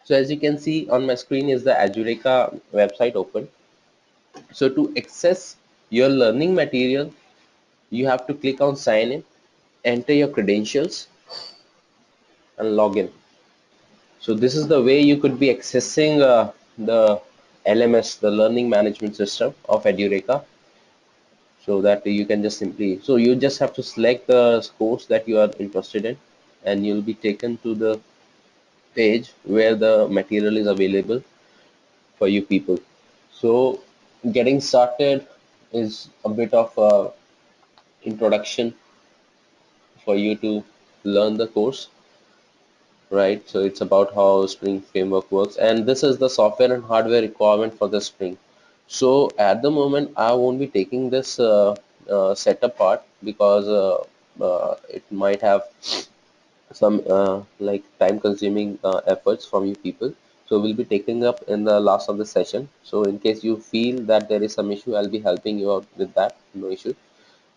So as you can see on my screen is the Edureka website open. So to access your learning material, you have to click on sign in, enter your credentials and log in. So this is the way you could be accessing the LMS, the learning management system of Edureka. So that you can just simply, so you just have to select the course that you are interested in, and you'll be taken to the page where the material is available for you people. So getting started is a bit of a introduction for you to learn the course, right? So it's about how Spring framework works, and this is the software and hardware requirement for the Spring. So at the moment, I won't be taking this setup part because it might have some like time consuming efforts from you people. So we'll be taking up in the last of the session. So in case you feel that there is some issue, I'll be helping you out with that, no issue.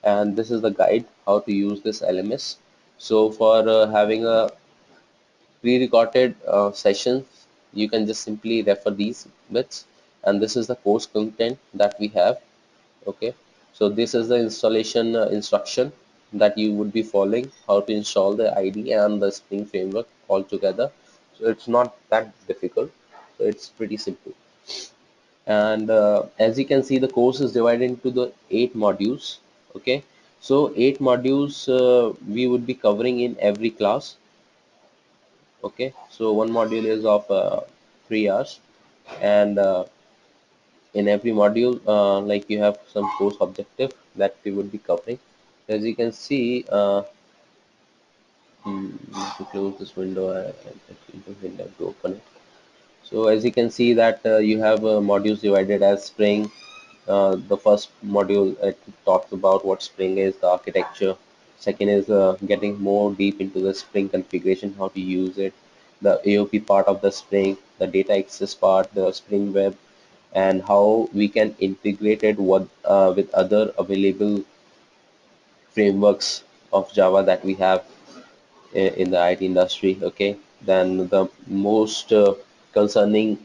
And this is the guide how to use this LMS. So for having a pre-recorded sessions, you can just simply refer these bits, and this is the course content that we have. Okay, so this is the installation instruction that you would be following, how to install the IDE and the Spring framework all together. So it's not that difficult, so it's pretty simple. And as you can see, the course is divided into the 8 modules. Okay, so 8 modules we would be covering in every class. Okay, so one module is of 3 hours, and in every module, like you have some course objective that we would be covering. As you can see, to close this window, I have to open it. So as you can see that you have modules divided as Spring. The first module it talks about what Spring is, the architecture. Second is getting more deep into the Spring configuration, how to use it, the AOP part of the Spring, the data access part, the Spring Web, and how we can integrate it with other available frameworks of Java that we have in the IT industry. Okay, then the most concerning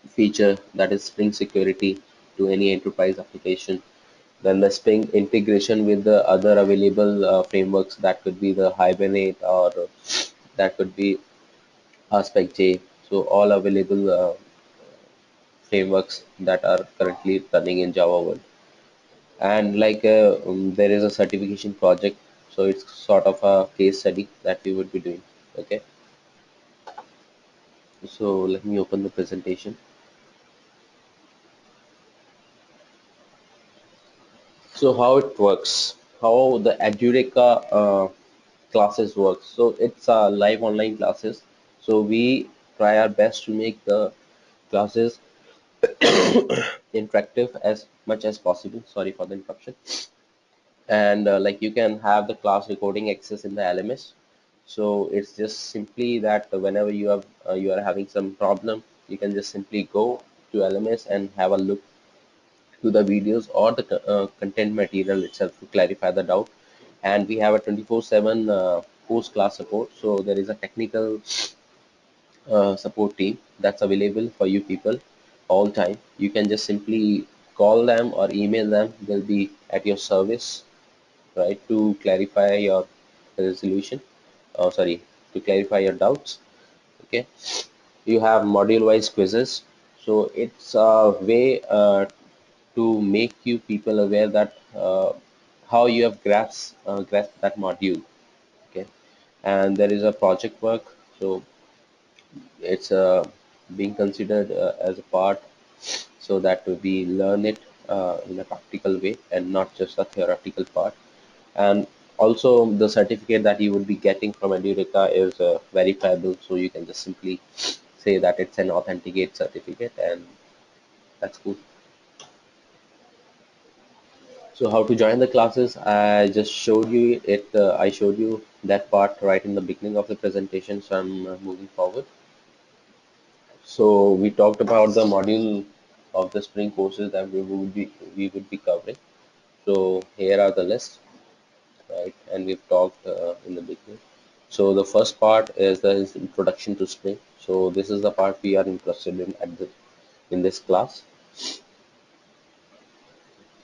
feature, that is Spring security to any enterprise application. Then the Spring integration with the other available frameworks, that could be the Hibernate, or that could be Aspect J. So all available frameworks that are currently running in Java world. And like there is a certification project, so it's sort of a case study that we would be doing. Okay, so let me open the presentation. So how it works, how the Edureka classes work. So it's live online classes. So we try our best to make the classes interactive as much as possible. Sorry for the interruption. And like you can have the class recording access in the LMS. So it's just simply that whenever you are having some problem, you can just simply go to LMS and have a look to the videos or the content material itself to clarify the doubt. And we have a 24/7 post class support. So there is a technical support team that's available for you people all time. You can just simply call them or email them. They'll be at your service, right, to clarify your resolution. Sorry, to clarify your doubts. Okay, you have module wise quizzes. So it's a way to make you people aware that how you have grasped that module. Okay, and there is a project work. So it's being considered as a part, so that we learn it in a practical way and not just a theoretical part. And also the certificate that you would be getting from Edureka is verifiable, so you can just simply say that it's an authenticate certificate, and that's cool. So how to join the classes, I just showed you it. I showed you that part right in the beginning of the presentation, so I'm moving forward. So we talked about the module of the Spring courses that we would be covering. So here are the list, right? And we've talked in the beginning. So the first part is the introduction to Spring. So this is the part we are interested in in this class.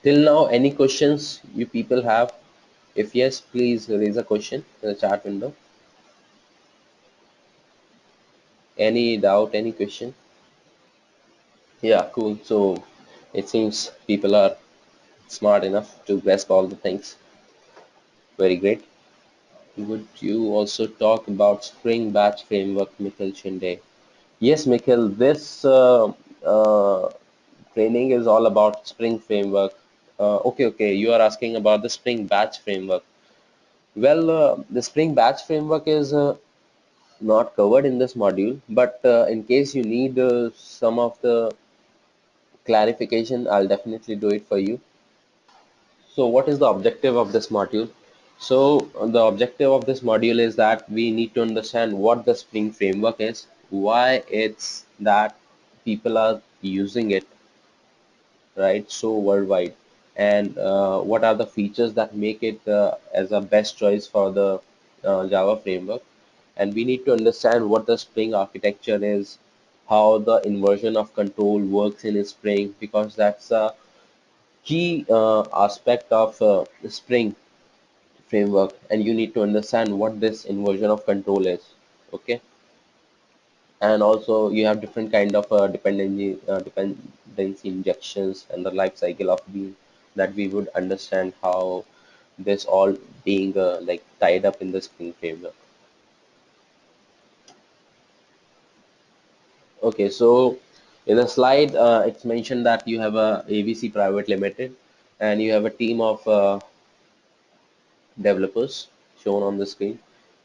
Till now, any questions you people have? If yes, please raise a question in the chat window. Any doubt, any question? Yeah, cool. So it seems people are smart enough to grasp all the things. Very great. Would you also talk about Spring Batch Framework, Mikhil Shinde? Yes, Mikhil, this training is all about Spring Framework. Okay, you are asking about the Spring Batch Framework. Well, the Spring Batch Framework is not covered in this module, but in case you need some of the clarification, I'll definitely do it for you. So what is the objective of this module? So the objective of this module is that we need to understand what the Spring framework is, why it's that people are using it, right, so worldwide, and what are the features that make it as a best choice for the Java framework. And we need to understand what the Spring architecture is, how the inversion of control works in Spring, because that's a key aspect of the Spring framework, and you need to understand what this inversion of control is. Okay, and also you have different kind of dependency injections and the life cycle of being that we would understand how this all being like tied up in the Spring framework. Okay, so in the slide it's mentioned that you have a ABC Private Limited and you have a team of developers shown on the screen.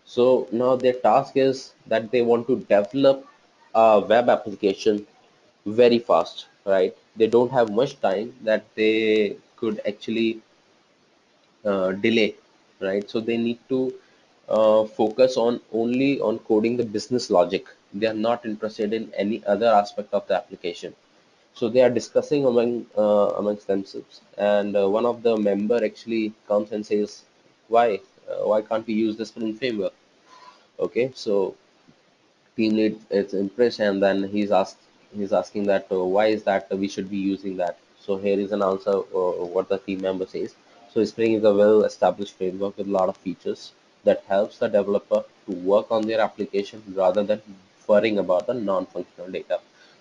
So now their task is that they want to develop a web application very fast, right? They don't have much time that they could actually delay, right? So they need to focus on only on coding the business logic. They are not interested in any other aspect of the application. So they are discussing amongst themselves, and one of the member actually comes and says, why can't we use the Spring framework? Okay, so team lead is impressed, and then he's asking that why is that we should be using that. So here is an answer what the team member says. So Spring is a well established framework with a lot of features that helps the developer to work on their application rather than worrying about the non-functional data.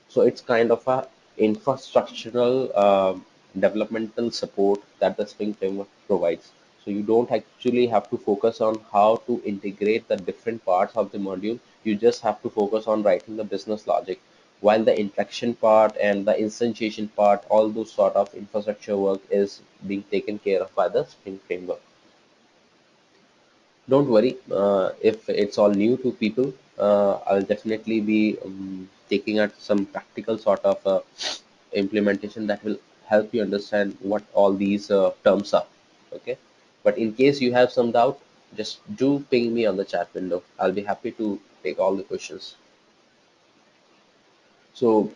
So it's kind of a infrastructural developmental support that the Spring framework provides. So you don't actually have to focus on how to integrate the different parts of the module. You just have to focus on writing the business logic, while the interaction part and the instantiation part, all those sort of infrastructure work is being taken care of by the Spring framework. Don't worry, if it's all new to people, I'll definitely be taking at some practical sort of implementation that will help you understand what all these terms are. Okay, but in case you have some doubt, just do ping me on the chat window. I'll be happy to take all the questions. So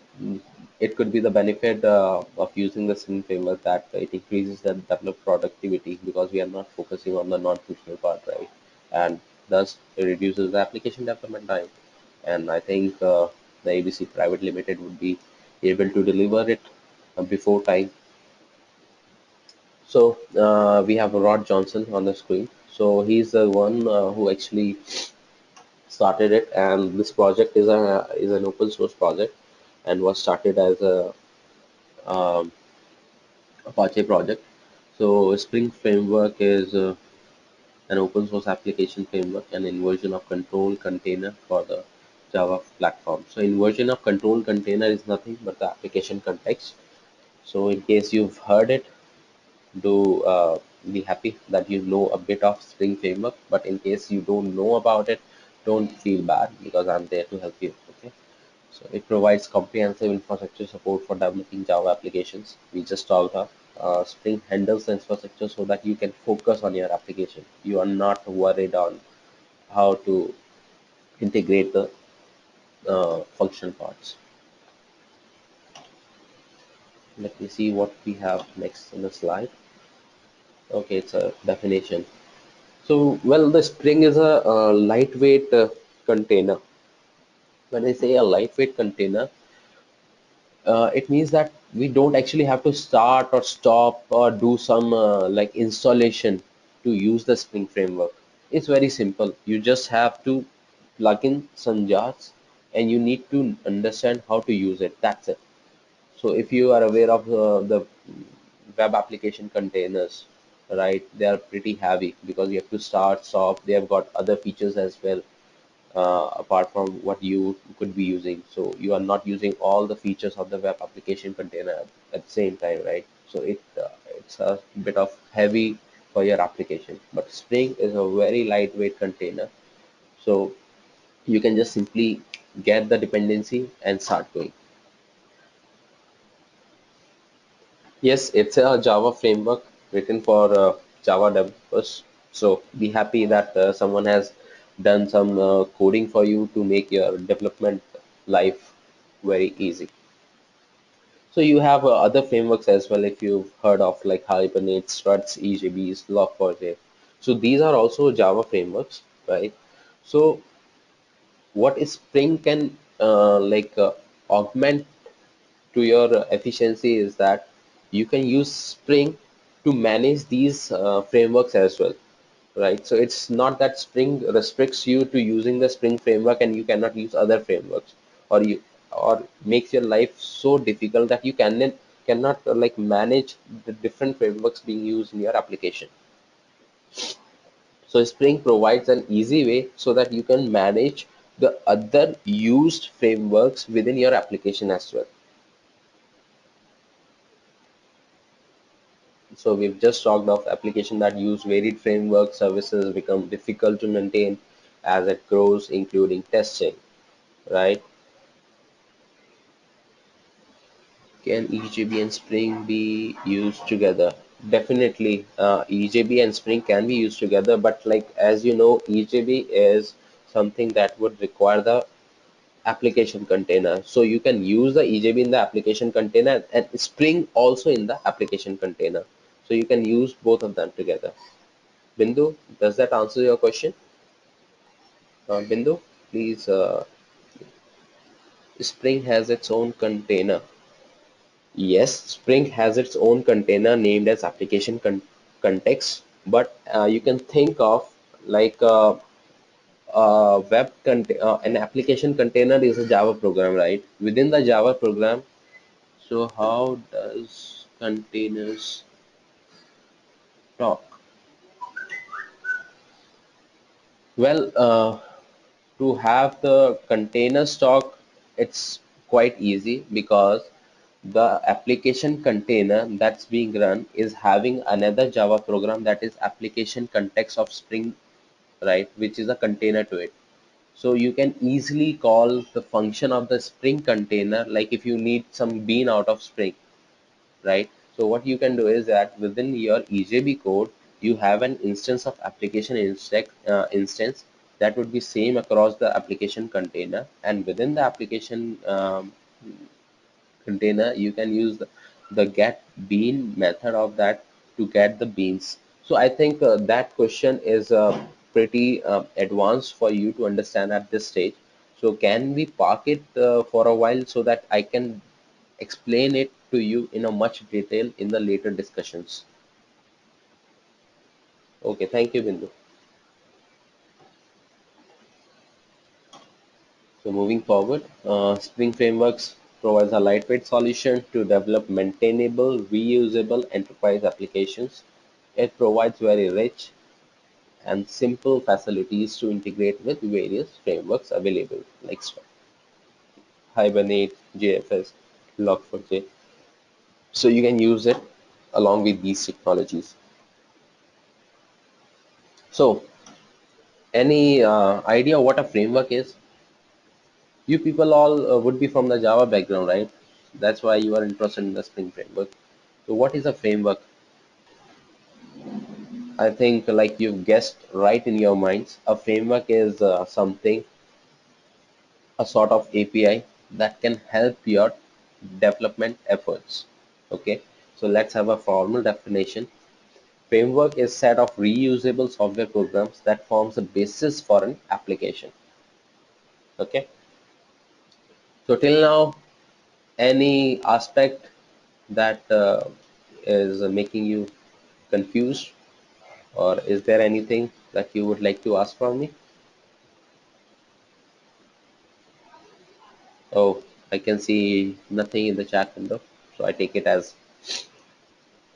it could be the benefit of using the Spring framework that it increases the developer productivity because we are not focusing on the non-functional part, right? And thus it reduces the application development time. And I think the ABC Private Limited would be able to deliver it before time. So we have Rod Johnson on the screen. So he's the one who actually started it, and this project is an open source project and was started as a um, Apache project. So Spring Framework is an open source application framework and inversion of control container for the Java platform. So inversion of control container is nothing but the application context. So in case you've heard it, do be happy that you know a bit of Spring Framework. But in case you don't know about it, don't feel bad because I'm there to help you. Okay. So it provides comprehensive infrastructure support for developing Java applications. We just talked about Spring handles the infrastructure so that you can focus on your application. You are not worried on how to integrate the functional parts. Let me see what we have next in the slide. Okay, it's a definition. So, well, the Spring is a lightweight container. When I say a lightweight container, it means that we don't actually have to start or stop or do some like installation to use the Spring framework. It's very simple. You just have to plug in some jars and you need to understand how to use it. That's it. So if you are aware of the web application containers, right, they are pretty heavy because you have to start, stop. They have got other features as well, apart from what you could be using. So you are not using all the features of the web application container at the same time, right? So it's a bit of heavy for your application. But Spring is a very lightweight container. So you can just simply get the dependency and start going. Yes, it's a Java framework written for Java developers. So be happy that someone has done some coding for you to make your development life very easy. So you have other frameworks as well if you've heard of like Hibernate, Struts, EJBs, Log4j. So these are also Java frameworks, right? So what is Spring can augment to your efficiency is that you can use Spring to manage these frameworks as well, right? So it's not that Spring restricts you to using the Spring framework and you cannot use other frameworks, or you or makes your life so difficult that you cannot like manage the different frameworks being used in your application. So Spring provides an easy way so that you can manage the other used frameworks within your application as well. So we've just talked of application that use varied framework services become difficult to maintain as it grows, including testing, right? Can EJB and Spring be used together? Definitely, EJB and Spring can be used together, but like as you know, EJB is something that would require the application container. So you can use the EJB in the application container and Spring also in the application container. So you can use both of them together. Bindu, does that answer your question? Bindu, please. Spring has its own container. Yes, Spring has its own container named as application context, but you can think of like an application container is a Java program, right? Within the Java program, so how does containers talk? Well, to have the container stock, it's quite easy because the application container that's being run is having another Java program that is application context of Spring, right, which is a container to it. So you can easily call the function of the Spring container, like if you need some bean out of Spring, right? So what you can do is that within your EJB code, you have an instance of application instance that would be same across the application container, and within the application container, you can use the get bean method of that to get the beans. So I think that question is pretty advanced for you to understand at this stage. So can we park it for a while so that I can explain it to you in a much detail in the later discussions? Okay, thank you, Bindu. So moving forward, Spring Frameworks provides a lightweight solution to develop maintainable, reusable enterprise applications. It provides very rich and simple facilities to integrate with various frameworks available, like Hibernate, JFS, Log4j. So you can use it along with these technologies. So, any idea what a framework is? You people all would be from the Java background, right? That's why you are interested in the Spring framework. So, what is a framework? I think, like you've guessed right in your minds, a framework is something, a sort of API that can help your development efforts. Okay, so let's have a formal definition. Framework is set of reusable software programs that forms the basis for an application. Okay. So till now, any aspect that is making you confused, or is there anything that you would like to ask from me? Oh, I can see nothing in the chat window, so I take it as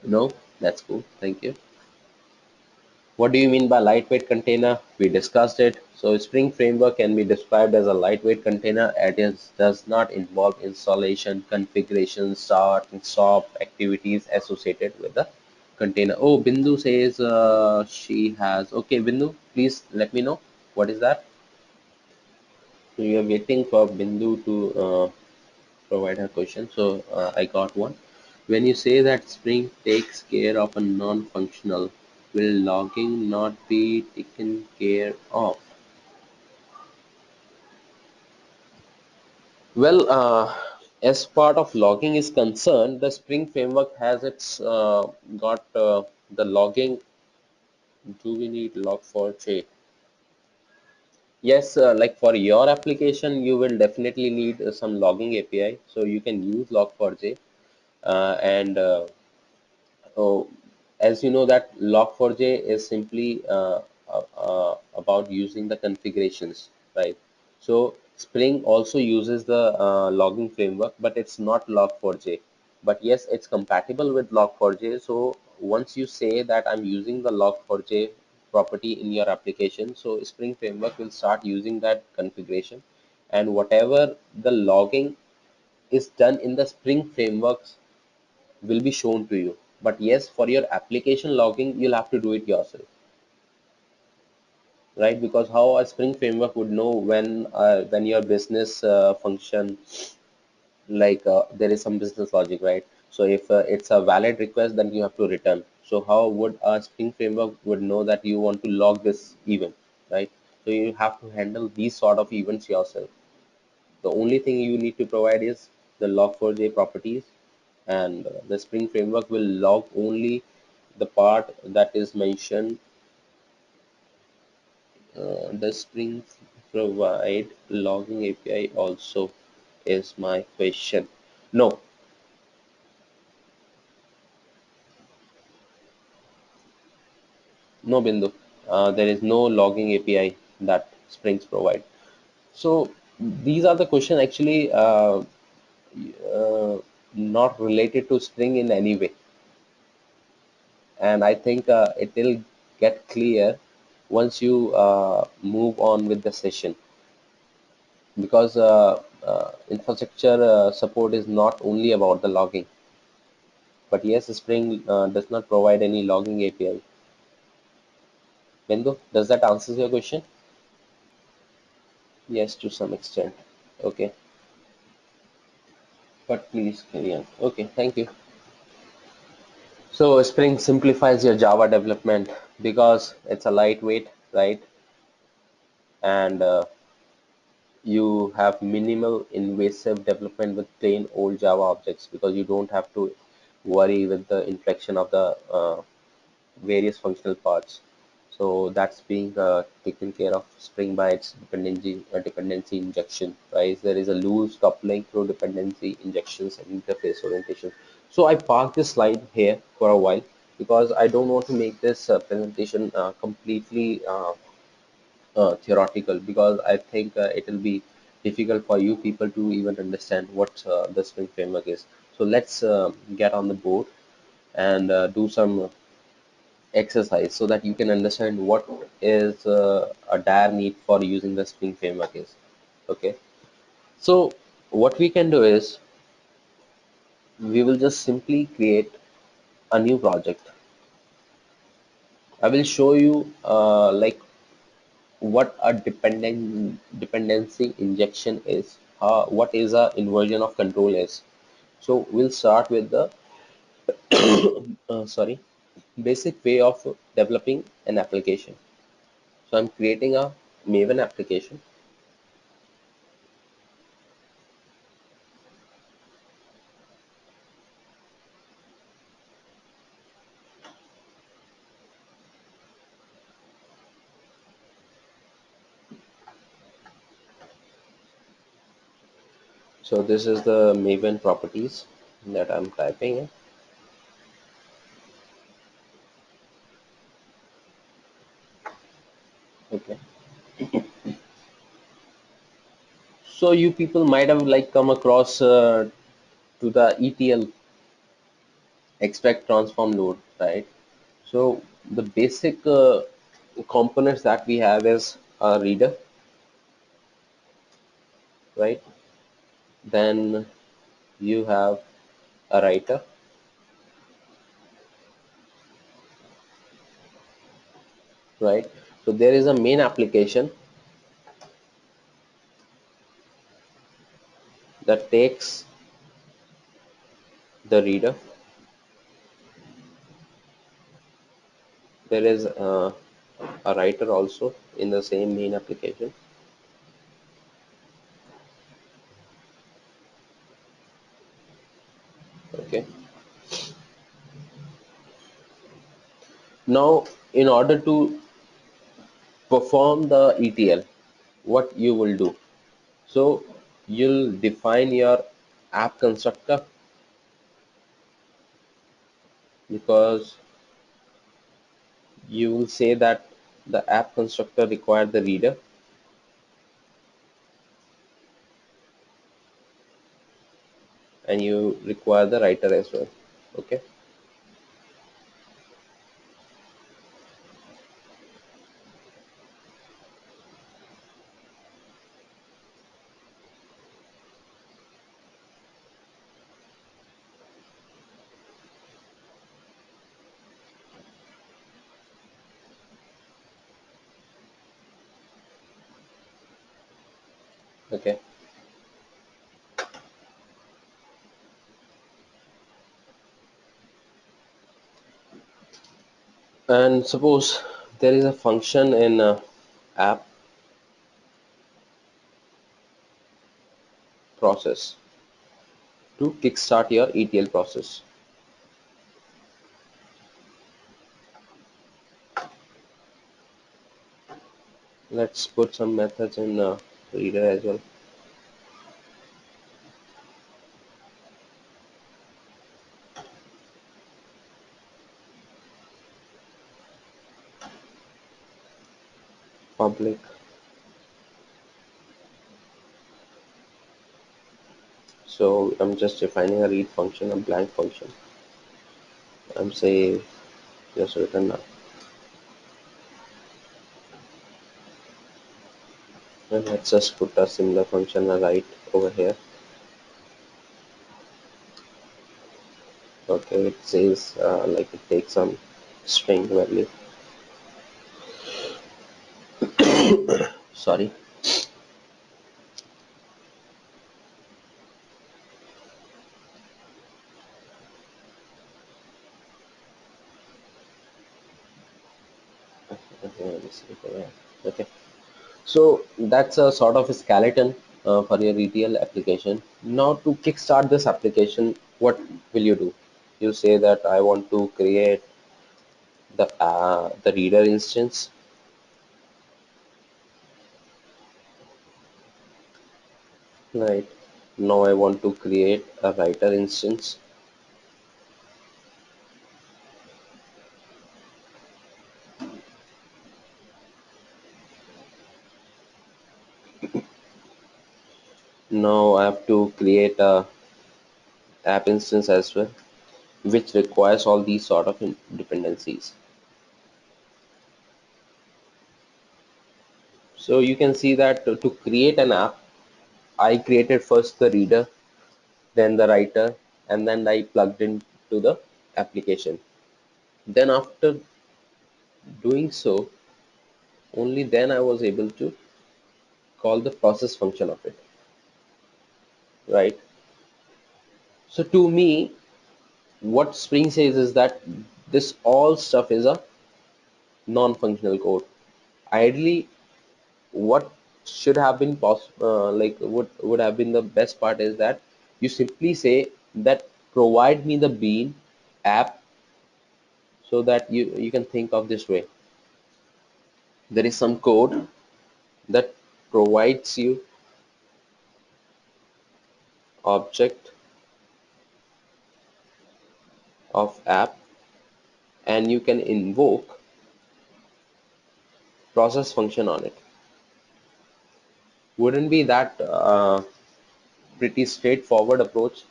no. That's cool. Thank you. What do you mean by lightweight container? We discussed it. So Spring Framework can be described as a lightweight container. Does not involve installation, configuration, start and stop activities associated with the container. Oh, Bindu says she has. Okay, Bindu, please let me know. What is that? So you are waiting for Bindu to provide her question. So I got one. When you say that Spring takes care of a non-functional, will logging not be taken care of? Well, as part of logging is concerned, the Spring framework has its got the logging. Do we need log4j? Yes, like for your application, you will definitely need some logging API. So you can use log4j and so, as you know that log4j is simply about using the configurations, right? So Spring also uses the logging framework, but it's not log4j. But yes, it's compatible with log4j. So once you say that I'm using the log4j property in your application, so Spring framework will start using that configuration, and whatever the logging is done in the Spring frameworks will be shown to you. But yes, for your application logging, you'll have to do it yourself, right? Because how a Spring framework would know when your business function, like there is some business logic, right? So if it's a valid request, then you have to return. So how would a Spring framework would know that you want to log this event, right? So you have to handle these sort of events yourself. The only thing you need to provide is the log4j properties, and the Spring framework will log only the part that is mentioned. Does Spring provide logging API also is my question. No, no Bindu. There is no logging API that Springs provide. So these are the question actually uh, not related to Spring in any way. And I think it will get clear once you move on with the session, because infrastructure support is not only about the logging, but yes, Spring does not provide any logging API. Bindu, does that answer your question? Yes, to some extent. Okay, but please carry on. Okay, thank you. So Spring simplifies your Java development because it's a lightweight, right? And you have minimal invasive development with plain old Java objects, because you don't have to worry with the inflection of the various functional parts. So that's being taken care of Spring by its dependency injection, right? There is a loose coupling through dependency injections and interface orientation. So I parked this slide here for a while because I don't want to make this presentation completely theoretical, because I think it will be difficult for you people to even understand what the Spring framework is. So let's get on the board and do some exercise so that you can understand what is a dire need for using the Spring framework is. Okay, so what we can do is we will just simply create a new project. I will show you like what a dependency injection is, what is a inversion of control is. So we'll start with the sorry, basic way of developing an application. So I'm creating a Maven application. So this is the Maven properties that I'm typing in. Okay. So you people might have like come across to the ETL, extract transform node, right? So the basic components that we have is a reader, right? Then you have a writer, right? So there is a main application that takes the reader. There is a writer also in the same main application. Okay. Now, in order to perform the ETL, what you will do? So you'll define your app constructor, because you will say that the app constructor require the reader, and you require the writer as well. Okay. Okay. And suppose there is a function in app process to kickstart your ETL process. Let's put some methods in reader as well. Public. So I'm just defining a read function, a blank function. I'm saying just return now. And let's just put a similar function right over here. Okay, it says like it takes some string value. Sorry. Okay. So that's a sort of a skeleton for your ETL application. Now to kickstart this application, what will you do? You say that I want to create the reader instance, right? Now I want to create a writer instance. Now I have to create a app instance as well, which requires all these sort of dependencies. So you can see that to create an app, I created first the reader, then the writer, and then I plugged into the application. Then after doing so, only then I was able to call the process function of it, right? So to me, what Spring says is that this all stuff is a non-functional code. Ideally, what should have been like would have been the best part is that you simply say that provide me the bean app, so that you can think of this way. There is some code that provides you object of app, and you can invoke process function on it. Wouldn't be that pretty straightforward approach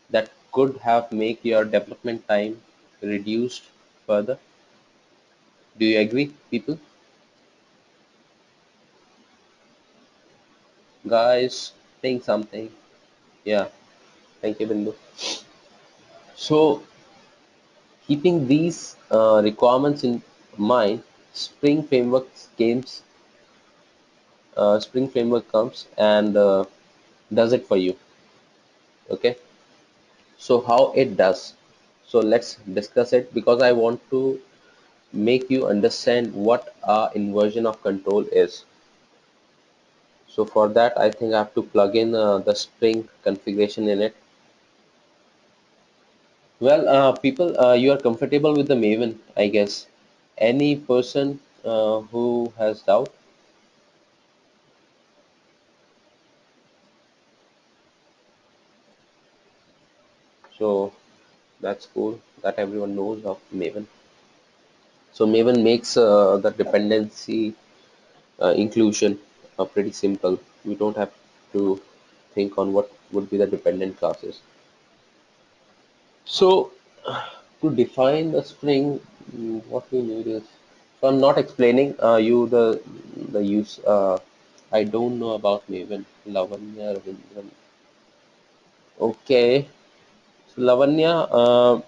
that could have make your development time reduced further? Do you agree, people? Guys, think something. Yeah, thank you, Bindu. So, keeping these requirements in mind, Spring Framework comes and does it for you. Okay, so how it does? So let's discuss it because I want to make you understand what inversion of control is. So for that, I think I have to plug in the Spring configuration in it. Well, people, you are comfortable with the Maven, I guess. Any person who has doubt? So that's cool that everyone knows of Maven. So Maven makes the dependency inclusion pretty simple. You don't have to think on what would be the dependent classes. So to define the Spring, what we need is, so I'm not explaining you the use. I don't know about Maven. Lavanya, Ravindran. Okay, so Lavanya,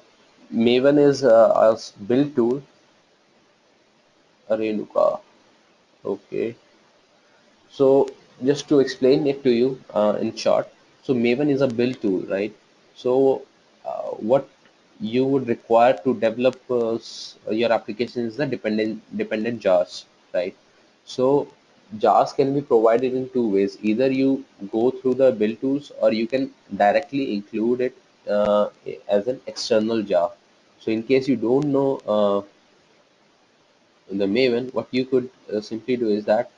Maven is a build tool. Renuka. Okay, so just to explain it to you in short, so Maven is a build tool, right? So what you would require to develop your application is the dependent jars, right? So jars can be provided in two ways. Either you go through the build tools, or you can directly include it as an external jar. So in case you don't know the Maven, what you could simply do is that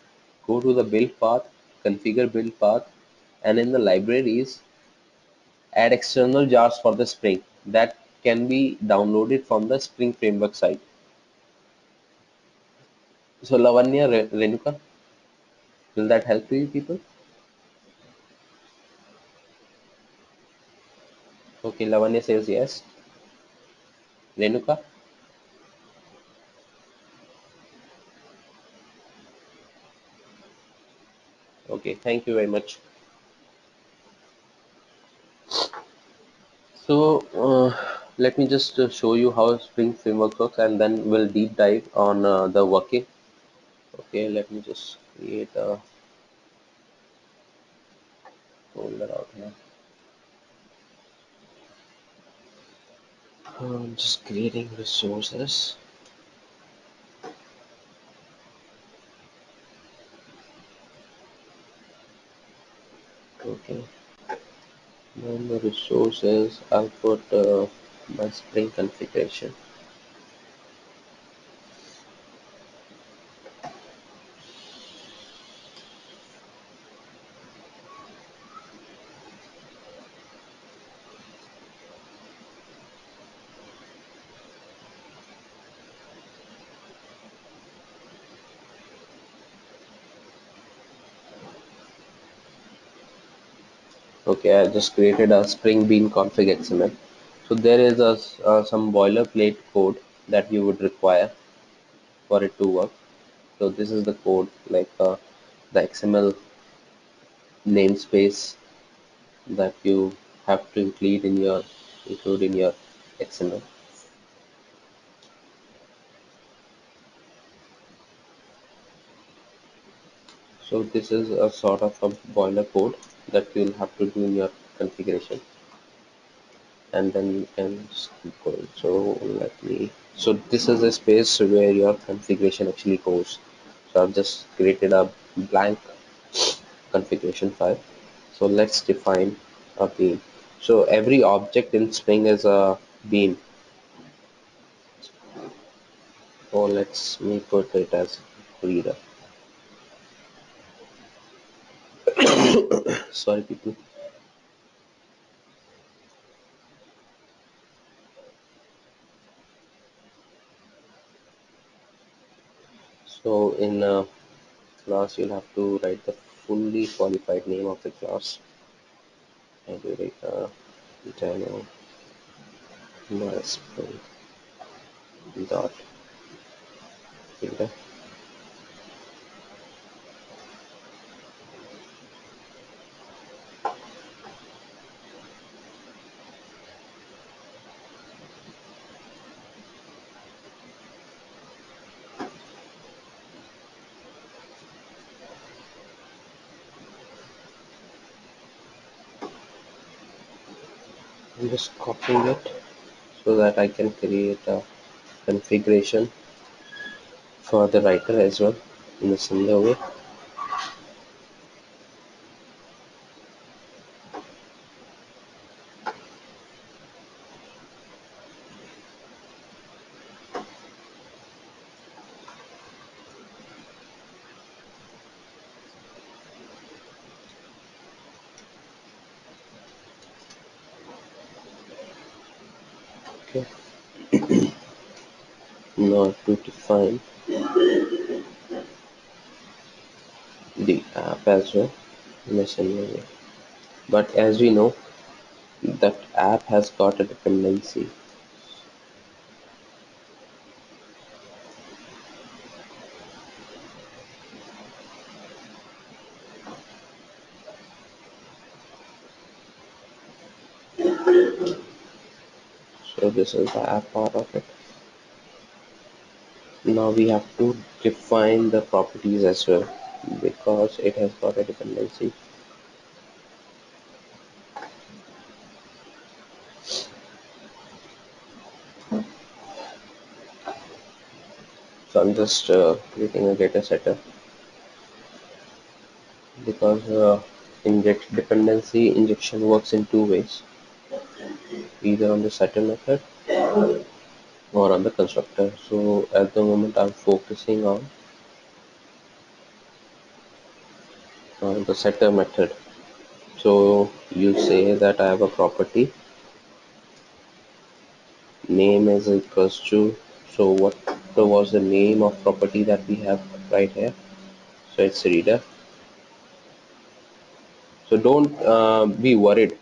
go to the build path, configure build path, and in the libraries add external jars for the Spring that can be downloaded from the Spring Framework site. So Lavanya, Renuka, will that help you people? Okay, Lavanya says yes. Renuka, okay, thank you very much. So let me just show you how Spring Framework works, and then we'll deep dive on the working. Okay, let me just create a folder out here. Just creating resources. Okay, then the resources, I'll put my Spring configuration. Okay, I just created a Spring Bean config XML. So there is some boilerplate code that you would require for it to work. So this is the code, like the XML namespace that you have to include in your XML. So this is a sort of a boiler code that you'll have to do in your configuration, and then you can just keep going. So so this is a space where your configuration actually goes. So I've just created a blank configuration file. So let's define a bean. So every object in Spring is a bean. So let's me put it as reader. Sorry people. So in class, you'll have to write the fully qualified name of the class. Edureka demo spring dot builder. I'm just copying it so that I can create a configuration for the writer as well in a similar way. Okay. Now to define the app as well in a similar way. But as we know, that app has got a dependency. So this is the app part of it. Now we have to define the properties as well because it has got a dependency. So I'm just creating a data setter because dependency injection works in two ways, either on the setter method or on the constructor. So at the moment I'm focusing on the setter method. So you say that I have a property name is equals to, so what was the name of property that we have right here? So it's reader. So don't be worried.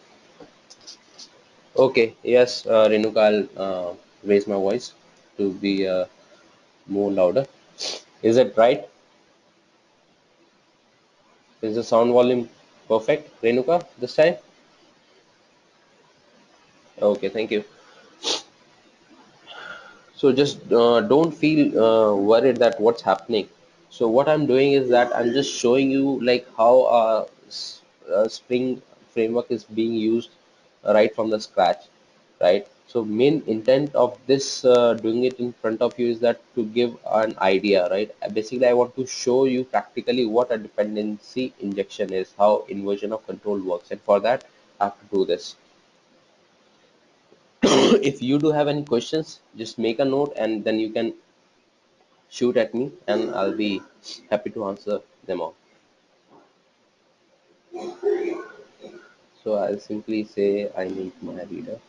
Okay, yes, Renuka, I'll raise my voice to be more louder. Is it right? Is the sound volume perfect, Renuka, this time? Okay, thank you. So just don't feel worried that what's happening. So what I'm doing is that I'm just showing you like how Spring framework is being used right from the scratch, right? So main intent of this doing it in front of you is that to give an idea, right? Basically, I want to show you practically what a dependency injection is, how inversion of control works, and for that, I have to do this. If you do have any questions, just make a note and then you can shoot at me and I'll be happy to answer them all. So I'll simply say I need my reader.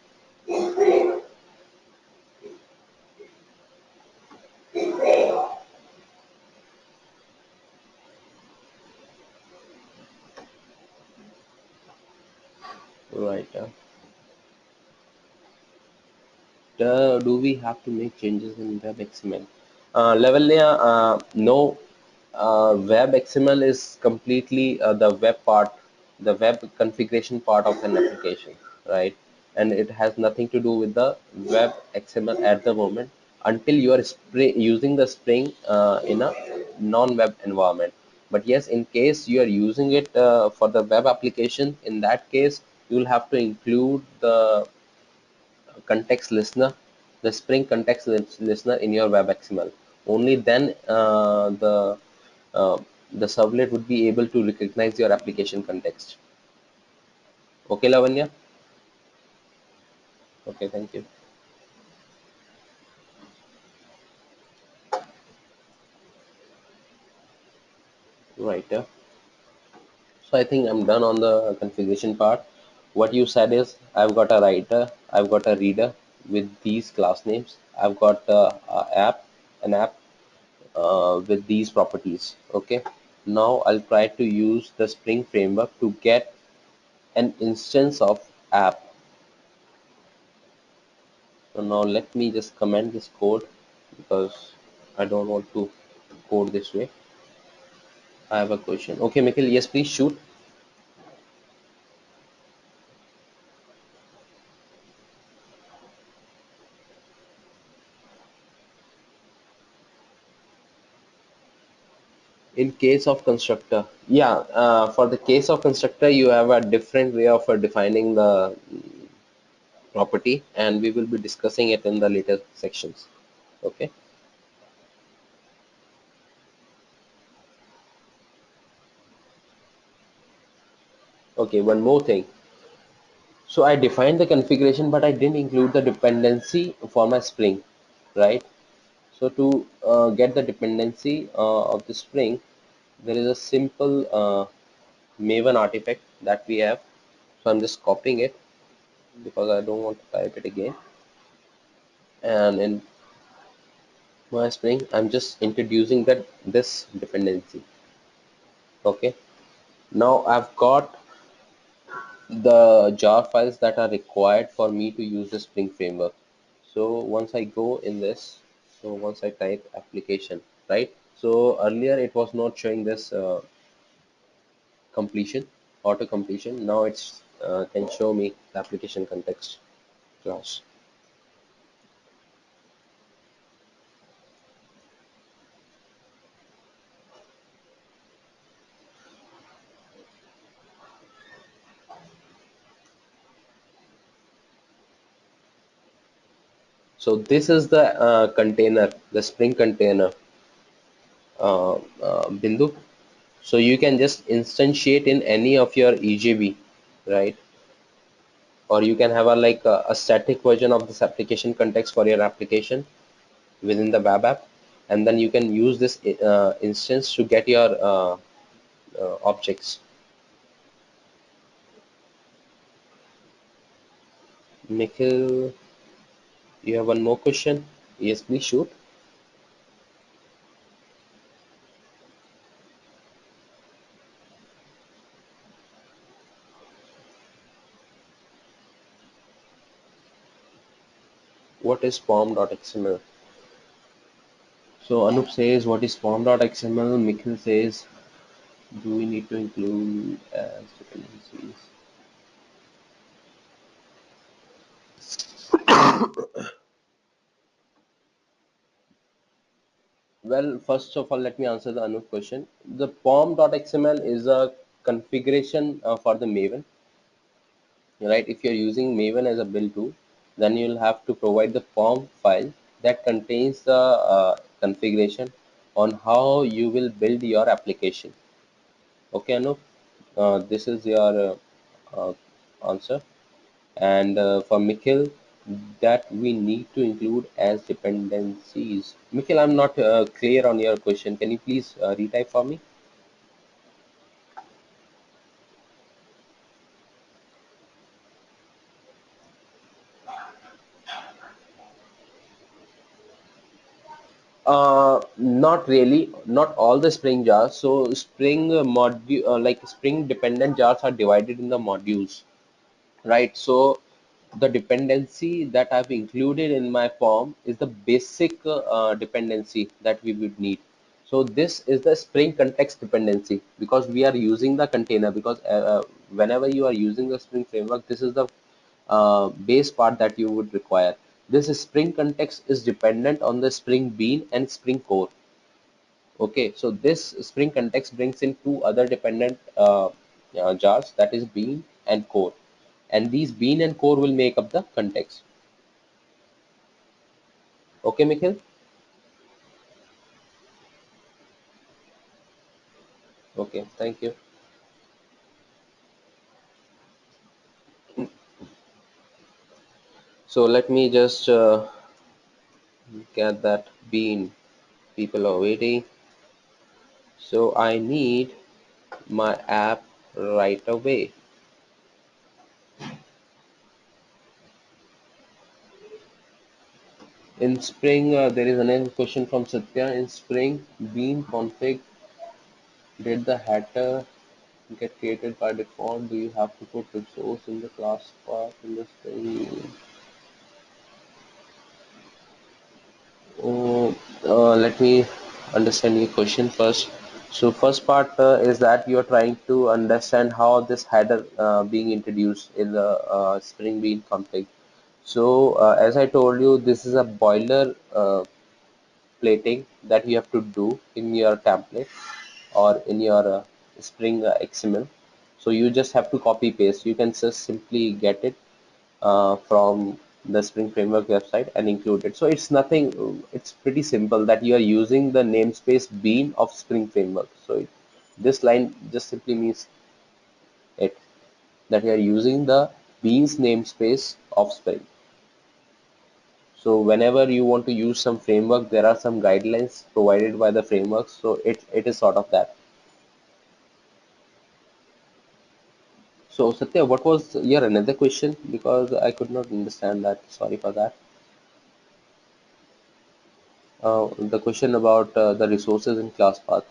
Right. Do we have to make changes in web XML? Level no. Web XML is completely the web part, the web configuration part of an application, right? And it has nothing to do with the web XML at the moment until you are using the Spring in a non-web environment. But yes, in case you are using it for the web application, in that case, you will have to include the context listener, the Spring context listener in your web XML. Only then uh, the servlet would be able to recognize your application context. Okay, Lavanya? Okay, thank you. Right. So I think I'm done on the configuration part. What you said is I've got a writer, I've got a reader with these class names. I've got an app, with these properties. Okay, now I'll try to use the Spring framework to get an instance of app. So now let me just comment this code because I don't want to code this way. I have a question. Okay, Mikhail, yes, please shoot. In case of constructor, yeah, for the case of constructor, you have a different way of defining the property, and we will be discussing it in the later sections. Okay. Okay, one more thing. So I defined the configuration, but I didn't include the dependency for my Spring, right? So to get the dependency of the Spring, there is a simple Maven artifact that we have. So I'm just copying it because I don't want to type it again. And in my Spring, I'm just introducing that this dependency. Okay. Now I've got the jar files that are required for me to use the Spring framework. So once I go in this, so once I type application, right? So earlier it was not showing this completion, auto completion. Now it's can show me the application context class. So this is the container, the Spring container Bindu. So you can just instantiate in any of your EJB, right? Or you can have a a static version of this application context for your application within the web app, and then you can use this instance to get your objects. Nikhil, you have one more question? Yes, please shoot. What is form.xml? So Anup says, what is form.xml? Nikhil says, do we need to include as dependencies? Well, first of all, let me answer the Anup question. The form.xml is a configuration for the Maven, right? If you're using Maven as a build tool, then you'll have to provide the form file that contains the configuration on how you will build your application. Okay, Anup, this is your answer. And for Mikhail, that we need to include as dependencies. Mikhail, I'm not clear on your question. Can you please retype for me? Not really, not all the Spring jars. So Spring module, like Spring dependent jars are divided in the modules, right? So the dependency that I've included in my form is the basic dependency that we would need. So this is the Spring context dependency because we are using the container, because whenever you are using the Spring framework, this is the base part that you would require. This Spring context is dependent on the Spring Bean and Spring Core. Okay, so this Spring context brings in two other dependent jars, that is Bean and Core, and these Bean and Core will make up the context. Okay, Mikhail? Okay, thank you. So let me just get that Bean. People are waiting. So I need my app right away. In Spring, there is another question from Satya. In Spring Bean config, did the header get created by default? Do you have to put resource in the class path in the Spring? Oh, let me understand your question first. So first part is that you are trying to understand how this header being introduced in the Spring Bean config. So as I told you, this is a boiler plating that you have to do in your template or in your Spring XML. So you just have to copy paste. You can just simply get it from the Spring Framework website and include it. So it's nothing, it's pretty simple that you are using the namespace bean of Spring Framework. So this line just simply means it, that you are using the beans namespace of Spring. So whenever you want to use some framework, there are some guidelines provided by the framework. So it is sort of that. So Satya, what was your another question? Because I could not understand that. Sorry for that. The question about the resources in class path.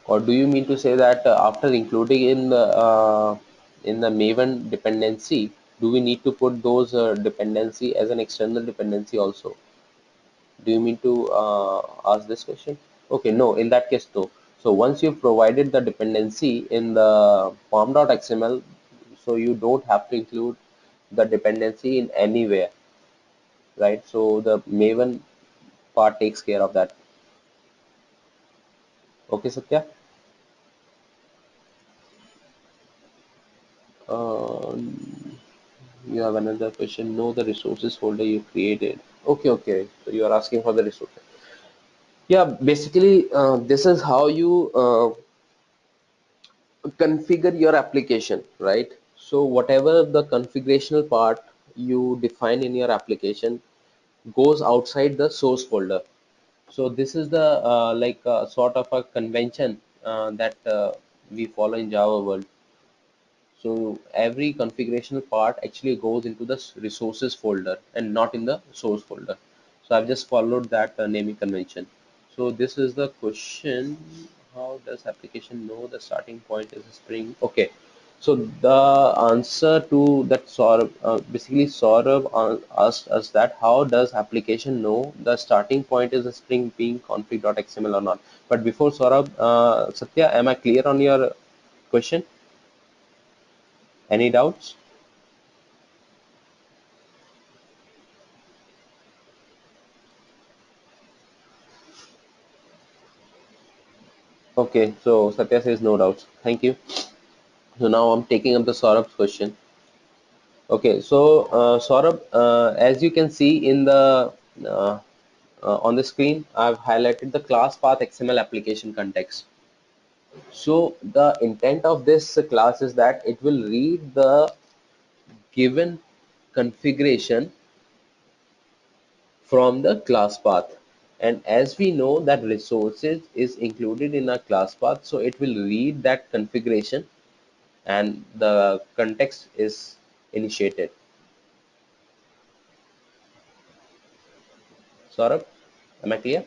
Or do you mean to say that after including in the Maven dependency, do we need to put those dependency as an external dependency also? Do you mean to ask this question? Okay, no, in that case, no. So once you've provided the dependency in the form.xml, so you don't have to include the dependency in anywhere, right? So the Maven part takes care of that. Okay, Satya? Uh, you have another question. Know the resources folder you created. Okay, okay. So you are asking for the resources. Yeah, basically, this is how you configure your application, right? So whatever the configurational part you define in your application goes outside the source folder. So this is the like sort of a convention that we follow in Java world. So every configurational part actually goes into the resources folder and not in the source folder. So I've just followed that naming convention. So this is the question. How does application know the starting point is a Spring? Okay. So the answer to that Saurabh, basically Saurabh asked us that how does application know the starting point is a Spring being config.xml or not? But before Saurabh, Satya, am I clear on your question? Any doubts? Okay, so Satya says no doubts. Thank you. So now I'm taking up the Saurabh's question. Okay, so Saurabh, as you can see in the uh, on the screen, I've highlighted the class path XML application context. So the intent of this class is that it will read the given configuration from the class path. And as we know that resources is included in a class path, so it will read that configuration and the context is initiated. Saurabh, am I clear?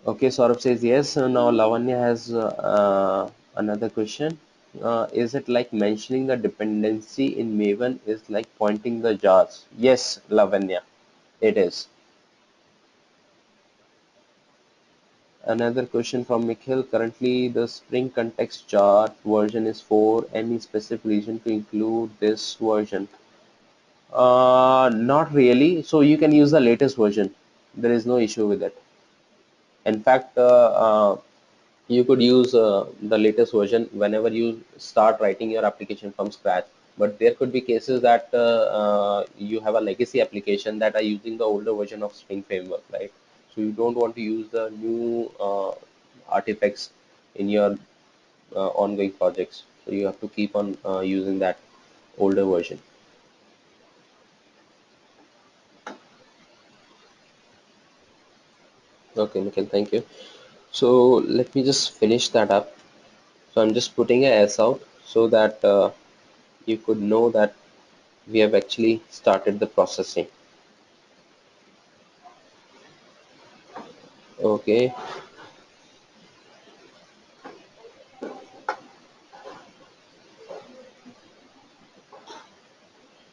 Okay, Saurabh says yes. Now Lavanya has another question. Is it like mentioning the dependency in Maven is like pointing the jars? Yes, Lavanya, it is. Another question from Nikhil. Currently, the Spring Context Jar version is 4. Any specific reason to include this version? Not really. So you can use the latest version. There is no issue with it. In fact, you could use the latest version whenever you start writing your application from scratch. But there could be cases that you have a legacy application that are using the older version of Spring Framework, right? So you don't want to use the new artifacts in your ongoing projects. So you have to keep on using that older version. Okay, Nikhil, thank you. So let me just finish that up. So I'm just putting a S out so that you could know that we have actually started the processing. Okay.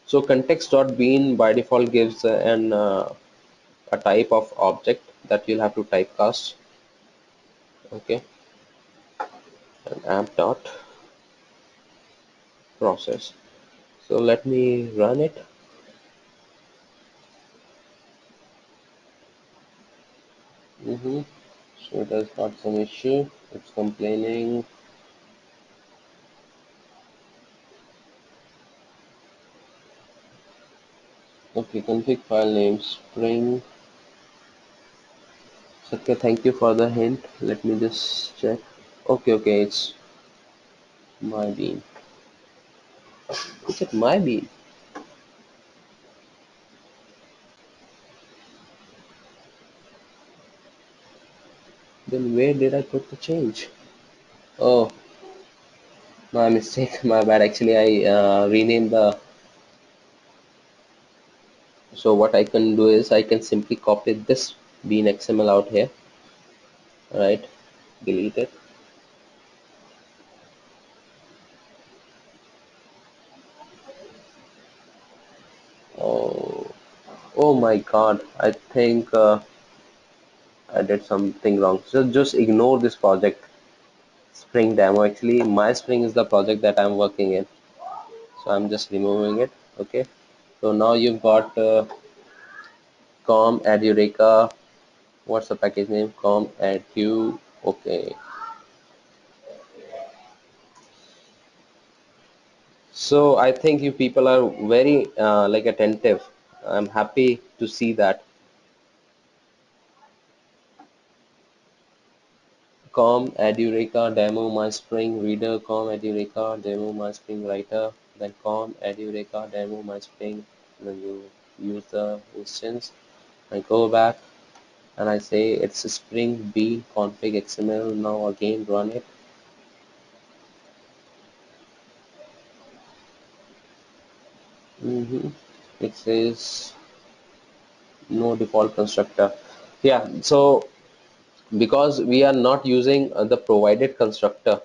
So context.bean by default gives a type of object that you'll have to typecast. Okay. And app dot process. So let me run it. So it has got some issue. It's complaining. Okay, config file name Spring. Okay, thank you for the hint. Let me just check. Okay, it's my bean. Is it my bean? Then where did I put the change? Oh, my mistake, my bad. Actually, I renamed the. So what I can do is I can simply copy this bean XML out here, right? Delete it. Oh, oh my God! I think I did something wrong. So just ignore this project, Spring demo. Actually, my Spring is the project that I'm working in. So I'm just removing it. Okay. So now you've got com Edureka. What's the package name? Com edu. Okay. So I think you people are very like attentive. I'm happy to see that. Com Edureka demo my Spring reader. Com Edureka demo my Spring writer. Then com Edureka demo my Spring. Then you use the instance. I go back and I say it's a Spring Bean config XML. Now again run it. It says no default constructor. Yeah, so because we are not using the provided constructor,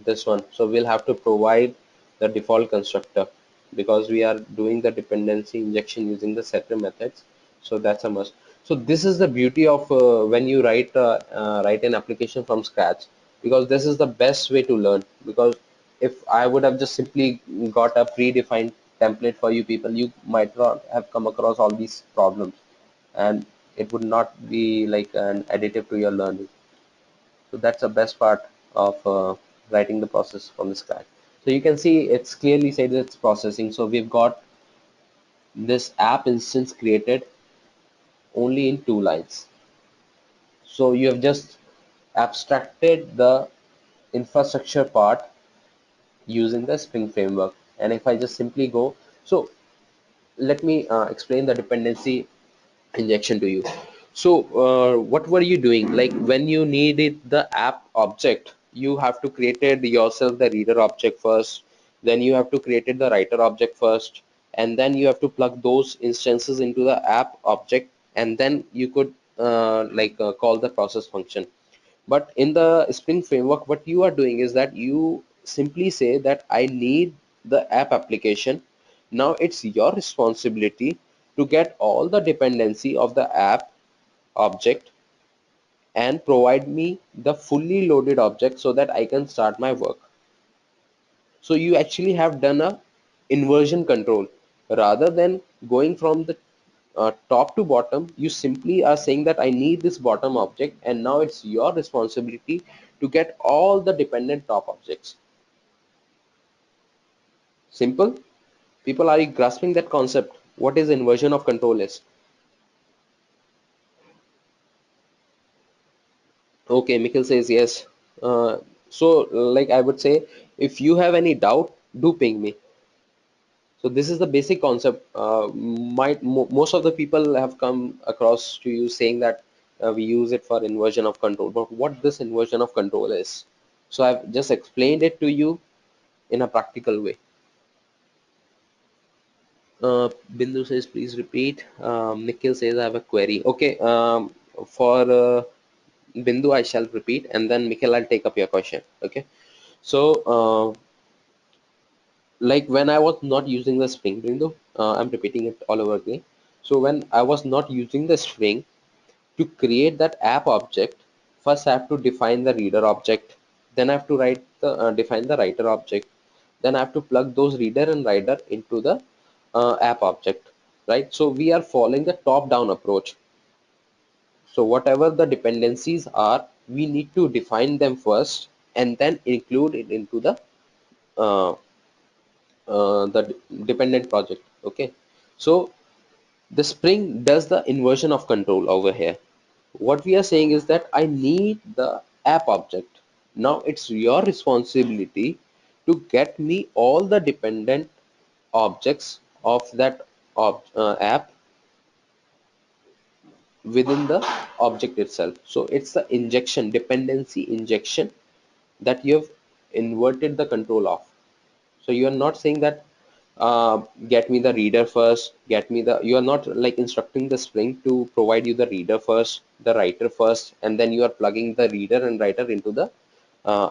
this one, so we'll have to provide the default constructor because we are doing the dependency injection using the setter methods. So that's a must. So this is the beauty of when you write an application from scratch, because this is the best way to learn. Because if I would have just simply got a predefined template for you people, you might not have come across all these problems, and it would not be like an additive to your learning. So that's the best part of writing the process from the scratch. So you can see it's clearly said that it's processing. So we've got this app instance created only in 2 lines. So you have just abstracted the infrastructure part using the Spring framework. And if I just simply go, so let me explain the dependency injection to you. So what were you doing? Like when you needed the app object, you have to created yourself the reader object first, then you have to created the writer object first, and then you have to plug those instances into the app object, and then you could call the process function. But in the Spring framework, what you are doing is that you simply say that I need the app application. Now it's your responsibility to get all the dependency of the app object and provide me the fully loaded object so that I can start my work. So you actually have done a inversion control rather than going from the top to bottom. You simply are saying that I need this bottom object, and now it's your responsibility to get all the dependent top objects. Simple. People, are you grasping that concept? What is inversion of control is? Okay, Mikhail says yes. So like I would say, if you have any doubt, do ping me. So this is the basic concept. Most of the people have come across to you saying that we use it for inversion of control. But what this inversion of control is? So I've just explained it to you in a practical way. Bindu says, please repeat. Nikhil says, I have a query. Okay, for Bindu, I shall repeat, and then Nikhil, I'll take up your question. Okay, so like when I was not using the Spring, Bindu, I'm repeating it all over again. So when I was not using the Spring, to create that app object, first I have to define the reader object, then I have to write the define the writer object, then I have to plug those reader and writer into the app object, right? So we are following the top down approach. So whatever the dependencies are, we need to define them first and then include it into uh, the dependent project. Okay, so the Spring does the inversion of control over here. What we are saying is that I need the app object. Now it's your responsibility to get me all the dependent objects of that app within the object itself. So it's the injection, dependency injection, that you have inverted the control of. So you are not saying that get me the reader first, get me the, you are not like instructing the Spring to provide you the reader first, the writer first, and then you are plugging the reader and writer into the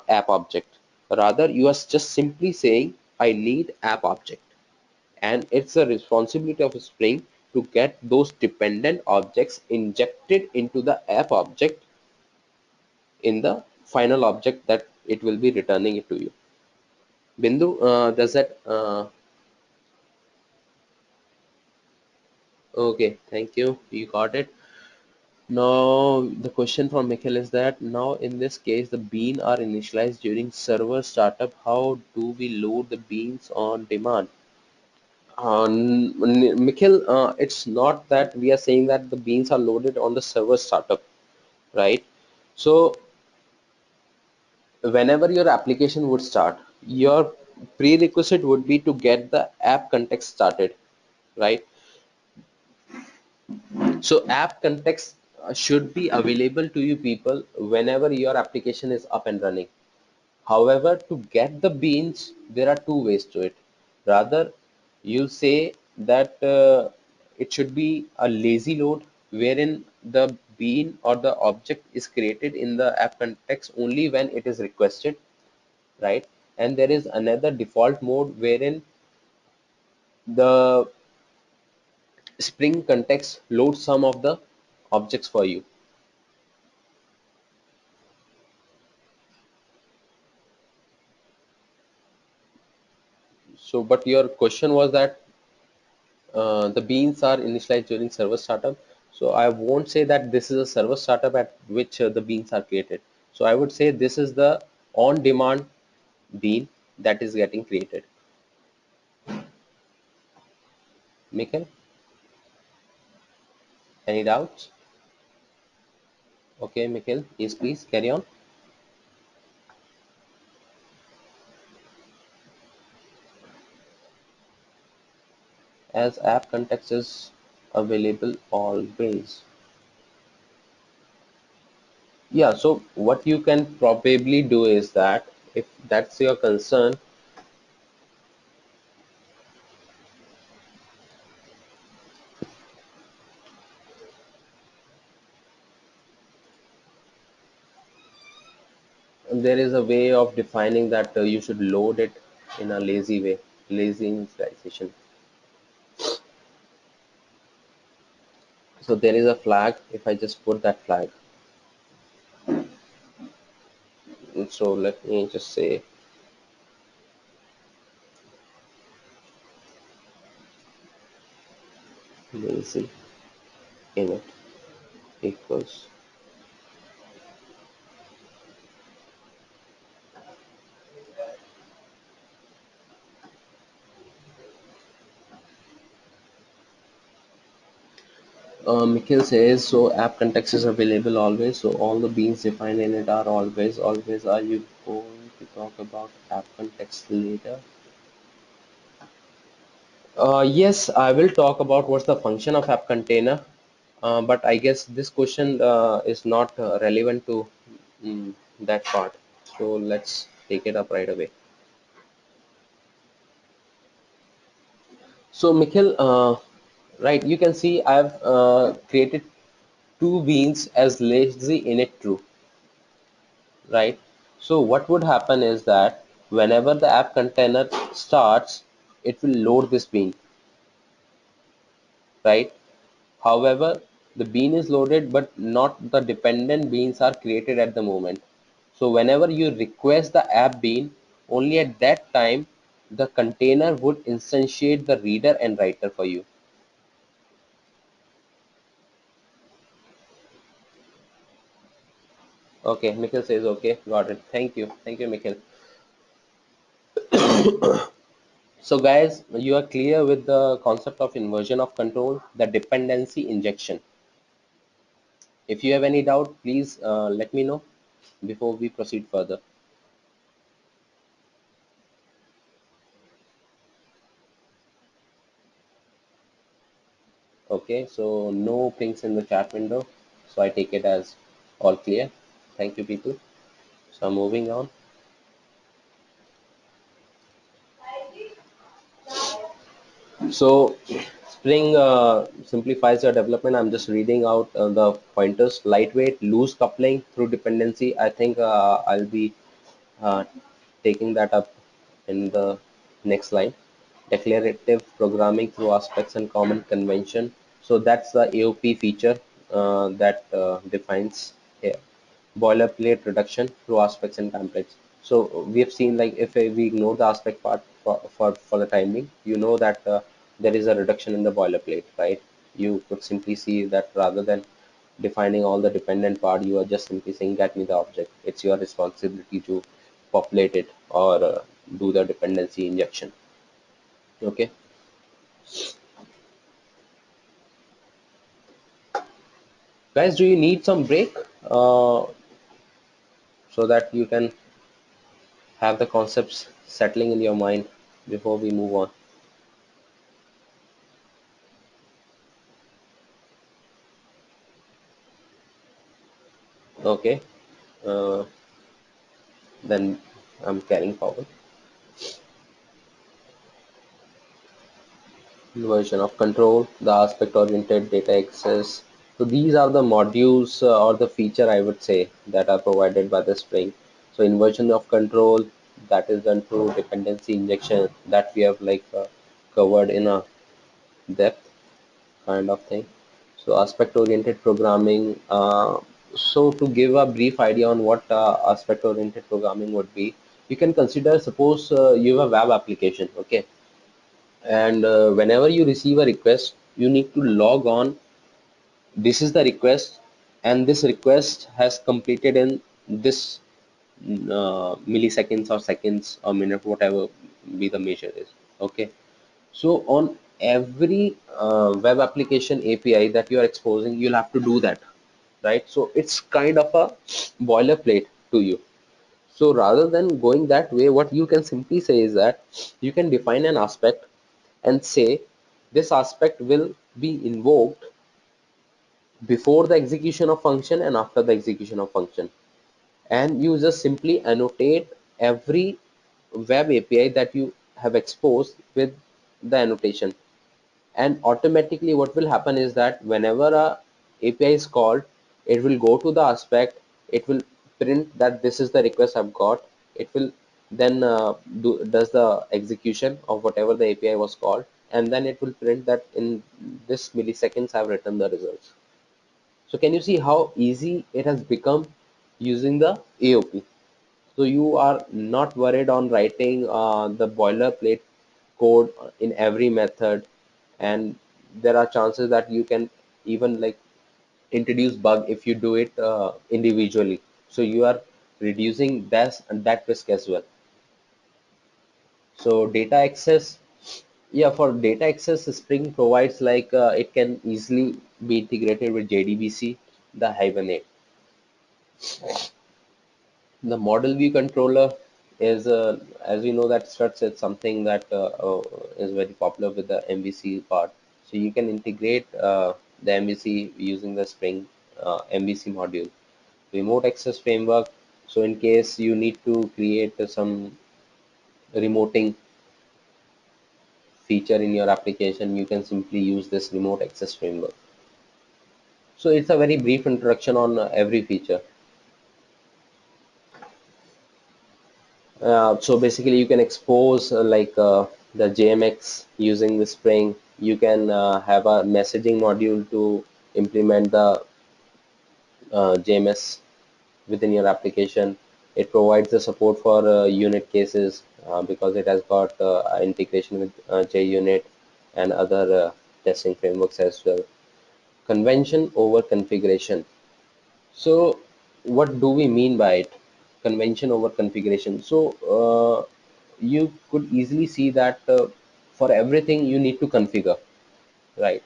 app object. Rather, you are just simply saying, I need app object. And it's the responsibility of Spring to get those dependent objects injected into the app object in the final object that it will be returning it to you. Bindu, does that okay, thank you. You got it. Now, the question from Mikhail is that now in this case, the bean are initialized during server startup. How do we load the beans on demand? Mikhail, it's not that we are saying that the beans are loaded on the server startup, right? So whenever your application would start, your prerequisite would be to get the app context started, right? So app context should be available to you people whenever your application is up and running. However, to get the beans, there are two ways to it. Rather, you say that it should be a lazy load wherein the bean or the object is created in the app context only when it is requested, right? And there is another default mode wherein the Spring context loads some of the objects for you. So, but your question was that the beans are initialized during server startup. So I won't say that this is a server startup at which the beans are created. So I would say this is the on-demand bean that is getting created. Mikhail, any doubts? Okay, Mikhail, yes, please carry on. As app context is available always. Yeah, so what you can probably do is that if that's your concern, there is a way of defining that you should load it in a lazy way, lazy initialization. So there is a flag. If I just put that flag, so let me just say lazy init equals Mikhail says, so app context is available always, so all the beans defined in it are always. Are you going to talk about app context later? Yes, I will talk about what's the function of app container, but I guess this question is not relevant to that part. So let's take it up right away. So Nikhil, right, you can see I've created two beans as lazy init true, right? So what would happen is that whenever the app container starts, it will load this bean, right? However, the bean is loaded, but not the dependent beans are created at the moment. So whenever you request the app bean, only at that time the container would instantiate the reader and writer for you. Okay, Mikhail says okay, got it. Thank you, Mikhail. So guys, you are clear with the concept of inversion of control, the dependency injection. If you have any doubt, please let me know before we proceed further. Okay, so no pings in the chat window. So I take it as all clear. Thank you, people. So moving on. So Spring simplifies your development. I'm just reading out the pointers. Lightweight, loose coupling through dependency. I think I'll be uh, taking that up in the next slide. Declarative programming through aspects and common convention. So that's the AOP feature that defines here. Boilerplate reduction through aspects and templates. So we have seen, like, if we ignore the aspect part for the time being, you know that there is a reduction in the boilerplate, right? You could simply see that rather than defining all the dependent part, you are just simply saying get me the object. It's your responsibility to populate it or do the dependency injection. Okay, guys, do you need some break so that you can have the concepts settling in your mind before we move on? Okay, uh, then I'm carrying forward. Inversion of control, the aspect-oriented data access. So these are the modules or the feature, I would say, that are provided by the Spring. So inversion of control, that is done through dependency injection, that we have like covered in a depth kind of thing. So aspect-oriented programming. So to give a brief idea on what aspect-oriented programming would be, you can consider, suppose you have a web application, okay, and whenever you receive a request, you need to log on. This is the request, and this request has completed in this milliseconds or seconds or minute, whatever be the measure is. Okay, so on every web application API that you are exposing, you'll have to do that, right? So it's kind of a boilerplate to you. So rather than going that way, what you can simply say is that you can define an aspect and say this aspect will be invoked before the execution of function and after the execution of function. And you just simply annotate every web API that you have exposed with the annotation. And automatically what will happen is that whenever a API is called, it will go to the aspect, it will print that this is the request I've got, it will then does the execution of whatever the API was called, and then it will print that in this milliseconds I've written the results. So can you see how easy it has become using the AOP? So you are not worried on writing the boilerplate code in every method, and there are chances that you can even like introduce bug if you do it individually. So you are reducing that risk as well. So data access, yeah, for data access, Spring provides like it can easily be integrated with JDBC, the Hibernate. The model view controller is, as we know, that struts is something that is very popular with the MVC part. So you can integrate the MVC using the Spring MVC module. Remote access framework. So in case you need to create some remoting feature in your application, you can simply use this remote access framework. So it's a very brief introduction on every feature. So basically, you can expose the JMX using the Spring. You can have a messaging module to implement the JMS within your application. It provides the support for unit cases because it has got integration with JUnit and other testing frameworks as well. Convention over configuration. So what do we mean by it? Convention over configuration. So you could easily see that for everything you need to configure, right?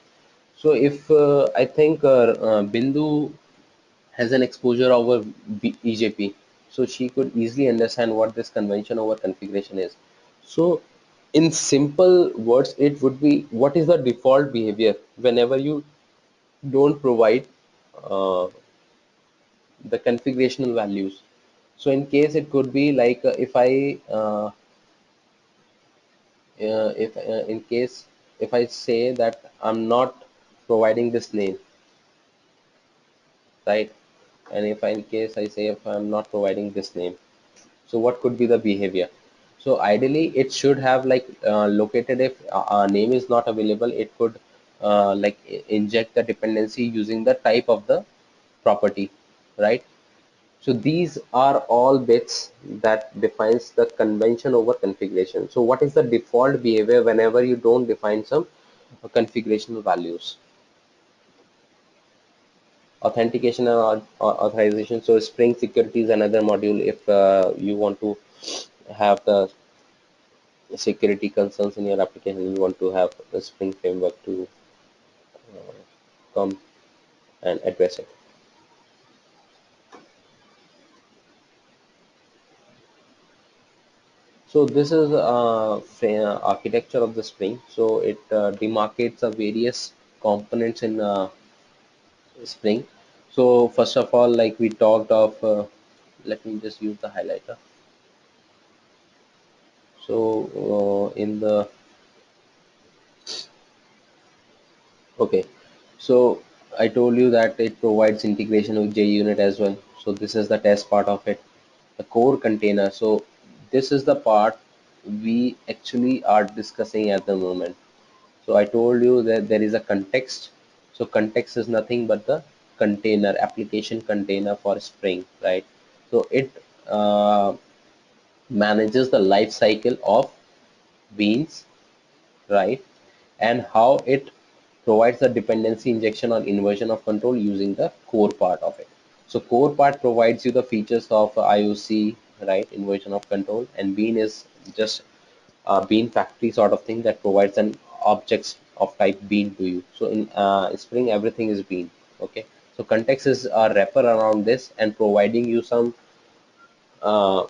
So if I think Bindu has an exposure over EJP, so she could easily understand what this convention over configuration is. So in simple words, it would be what is the default behavior whenever you don't provide uh, the configurational values. So in case it could be like if I if in case if I say that I'm not providing this name, right? And if in case I say if I'm not providing this name, so what could be the behavior? So ideally it should have like located if name is not available, it could inject the dependency using the type of the property, right? So these are all bits that defines the convention over configuration. So what is the default behavior whenever you don't define some configurational values? Authentication and authorization. So Spring Security is another module if you want to have the security concerns in your application, you want to have the Spring framework to come and address it. So this is architecture of the Spring. So it demarcates the various components in Spring. So first of all, like we talked of, let me just use the highlighter. So in the okay, so I told you that it provides integration with JUnit as well. So this is the test part of it. The core container. So this is the part we actually are discussing at the moment. So I told you that there is a context. So context is nothing but the container, application container for Spring, right? So it manages the life cycle of beans, right? And how it provides the dependency injection or inversion of control using the core part of it. So core part provides you the features of IOC, right? Inversion of control, and bean is just a bean factory sort of thing that provides an objects of type bean to you. So in Spring, everything is bean. Okay. So context is a wrapper around this and providing you some uh,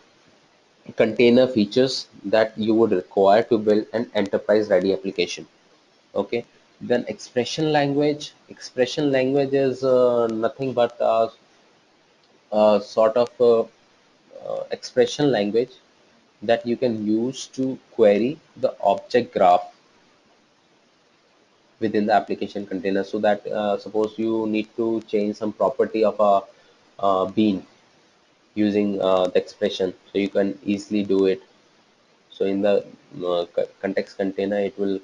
container features that you would require to build an enterprise ready application. Okay, then expression language is nothing but a sort of expression language that you can use to query the object graph within the application container. So that suppose you need to change some property of a bean using the expression, so you can easily do it. So in the context container, it will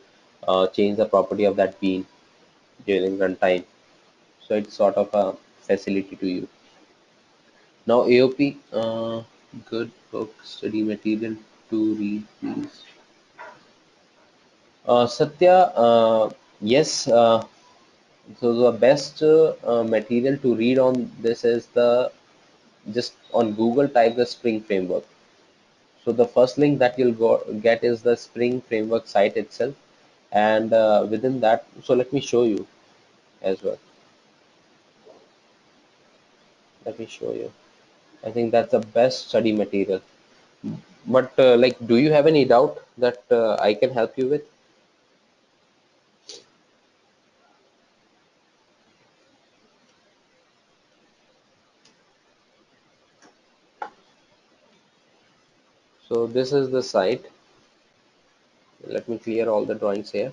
change the property of that bean during runtime. So it's sort of a facility to you. Now AOP, good book study material to read, please. Satya, yes. So the best material to read on this is the just on Google type the Spring framework. So the first link that you'll get is the Spring framework site itself, and within that, so let me show you as well. Let me show you. I think that's the best study material. But like, do you have any doubt that I can help you with? So this is the site. Let me clear all the drawings here.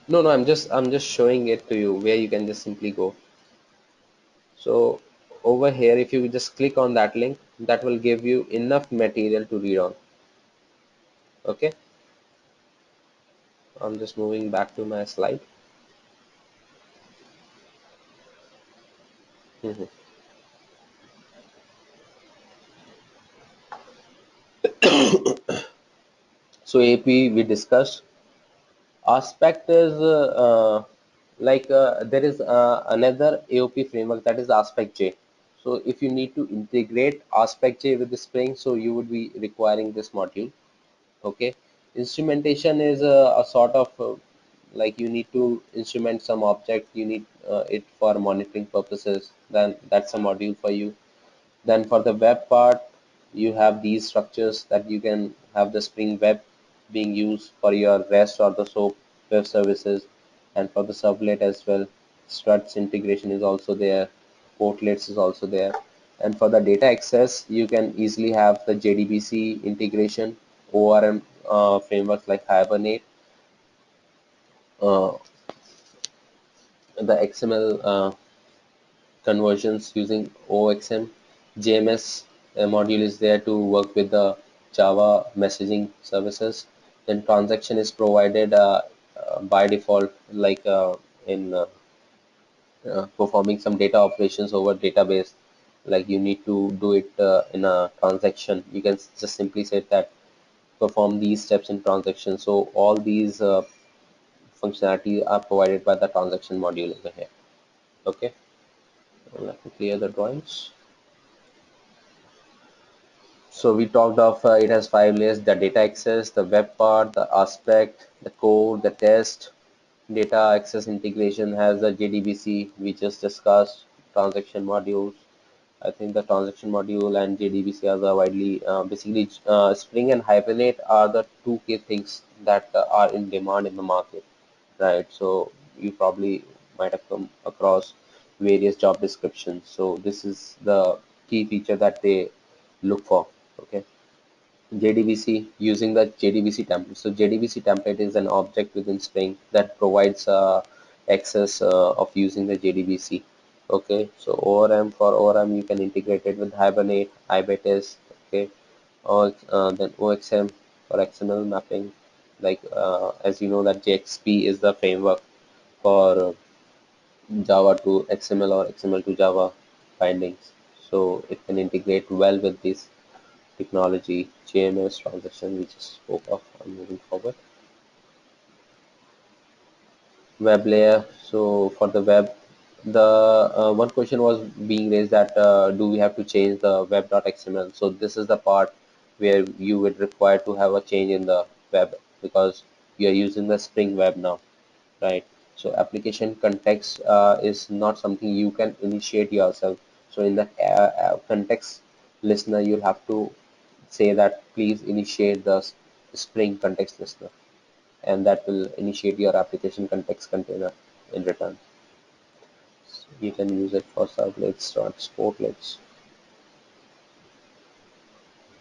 No, I'm just showing it to you where you can just simply go. So over here, if you just click on that link, that will give you enough material to read on. Okay, I'm just moving back to my slide. Mhm. So AP we discussed. Aspect is there is another AOP framework, that is Aspect J. So if you need to integrate Aspect J with the Spring, so you would be requiring this module. Okay, instrumentation is a sort of like you need to instrument some object, you need it for monitoring purposes, then that's a module for you. Then for the web part, you have these structures that you can have the Spring Web being used for your REST or the SOAP web services, and for the servlet as well. Struts integration is also there, portlets is also there, and for the data access, you can easily have the JDBC integration, ORM frameworks like Hibernate, uh, the XML conversions using OXM. JMS module is there to work with the Java messaging services. Then transaction is provided by default, like in performing some data operations over database. Like you need to do it in a transaction. You can just simply say that perform these steps in transaction. So all these functionality are provided by the transaction module over here. Okay, let me clear the drawings. So we talked of it has 5 layers: the data access, the web part, the aspect, the code, the test. Data access integration has the JDBC we just discussed, transaction modules. I think the transaction module and JDBC are the widely basically Spring and Hibernate are the two key things that are in demand in the market, right? So you probably might have come across various job descriptions. So this is the key feature that they look for. Okay. JDBC, using the JDBC template. So JDBC template is an object within Spring that provides access of using the JDBC. Okay, so ORM, for ORM you can integrate it with Hibernate, IBETS. Okay, or then OXM for XML mapping. Like as you know that JXP is the framework for Java to XML or XML to Java bindings. So it can integrate well with this technology. JMS transaction we just spoke of. I'm moving forward. Web layer. So for the web, the one question was being raised that do we have to change the web.xml? So this is the part where you would require to have a change in the web, because you are using the Spring Web now, right? So application context is not something you can initiate yourself. So in the context listener, you'll have to say that please initiate the Spring context listener, and that will initiate your application context container in return. So you can use it for servlets or portlets.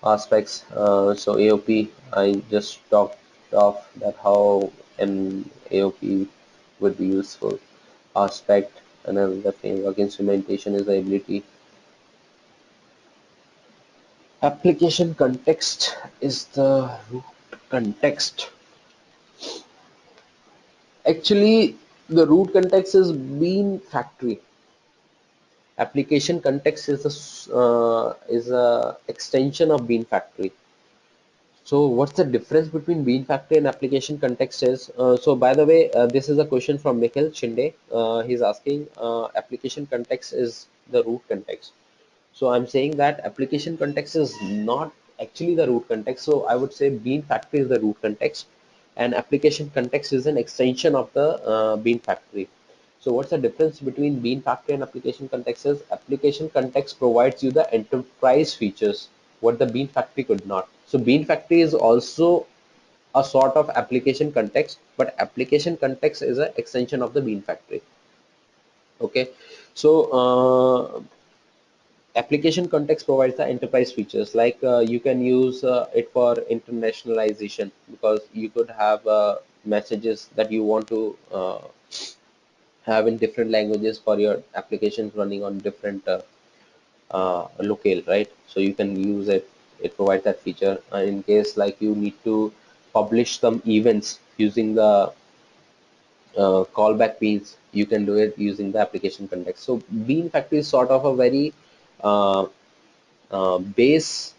Aspects. So AOP, I just talked of that how an AOP would be useful. Aspect, another framework. Instrumentation is the ability. Application context is the root context. Actually, the root context is bean factory. Application context is a extension of bean factory. So what's the difference between bean factory and application context is? So by the way, this is a question from Nikhil Shinde. He's asking application context is the root context. So I'm saying that application context is not actually the root context. So I would say bean factory is the root context, and application context is an extension of the bean factory. So what's the difference between bean factory and application context is application context provides you the enterprise features what the bean factory could not. So bean factory is also a sort of application context, but application context is an extension of the bean factory. Okay, so Application context provides the enterprise features, like you can use it for internationalization, because you could have messages that you want to have in different languages for your applications running on different locale, right? So you can use it. It provides that feature in case like you need to publish some events using the callback beans. You can do it using the application context. So bean factory is sort of a very uh, base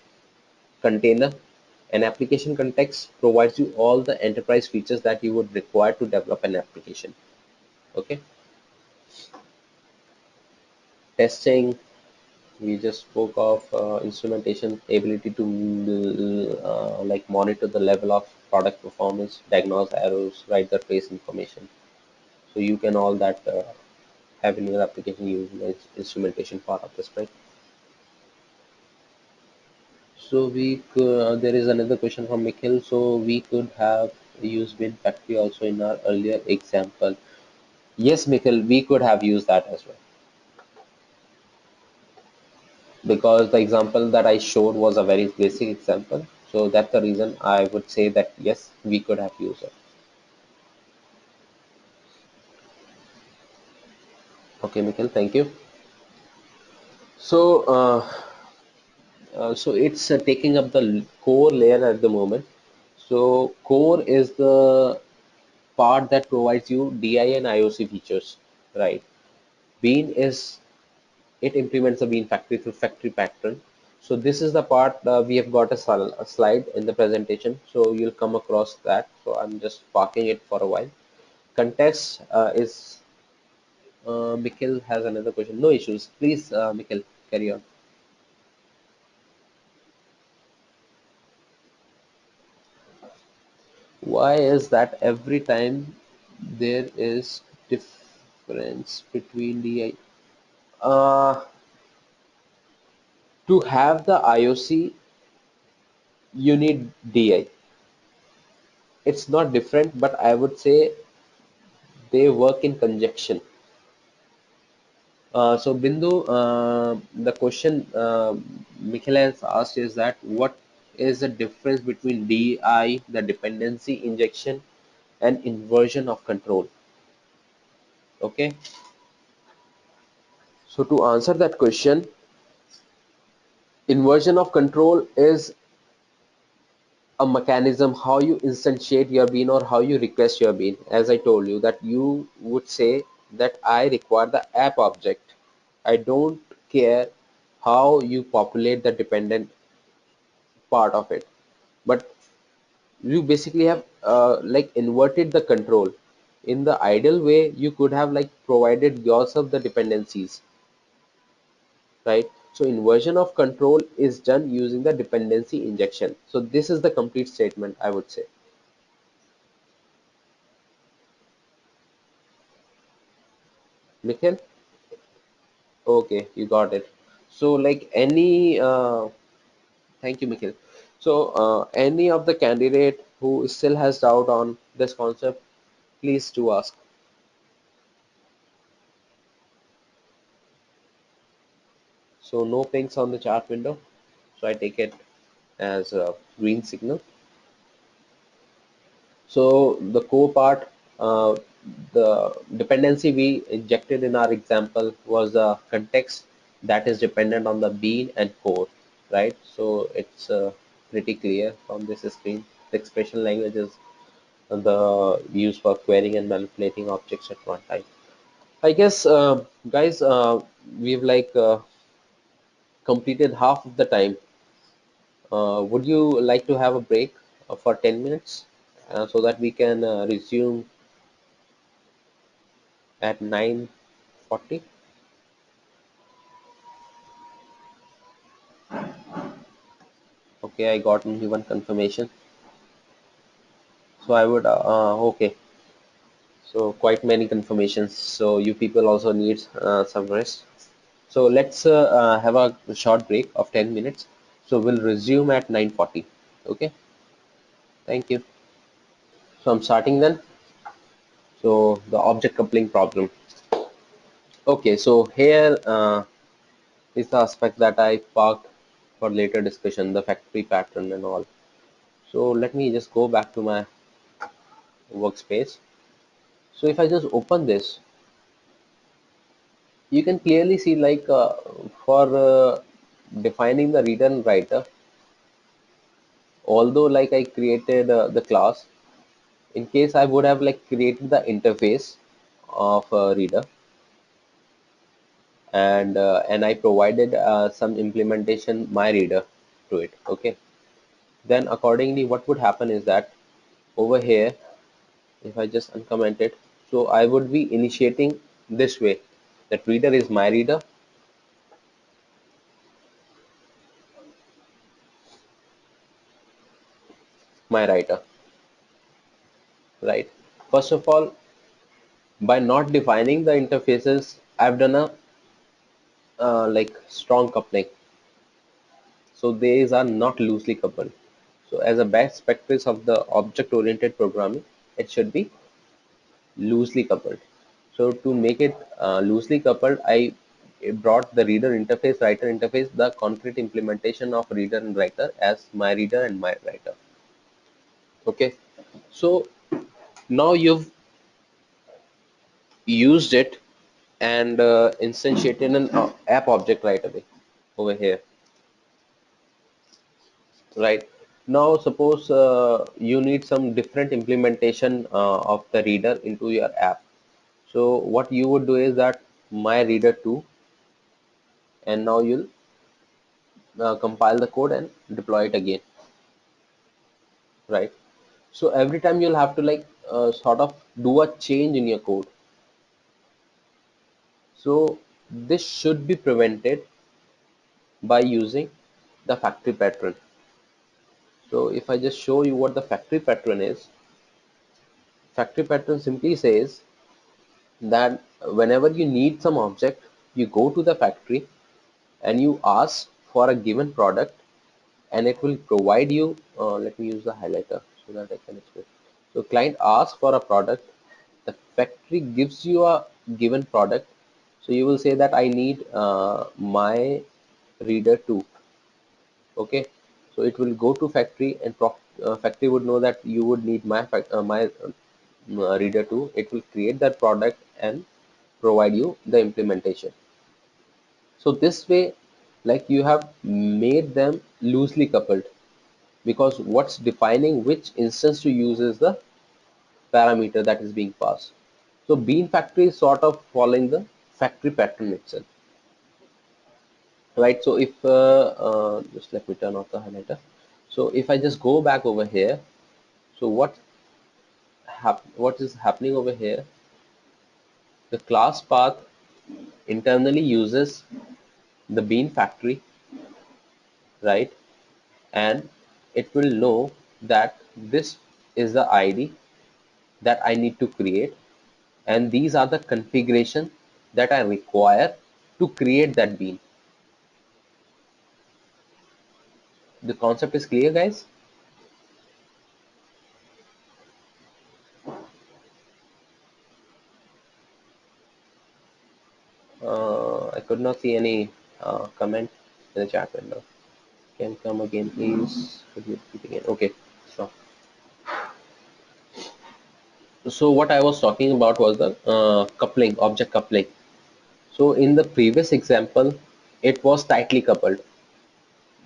container. An application context provides you all the enterprise features that you would require to develop an application. Okay, testing. We just spoke of instrumentation, ability to like monitor the level of product performance, diagnose errors, write the trace information. So you can all that have in your application using the instrumentation part of this, right? So there is another question from Mikhil. So we could have used bin factory also in our earlier example. Yes, Mikhil, we could have used that as well, because the example that I showed was a very basic example. So that's the reason I would say that yes, we could have used it. Okay, Mikhil, thank you. So, so it's taking up the core layer at the moment. So core is the part that provides you DI and IOC features, right? Bean is it implements the bean factory through factory pattern. So this is the part we have got a slide in the presentation. So you'll come across that. So I'm just parking it for a while. Context is Mikhail has another question. No issues. Please, Mikhail, carry on. Why is that every time there is difference between the to have the IOC you need DI. It's not different, but I would say they work in conjunction. So Bindu, the question Mikhil has asked is that what is the difference between DI, the dependency injection, and inversion of control? Okay, so to answer that question, inversion of control is a mechanism how you instantiate your bean or how you request your bean. As I told you that you would say that I require the app object. I don't care how you populate the dependent part of it, but you basically have like inverted the control. In the ideal way, you could have like provided yourself the dependencies, right? So inversion of control is done using the dependency injection. So this is the complete statement, I would say. Nikhil? Okay, you got it. So like any thank you, Mikhil. So any of the candidate who still has doubt on this concept, please do ask. So no pings on the chat window. So I take it as a green signal. So the core part, the dependency we injected in our example was the context that is dependent on the bean and core, right? So it's pretty clear from this screen. The expression language is the use for querying and manipulating objects at one time. I guess, guys, we've like completed half of the time. Would you like to have a break for 10 minutes so that we can resume at 9:40? Okay, I got only one confirmation. So I would, okay. So quite many confirmations. So you people also need some rest. So let's have a short break of 10 minutes. So we'll resume at 9:40. Okay, thank you. So I'm starting then. So the object coupling problem. Okay, so here is the aspect that I parked for later discussion, the factory pattern and all. So let me just go back to my workspace. So if I just open this, you can clearly see like for defining the reader and writer, although like I created the class, in case I would have like created the interface of a reader, and I provided some implementation my reader to it. Okay, then accordingly what would happen is that over here, if I just uncomment it, so I would be initiating this way, that reader is my reader, my writer, right? First of all, by not defining the interfaces, I've done a like strong coupling, so these are not loosely coupled. So as a best practice of the object oriented programming, it should be loosely coupled. So to make it loosely coupled, I brought the reader interface, writer interface, the concrete implementation of reader and writer as my reader and my writer. Okay, so now you've used it and instantiated an app object right away over here, right? Now suppose you need some different implementation of the reader into your app. So what you would do is that my reader 2, and now you'll compile the code and deploy it again, right? So every time you'll have to like sort of do a change in your code. So this should be prevented by using the factory pattern. So if I just show you what the factory pattern is, factory pattern simply says that whenever you need some object, you go to the factory and you ask for a given product, and it will provide you, let me use the highlighter so that I can explain. So client asks for a product, the factory gives you a given product. So you will say that I need my reader 2. Okay, so it will go to factory, and factory would know that you would need my reader 2. It will create that product and provide you the implementation. So this way, like you have made them loosely coupled, because what's defining which instance to use is the parameter that is being passed. So bean factory is sort of following the factory pattern itself, right? So if just let me turn off the highlighter. So if I just go back over here, so what is happening over here? The class path internally uses the bean factory, right? And it will know that this is the ID that I need to create, and these are the configuration that I require to create that bean. The concept is clear, guys? I could not see any comment in the chat window. Can come again, please? Could you repeat again? Okay, so what I was talking about was the coupling, object coupling. So in the previous example, it was tightly coupled.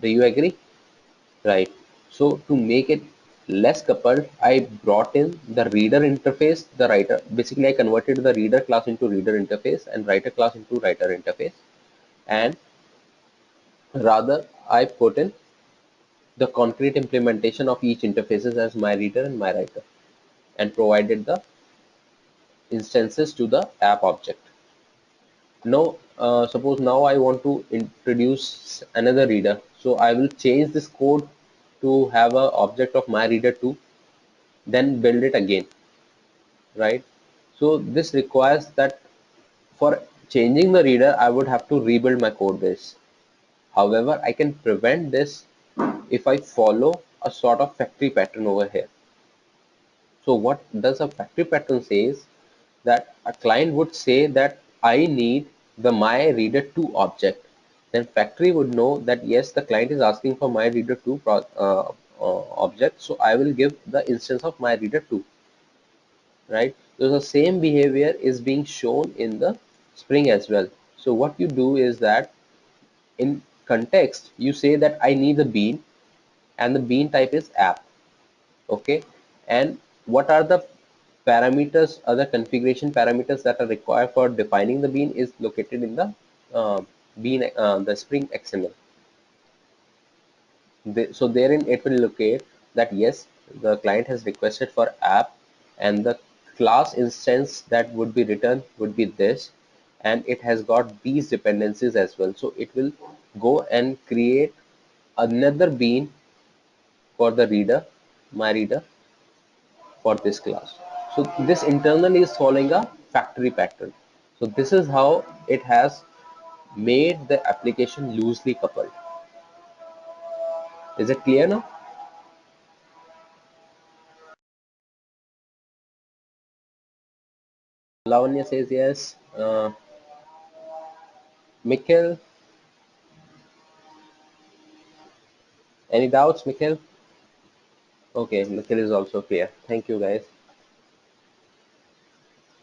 Do you agree? Right. So to make it less coupled, I brought in the reader interface, the writer. Basically, I converted the reader class into reader interface and writer class into writer interface. And rather, I put in the concrete implementation of each interfaces as my reader and my writer, and provided the instances to the app object. Now, suppose now I want to introduce another reader. So I will change this code to have a object of my reader 2, then build it again, right? So this requires that for changing the reader, I would have to rebuild my code base. However, I can prevent this if I follow a sort of factory pattern over here. So what does a factory pattern says, that a client would say that I need the my reader 2 object. then factory would know that yes, the client is asking for my reader 2 object, so I will give the instance of my reader 2, right? So the same behavior is being shown in the Spring as well. So what you do is that in context you say that I need a bean, and the bean type is app. Okay, and what are the parameters, other configuration parameters that are required for defining the bean is located in the the Spring XML. So therein it will locate that yes, the client has requested for app, and the class instance that would be returned would be this, and it has got these dependencies as well. So it will go and create another bean for the reader, my reader, for this class. So this internally is following a factory pattern. So this is how it has made the application loosely coupled. Is it clear now? Lavanya says yes. Mikhail, any doubts, Mikhail? Okay, Mikhail is also clear. Thank you, guys.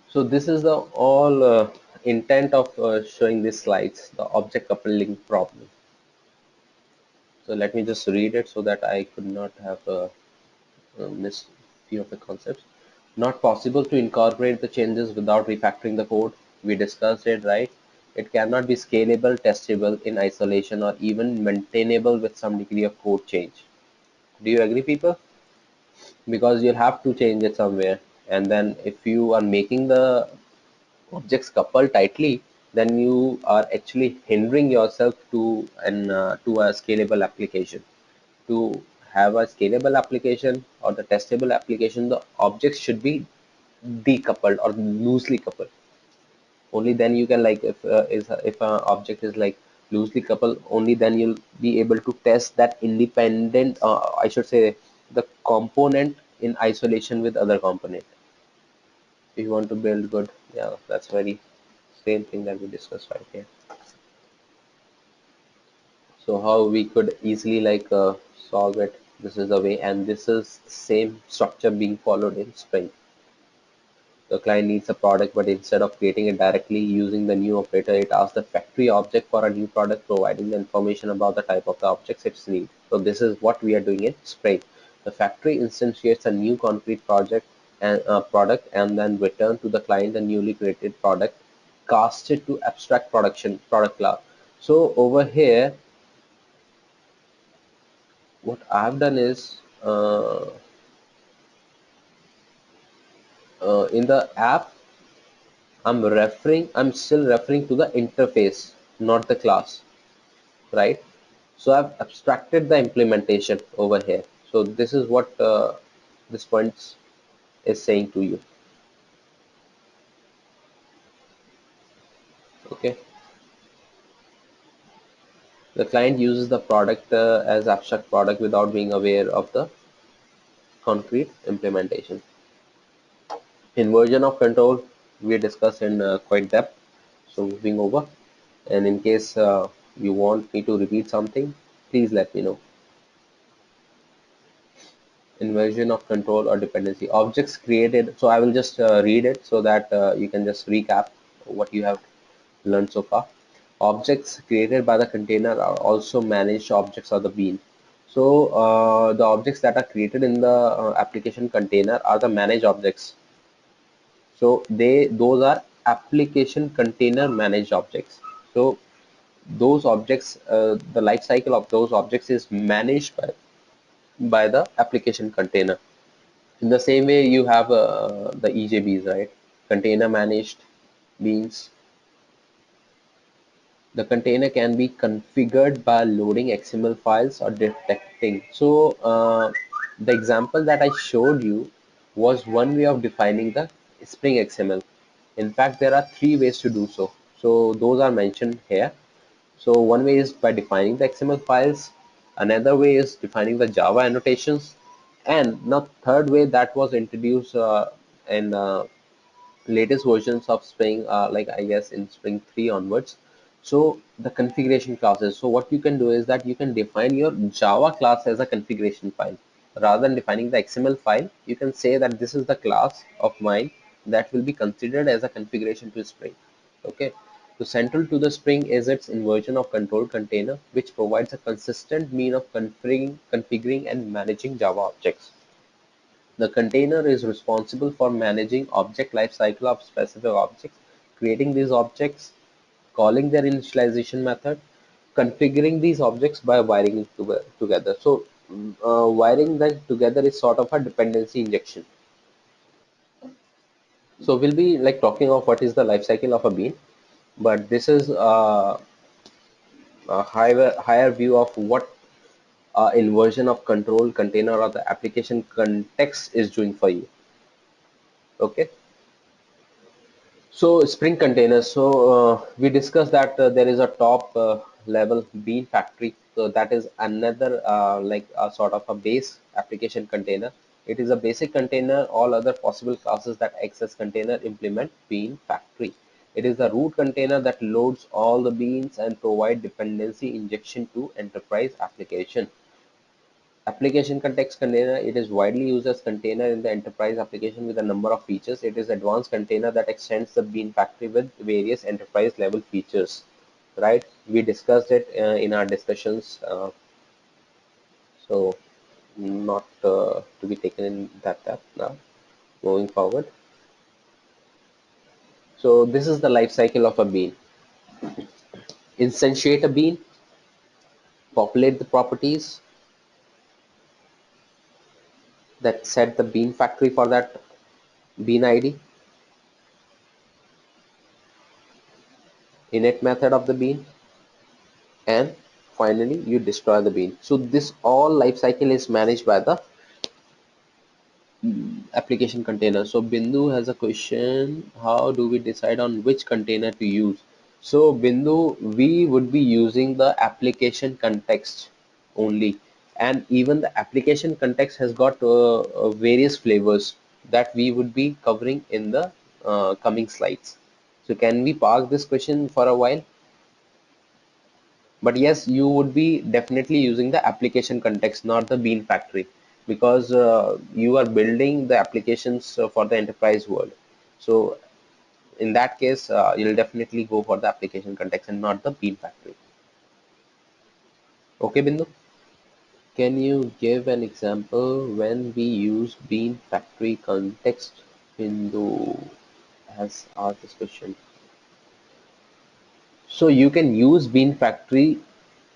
So this is the all intent of showing these slides, the object coupling problem. So let me just read it so that I could not have missed few of the concepts. Not possible to incorporate the changes without refactoring the code. We discussed it, right? It cannot be scalable, testable in isolation, or even maintainable with some degree of code change. Do you agree, people? Because you'll have to change it somewhere, and then if you are making the objects coupled tightly, then you are actually hindering yourself to a scalable application. To have a scalable application or the testable application, the objects should be decoupled or loosely coupled. Only then you can, like, if an object is like loosely coupled, only then you'll be able to test that independent, I should say, the component in isolation with other component. If you want to build good, yeah, that's very same thing that we discussed right here. So how we could easily, like, solve it, this is the way, and this is same structure being followed in Spring. The client needs a product, but instead of creating it directly using the new operator, it asks the factory object for a new product, providing the information about the type of the objects it's need. So this is what we are doing in Spring. The factory instantiates a new concrete project and product, and then return to the client the newly created product, casted to abstract product class. So over here, what I've done is, in the app, I'm still referring to the interface, not the class, right? So I've abstracted the implementation over here. So this is what this point is saying to you. Okay. The client uses the product as abstract product without being aware of the concrete implementation. Inversion of control we discussed in quite depth. So moving over, and in case you want me to repeat something, please let me know. Inversion of control or dependency. Objects created. So I will just read it so that you can just recap what you have learned so far. Objects created by the container are also managed objects of the bean. So the objects that are created in the application container are the managed objects. So those are application container managed objects. So those objects, the life cycle of those objects is managed by the application container. In the same way, you have the EJBs, right? Container managed beans. The container can be configured by loading XML files or detecting. So the example that I showed you was one way of defining the Spring XML. In fact, there are three ways to do so. So those are mentioned here. So one way is by defining the XML files. Another way is defining the Java annotations. And now third way that was introduced in latest versions of Spring, like I guess in Spring 3 onwards. So the configuration classes. So what you can do is that you can define your Java class as a configuration file. Rather than defining the XML file, you can say that this is the class of mine that will be considered as a configuration to Spring. Okay. So central to the Spring is its inversion of control container, which provides a consistent mean of configuring and managing Java objects. The container is responsible for managing object lifecycle of specific objects, creating these objects, calling their initialization method, configuring these objects by wiring it together. So wiring them together is sort of a dependency injection. So we'll be like talking of what is the life cycle of a bean, but this is a higher view of what inversion of control container or the application context is doing for you. Okay. So Spring containers. So we discussed that there is a top level bean factory. So that is another like a sort of a base application container. It is a basic container. All other possible classes that access container implement bean factory. It is the root container that loads all the beans and provide dependency injection to enterprise application. Application context container, it is widely used as container in the enterprise application with a number of features. It is advanced container that extends the bean factory with various enterprise level features. Right? We discussed it in our discussions. So not to be taken in that depth now. Moving forward. So this is the life cycle of a bean. Instantiate a bean, populate the properties that set the bean factory for that bean ID, init method of the bean, and finally you destroy the bean. So this all life cycle is managed by the application container. So Bindu has a question, how do we decide on which container to use? So Bindu, we would be using the application context only, and even the application context has got various flavors that we would be covering in the coming slides. So can we park this question for a while? But yes, you would be definitely using the application context, not the bean factory, because you are building the applications for the enterprise world. So in that case, you'll definitely go for the application context and not the bean factory. Okay, Bindu, can you give an example when we use bean factory context? Bindu has asked this question. So you can use bean factory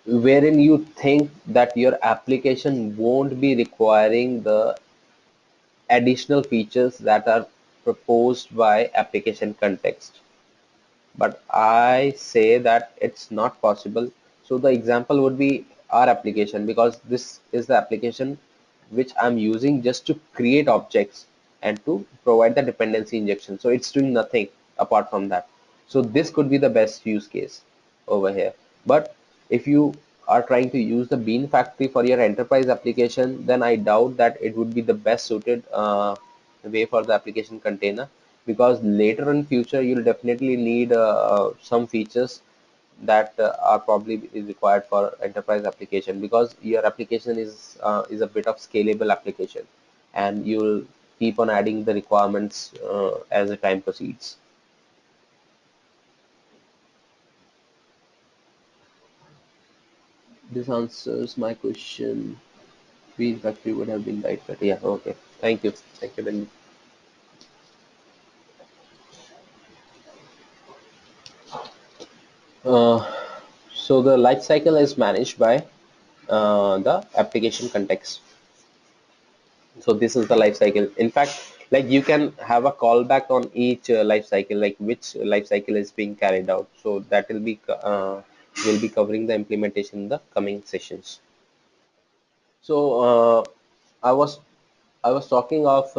wherein you think that your application won't be requiring the additional features that are proposed by application context. But I say that it's not possible. So the example would be our application, because this is the application which I'm using just to create objects and to provide the dependency injection. So it's doing nothing apart from that. So this could be the best use case over here. But if you are trying to use the bean factory for your enterprise application, then I doubt that it would be the best suited way for the application container, because later in future you'll definitely need some features that are probably required for enterprise application, because your application is a bit of scalable application, and you'll keep on adding the requirements as the time proceeds. This answers my question. Bean factory would have been right, but yeah, okay. Thank you, Benny. Uh, so the life cycle is managed by the application context. So this is the life cycle. In fact, like you can have a callback on each life cycle, like which life cycle is being carried out. So that will be covering the implementation in the coming sessions. So I was I was talking of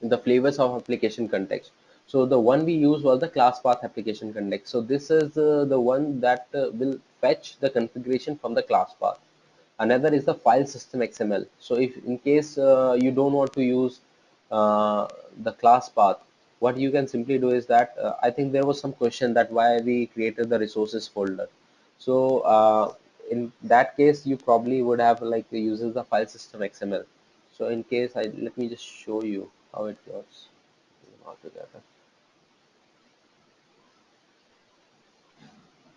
the flavors of application context. So the one we used was the class path application context. So this is the one that will fetch the configuration from the class path. Another is the file system XML. So if in case you don't want to use the class path, what you can simply do is that I think there was some question that why we created the resources folder. So in that case, you probably would have like uses the file system XML. So in case let me just show you how it works altogether.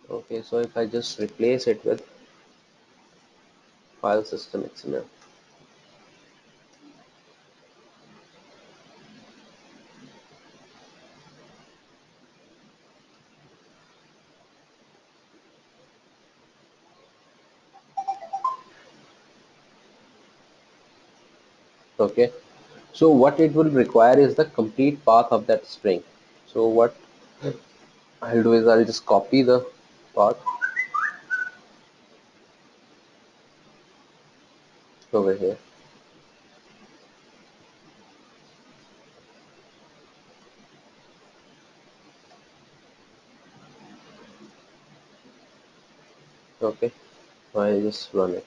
Okay, so if I just replace it with file system XML. Okay, so what it will require is the complete path of that string. So what I'll do is I'll just copy the path over here. Okay, so I just run it.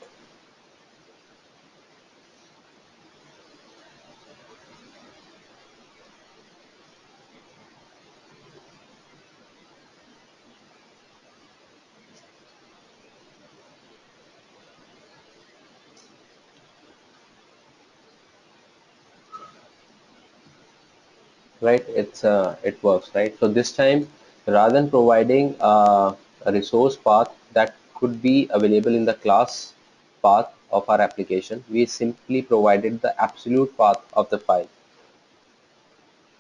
Right, it works, right? So this time, rather than providing a resource path that could be available in the class path of our application, we simply provided the absolute path of the file.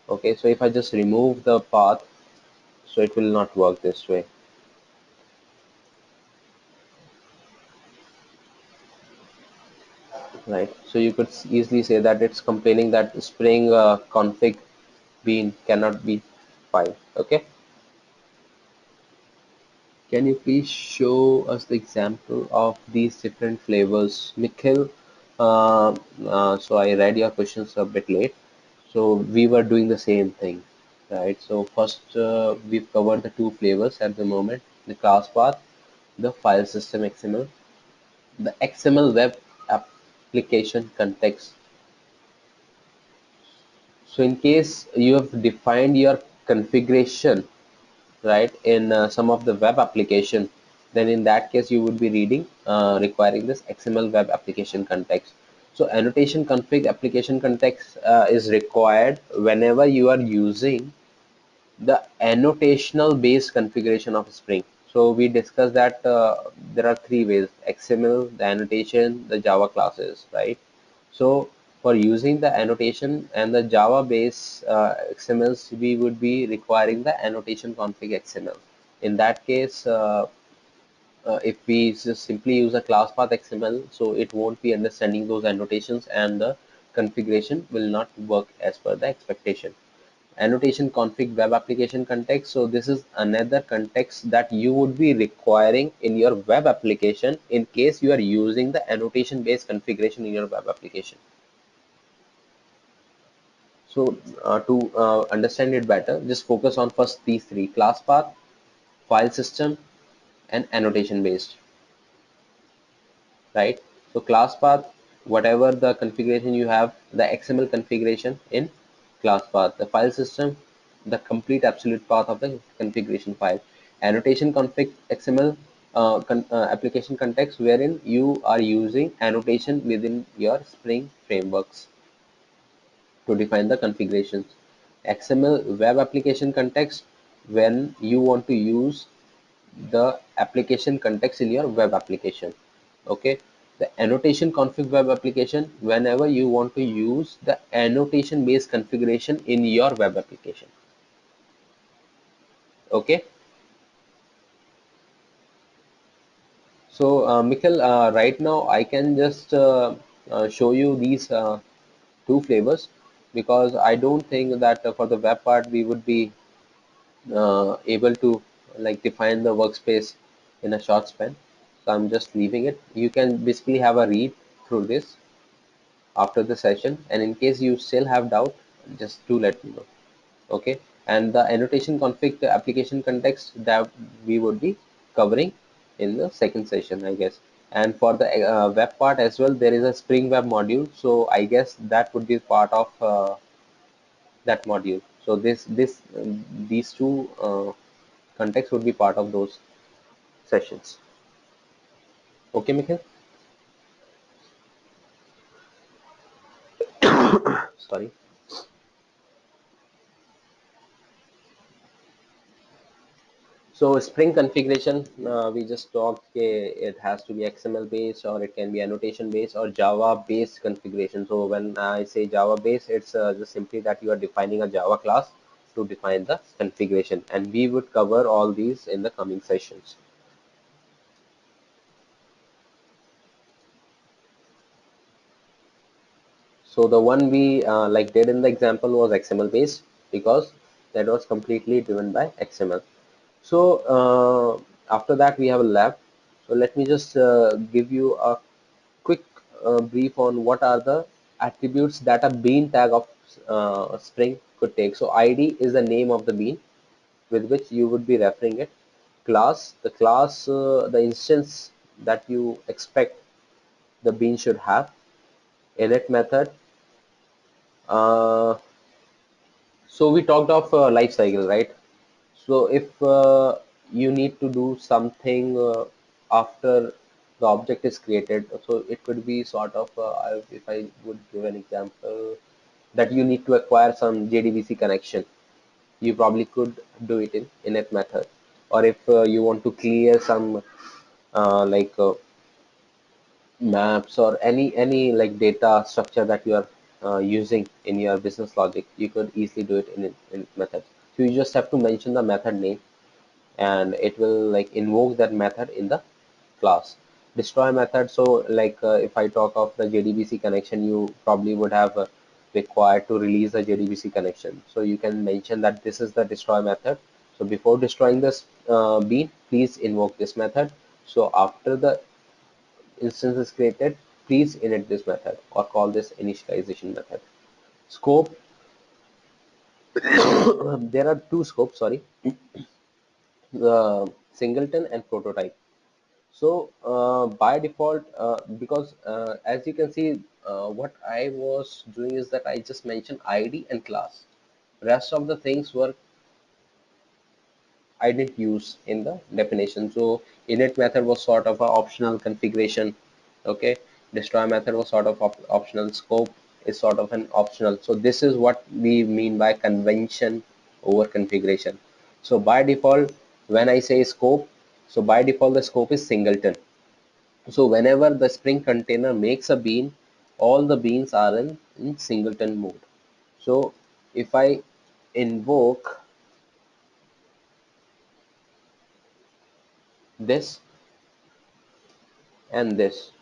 Okay, so if I just remove the path, so it will not work this way. Right, so you could easily say that it's complaining that Spring config bean cannot be file. Okay, can you please show us the example of these different flavors, Nikhil? So I read your questions a bit late. So we were doing the same thing, right? So first we've covered the two flavors at the moment: the class path, the file system XML, the XML web application context. So in case you have defined your configuration, right, in some of the web application, then in that case you would be requiring this XML web application context. So annotation config application context is required whenever you are using the annotational based configuration of Spring. So we discussed that there are three ways: XML, the annotation, the Java classes, right? So for using the annotation and the Java base XMLs, we would be requiring the annotation config XML. In that case, if we just simply use a class path XML, so it won't be understanding those annotations and the configuration will not work as per the expectation. Annotation config web application context. So this is another context that you would be requiring in your web application in case you are using the annotation based configuration in your web application. So to understand it better, just focus on first these three: class path, file system, and annotation based, right? So class path, whatever the configuration you have, the XML configuration in class path, the file system, the complete absolute path of the configuration file, annotation config XML application context, wherein you are using annotation within your Spring frameworks to define the configurations. XML web application context, when you want to use the application context in your web application. Okay, the annotation config web application, whenever you want to use the annotation based configuration in your web application. Okay, so Mikhail, right now I can just show you these two flavors, because I don't think that for the web part we would be able to like define the workspace in a short span. So I'm just leaving it. You can basically have a read through this after the session, and in case you still have doubt, just do let me know. Okay, and the annotation config, the application context, that we would be covering in the second session, I guess. And for the web part as well, there is a Spring Web module, so I guess that would be part of that module. So these two contexts would be part of those sessions. Okay, Mikhail? Sorry. So Spring configuration, we just talked, it has to be XML based, or it can be annotation based, or Java based configuration. So when I say Java based, it's just simply that you are defining a Java class to define the configuration, and we would cover all these in the coming sessions. So the one we like did in the example was XML based, because that was completely driven by XML. So after that we have a lab. So let me just give you a quick brief on what are the attributes that a bean tag of Spring could take. So ID is the name of the bean with which you would be referring it. Class, the class, the instance that you expect the bean should have. Init method. Uh, so we talked of life cycle, right? So if you need to do something after the object is created, so it could be sort of, if I would give an example, that you need to acquire some JDBC connection, you probably could do it in init method. Or if you want to clear some like maps or any like data structure that you are using in your business logic, you could easily do it in method. So you just have to mention the method name, and it will like invoke that method in the class. Destroy method, so like if I talk of the JDBC connection, you probably would have required to release the JDBC connection, so you can mention that this is the destroy method. So before destroying this bean, please invoke this method. So after the instance is created, please init this method or call this initialization method. Scope, there are two scopes, sorry, singleton and prototype. So by default, because as you can see, what I was doing is that I just mentioned ID and class. Rest of the things were I didn't use in the definition. So init method was sort of an optional configuration. Okay, destroy method was sort of optional. Scope is sort of an optional. So this is what we mean by convention over configuration. So by default, when I say scope, so by default the scope is singleton. So whenever the Spring container makes a bean, all the beans are in singleton mode. So if I invoke this and this,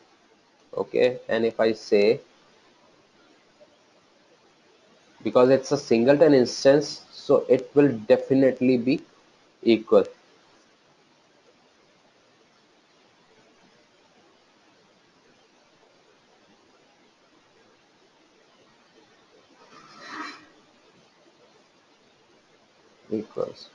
okay, and if I say, because it's a singleton instance, so it will definitely be equal. Equals.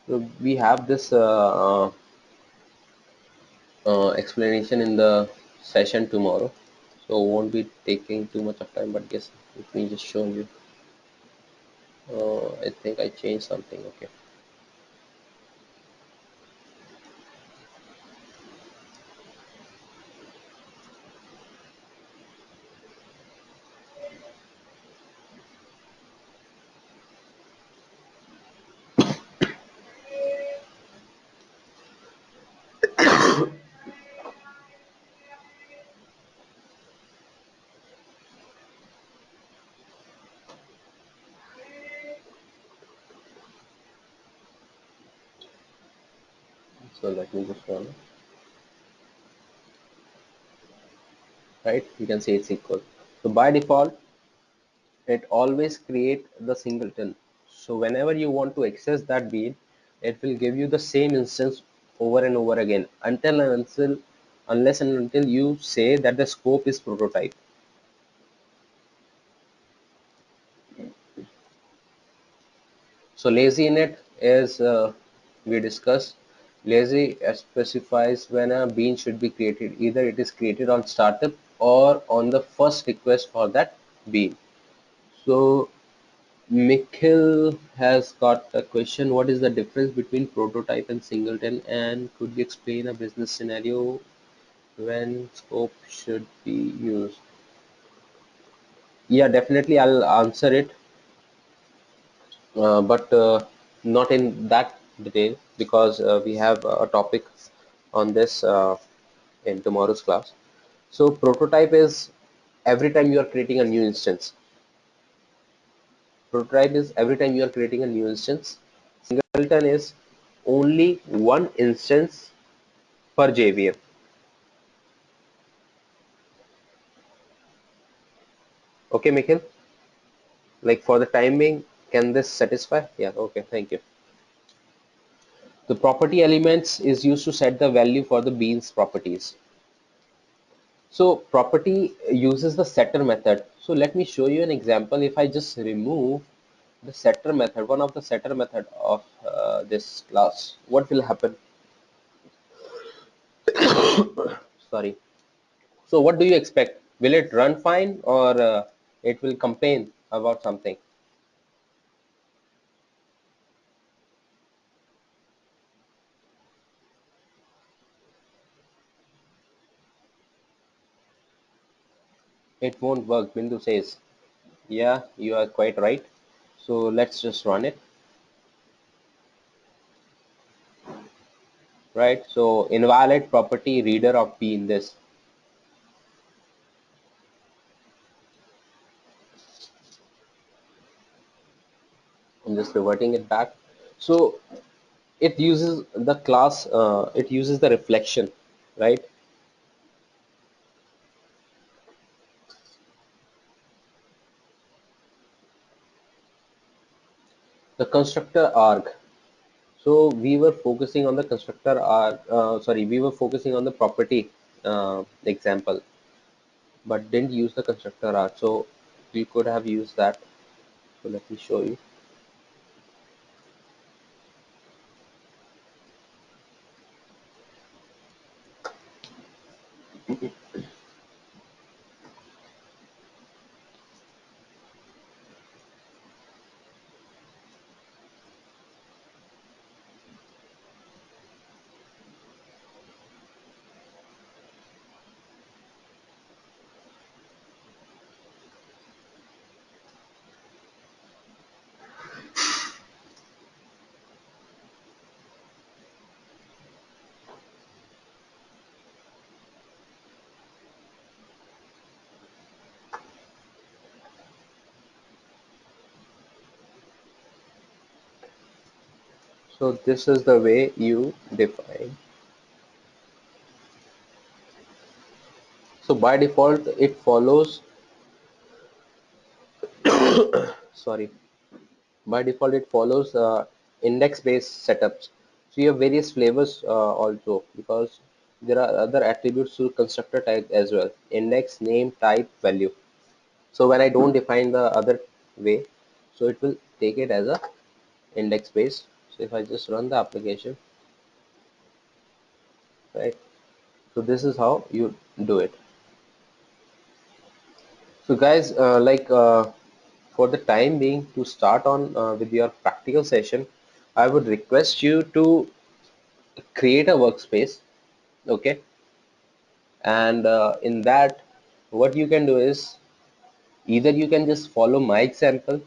So we have this explanation in the session tomorrow. So won't be taking too much of time, but yes, let me just show you. I think I changed something. Okay. So let me just run, right? You can say it's equal. So by default, it always create the singleton. So whenever you want to access that bean, it will give you the same instance over and over again unless and until you say that the scope is prototype. So lazy init, as we discussed, lazy specifies when a bean should be created. Either it is created on startup or on the first request for that bean. So Mikhil has got a question. What is the difference between prototype and singleton? And could you explain a business scenario when scope should be used? Yeah, definitely I'll answer it, but not in that detail because we have a topic on this in tomorrow's class. So prototype is every time you are creating a new instance. Prototype is every time you are creating a new instance. Singleton is only one instance per JVM. Okay, Mikhil? Like for the time being, can this satisfy? Yeah, okay, thank you. The property elements is used to set the value for the beans properties. So property uses the setter method. So let me show you an example. If I just remove the setter method, one of the setter method of this class, what will happen? Sorry. So what do you expect? Will it run fine or it will complain about something? It won't work, Bindu says. Yeah, you are quite right. So let's just run it, right? So invalid property reader of P in this. I'm just reverting it back. So it uses the class, it uses the reflection, right? The constructor arg. So we were focusing on the constructor arg, sorry, we were focusing on the property example, but didn't use the constructor arg. So we could have used that. So let me show you. So this is the way you define. So by default, it follows, sorry, by default it follows index-based setups. So you have various flavors also because there are other attributes to constructor type as well. Index, name, type, value. So when I don't define the other way, so it will take it as a index based. So if I just run the application, right? So this is how you do it. So guys, for the time being, to start on with your practical session, I would request you to create a workspace, okay? And in that, what you can do is either you can just follow my example,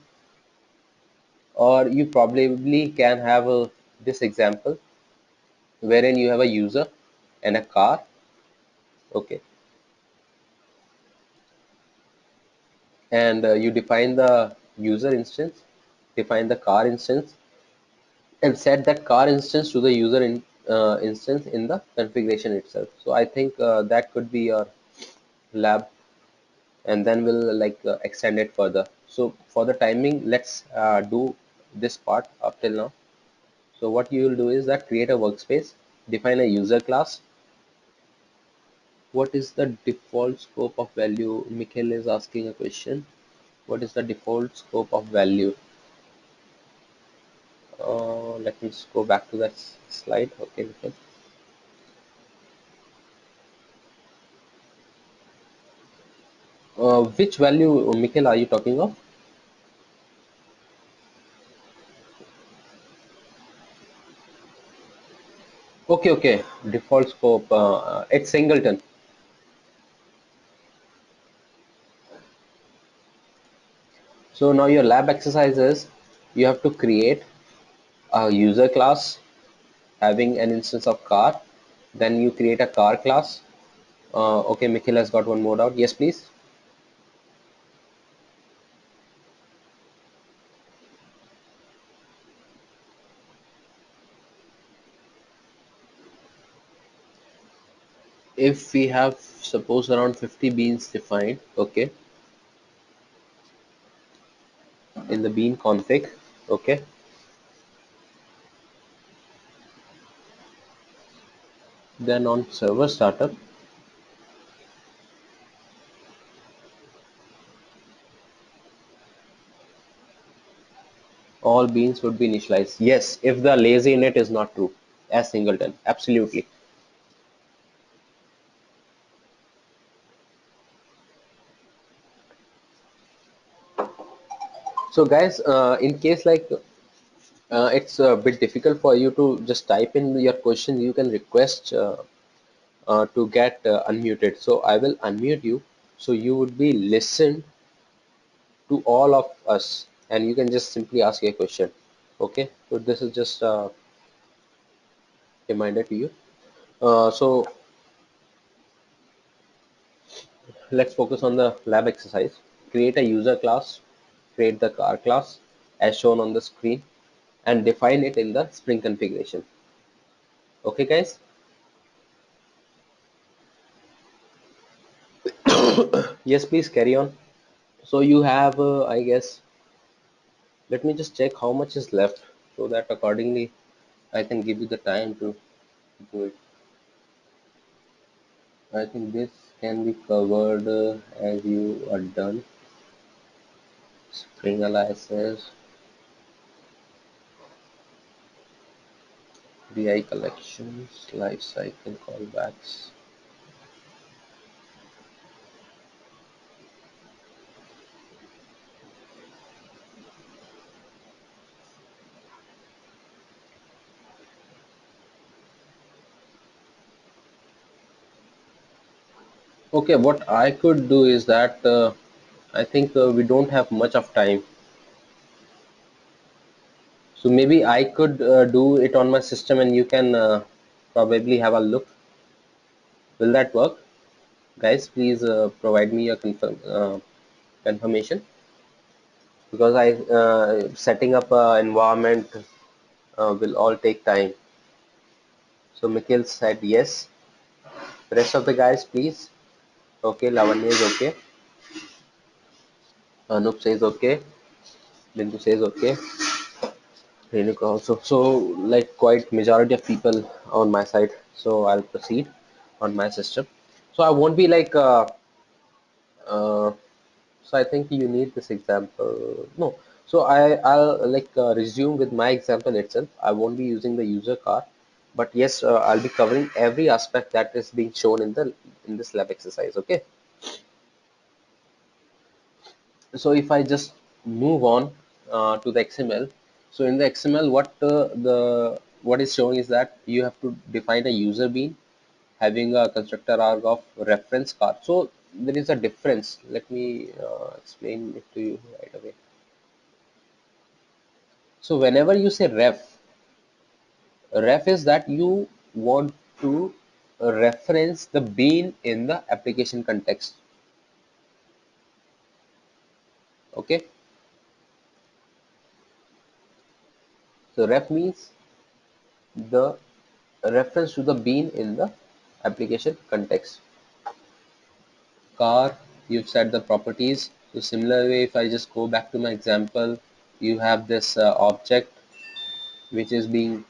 or you probably can have this example wherein you have a user and a car, okay? And you define the user instance, define the car instance, and set that car instance to the user instance in the configuration itself. So I think that could be your lab, and then we'll extend it further. So for the timing, let's do this part up till now. So what you will do is that create a workspace, define a user class. What is the default scope of value? Mikhail is asking a question. What is the default scope of value? Let me just go back to that slide. Okay, okay. Which value, Mikhail, are you talking of? Okay, okay. Default scope. It's Singleton. So now your lab exercises, you have to create a user class having an instance of car. Then you create a car class. Okay, Mikhail has got one more doubt. Yes, please. If we have suppose around 50 beans defined, okay, in the bean config, okay, then on server startup, all beans would be initialized. Yes, if the lazy init is not true, as Singleton, absolutely. So guys, in case like it's a bit difficult for you to just type in your question, you can request to get unmuted. So I will unmute you, so you would be listened to all of us, and you can just simply ask a question. Okay, so this is just a reminder to you. So let's focus on the lab exercise. Create a user class, create the car class as shown on the screen, and define it in the Spring configuration. Okay, guys? Yes, please carry on. So you have, I guess, let me just check how much is left so that accordingly I can give you the time to do it. I think this can be covered as you are done. Spring aliases, BI collections, lifecycle callbacks. Okay, what I could do is that I think we don't have much of time. So maybe I could do it on my system and you can probably have a look. Will that work? Guys, please provide me a confirmation, because I setting up an environment will all take time. So Mikhail said yes. The rest of the guys, please. Okay, Lavanya is okay. Anup says okay. Bindu says okay. Renuka also. So like quite majority of people on my side. So I'll proceed on my system. So I won't be like uh, so I think you need this example. No. So I'll like resume with my example itself. I won't be using the user car, but yes, I'll be covering every aspect that is being shown in this lab exercise. Okay. So if I just move on to the XML, so in the XML, what is showing is that you have to define a user bean having a constructor arg of reference car. So there is a difference. Let me explain it to you right away. So whenever you say ref is that you want to reference the bean in the application context. Okay. So ref means the reference to the bean in the application context. Car, you've set the properties. So similarly, if I just go back to my example, you have this object which is being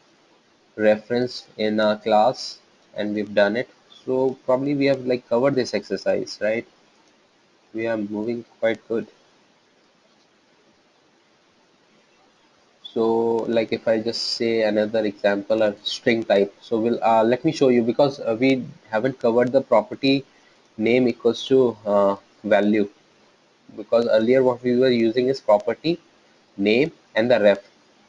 referenced in a class, and we've done it. So probably we have like covered this exercise, right? We are moving quite good. So like if I just say another example, a string type, so we'll let me show you, because we haven't covered the property name equals to value, because earlier what we were using is property name and the ref,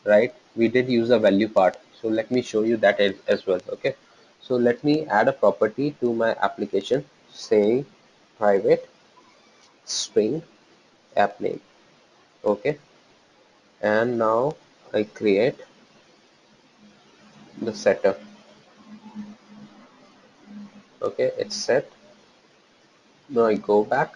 right? We did use the value part, so let me show you that as well. Okay, so let me add a property to my application saying private string app name. Okay, and now I create the setup. Okay, it's set. Now I go back.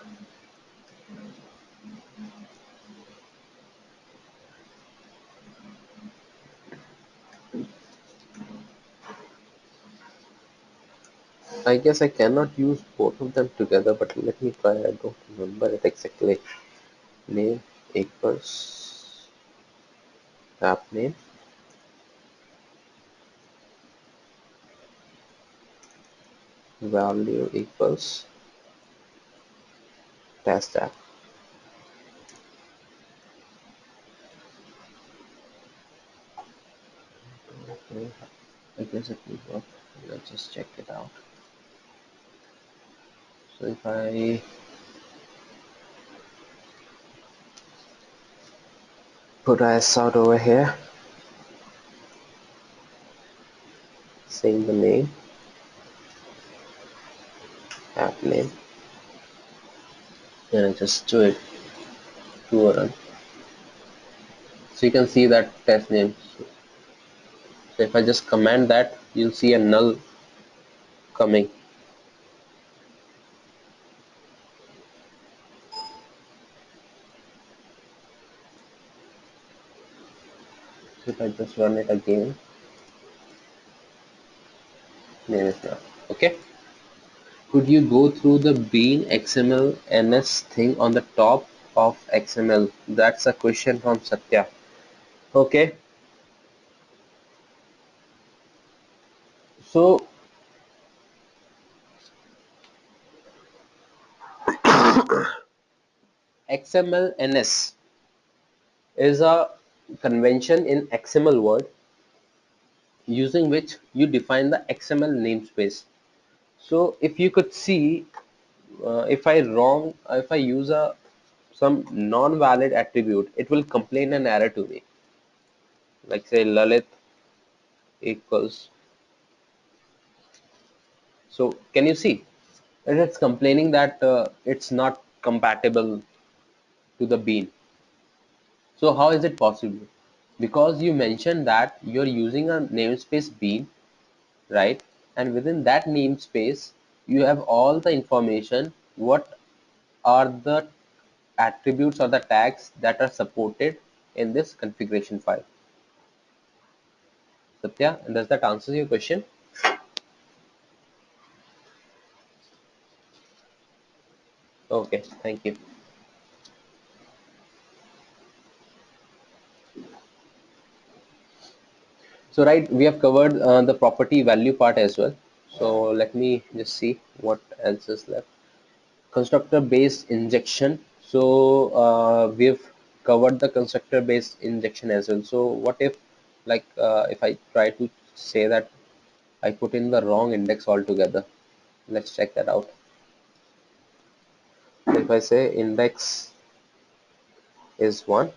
I guess I cannot use both of them together, but let me try. I don't remember it exactly. Name equals app name, value equals test app. Okay, I guess it will work. Let's just check it out. So if I put a S out over here, saying the name, app name, and I just do it to a run. So you can see that test name. So if I just command that, you'll see a null coming. So if I just run it again, name is null. Okay. Could you go through the bean XML NS thing on the top of XML? That's a question from Satya. Okay. So XML NS is a convention in XML word using which you define the XML namespace. So if you could see, if I use a some non-valid attribute, it will complain an error to me. Like say Lalit equals. So can you see? And it's complaining that it's not compatible to the bean. So how is it possible? Because you mentioned that you're using a namespace bean, right? And within that namespace, you have all the information. What are the attributes or the tags that are supported in this configuration file? Satya, does that answer your question? Okay, thank you. So right, we have covered the property value part as well. So let me just see what else is left. Constructor based injection. So we've covered the constructor based injection as well. So what if, like, if I try to say that I put in the wrong index altogether? Let's check that out. So if I say index is 1,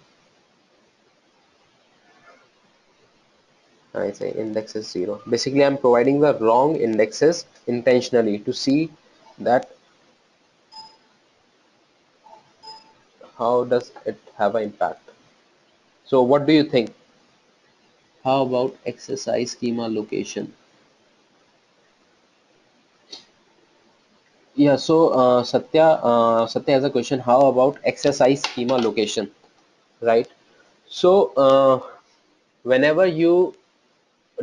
I say index is 0. Basically, I'm providing the wrong indexes intentionally to see that how does it have an impact. So what do you think? How about exercise schema location? Yeah, so Satya has a question. How about exercise schema location, right? So whenever you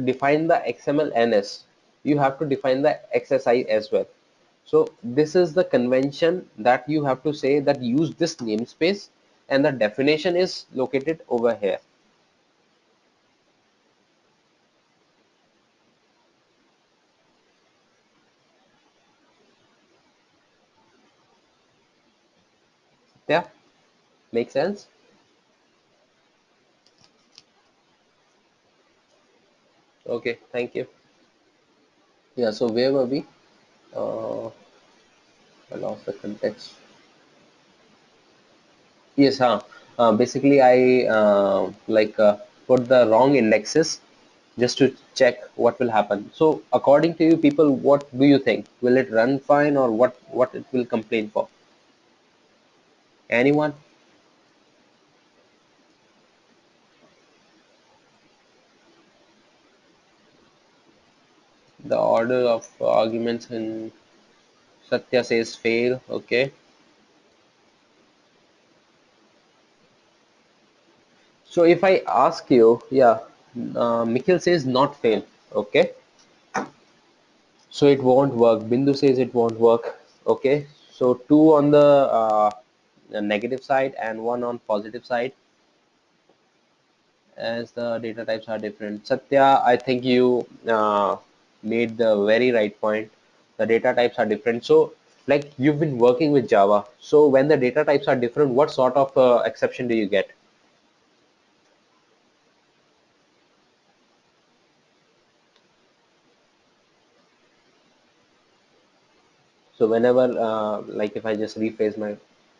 define the XML NS, you have to define the exercise as well. So this is the convention that you have to say that use this namespace, and the definition is located over here. Yeah, make sense? Okay, thank you. Yeah, so where were we? uh, I lost the context. Yes, basically I put the wrong indexes just to check what will happen. So according to you people, what do you think? Will it run fine, or what it will complain for? Anyone? The order of arguments in Satya says fail. Okay. So if I ask you, yeah, Nikhil says not fail. Okay. So it won't work. Bindu says it won't work. Okay. So two on the negative side and one on positive side, as the data types are different. Satya, I think you made the very right point. The data types are different. So like you've been working with Java. So when the data types are different, what sort of exception do you get? So whenever, like if I just rephrase my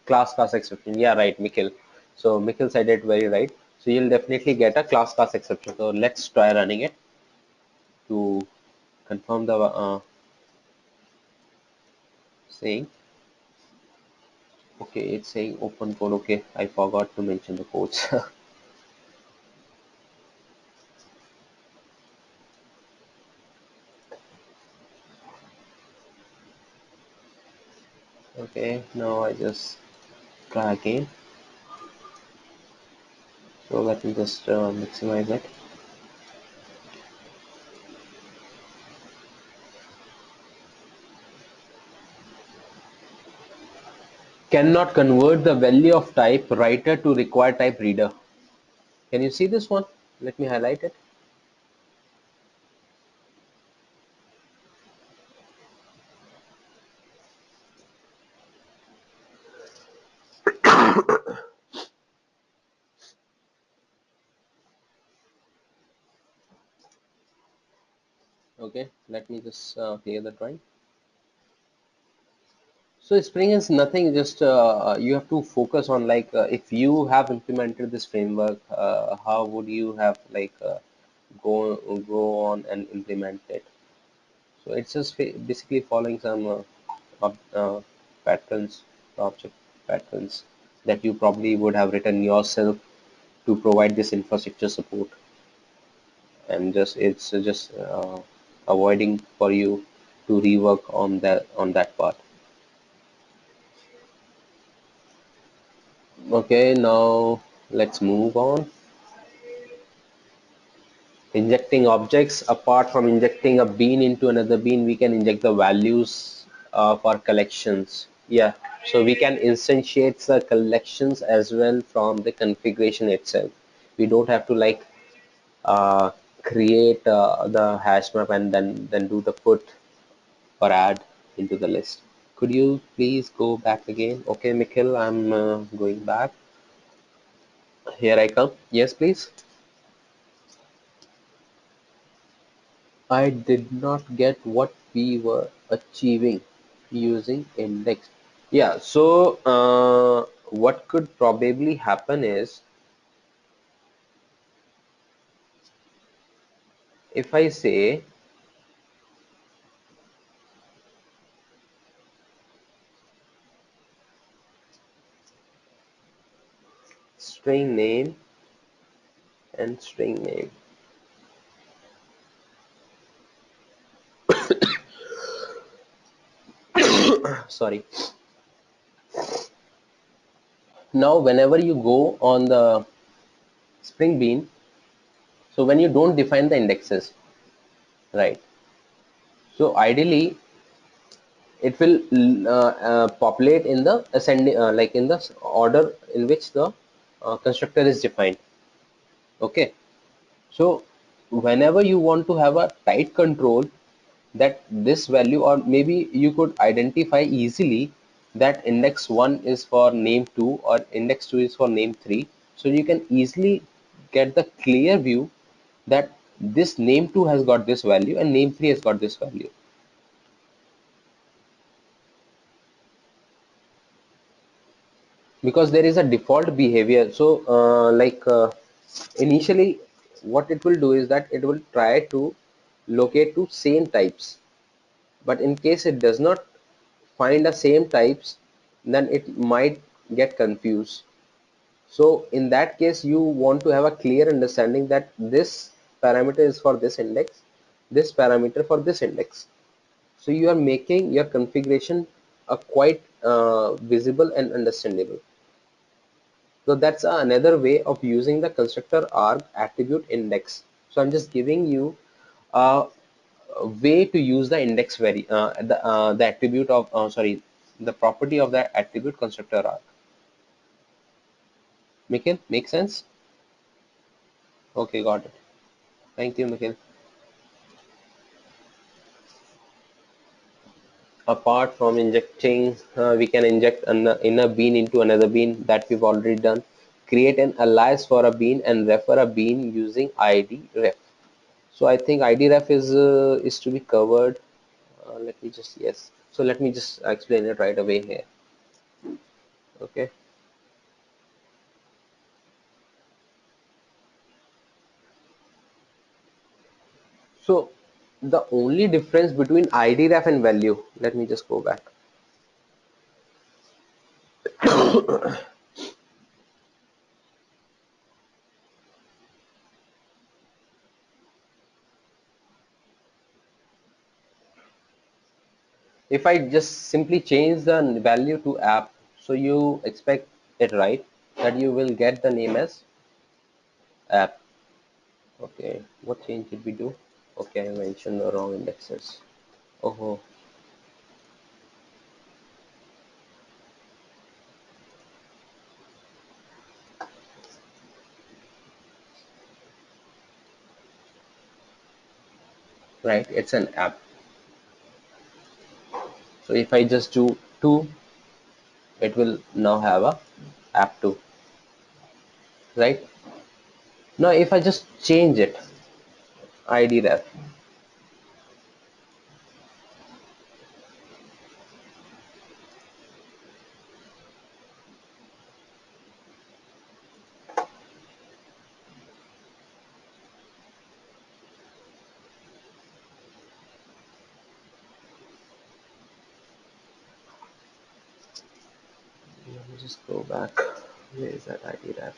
class exception, yeah, right, Mikhail. So Mikhail said it very right. So you'll definitely get a class exception. So let's try running it to confirm the saying. Okay, it's saying open code. Okay, I forgot to mention the codes. Okay, now I just try again. So let me just maximize it. Cannot convert the value of type writer to required type reader. Can you see this one? Let me highlight it. Okay, let me just clear the drawing. So Spring is nothing, just you have to focus on if you have implemented this framework, how would you have go on and implement it? So it's just basically following some patterns, object patterns that you probably would have written yourself to provide this infrastructure support, and just it's just avoiding for you to rework on that part. Okay, now let's move on. Injecting objects. Apart from injecting a bean into another bean, we can inject the values for collections. Yeah, so we can instantiate the collections as well from the configuration itself. We don't have to uh, create the hash map and then do the put or add into the list. Could you please go back again? Okay, Nikhil, I'm going back. Here I come. Yes, please. I did not get what we were achieving using index. Yeah, so what could probably happen is, if I say string name and string name. Sorry. Now, whenever you go on the Spring Bean, so when you don't define the indexes, right? So ideally, it will populate in the ascending, like in the order in which the constructor is defined. Okay. So whenever you want to have a tight control that this value, or maybe you could identify easily that index 1 is for name 2 or index 2 is for name 3, so you can easily get the clear view that this name2 has got this value and name3 has got this value. Because there is a default behavior. So initially what it will do is that it will try to locate to same types, but in case it does not find the same types, then it might get confused. So in that case, you want to have a clear understanding that this parameter is for this index, this parameter for this index. So you are making your configuration quite visible and understandable. So that's another way of using the constructor arg attribute index. So I'm just giving you a way to use the index the attribute of the property of the attribute constructor arg. Mikhail, make sense? Okay, got it. Thank you, Mikhail. Apart from injecting, we can inject in a bean into another bean, that we've already done. Create an alias for a bean and refer a bean using id ref. So I think id ref is to be covered. Let me just, yes. So let me just explain it right away here. Okay. So the only difference between id ref and value, let me just go back. If I just simply change the value to app, so you expect it, right, that you will get the name as app. Okay, what change did we do? Okay, I mentioned the wrong indexes. Oh, right, it's an app. So if I just do 2, it will now have a app2, right? Now if I just change it, id ref, let me just go back. Where is that id ref?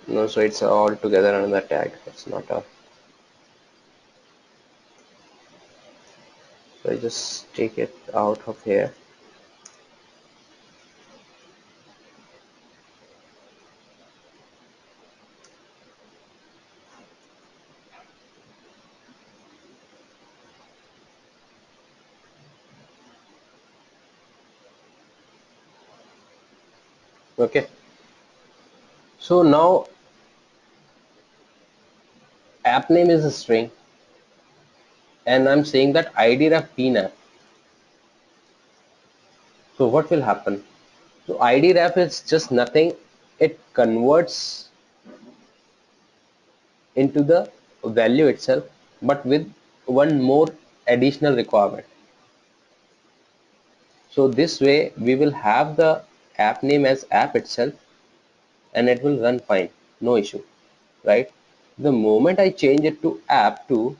No, so it's all together another tag. It's not a. So I just take it out of here. Okay. So now app name is a string, and I'm saying that id ref bean app. So what will happen? So id ref is just nothing. It converts into the value itself, but with one more additional requirement. So this way we will have the app name as app itself, and it will run fine, no issue, right? The moment I change it to app2,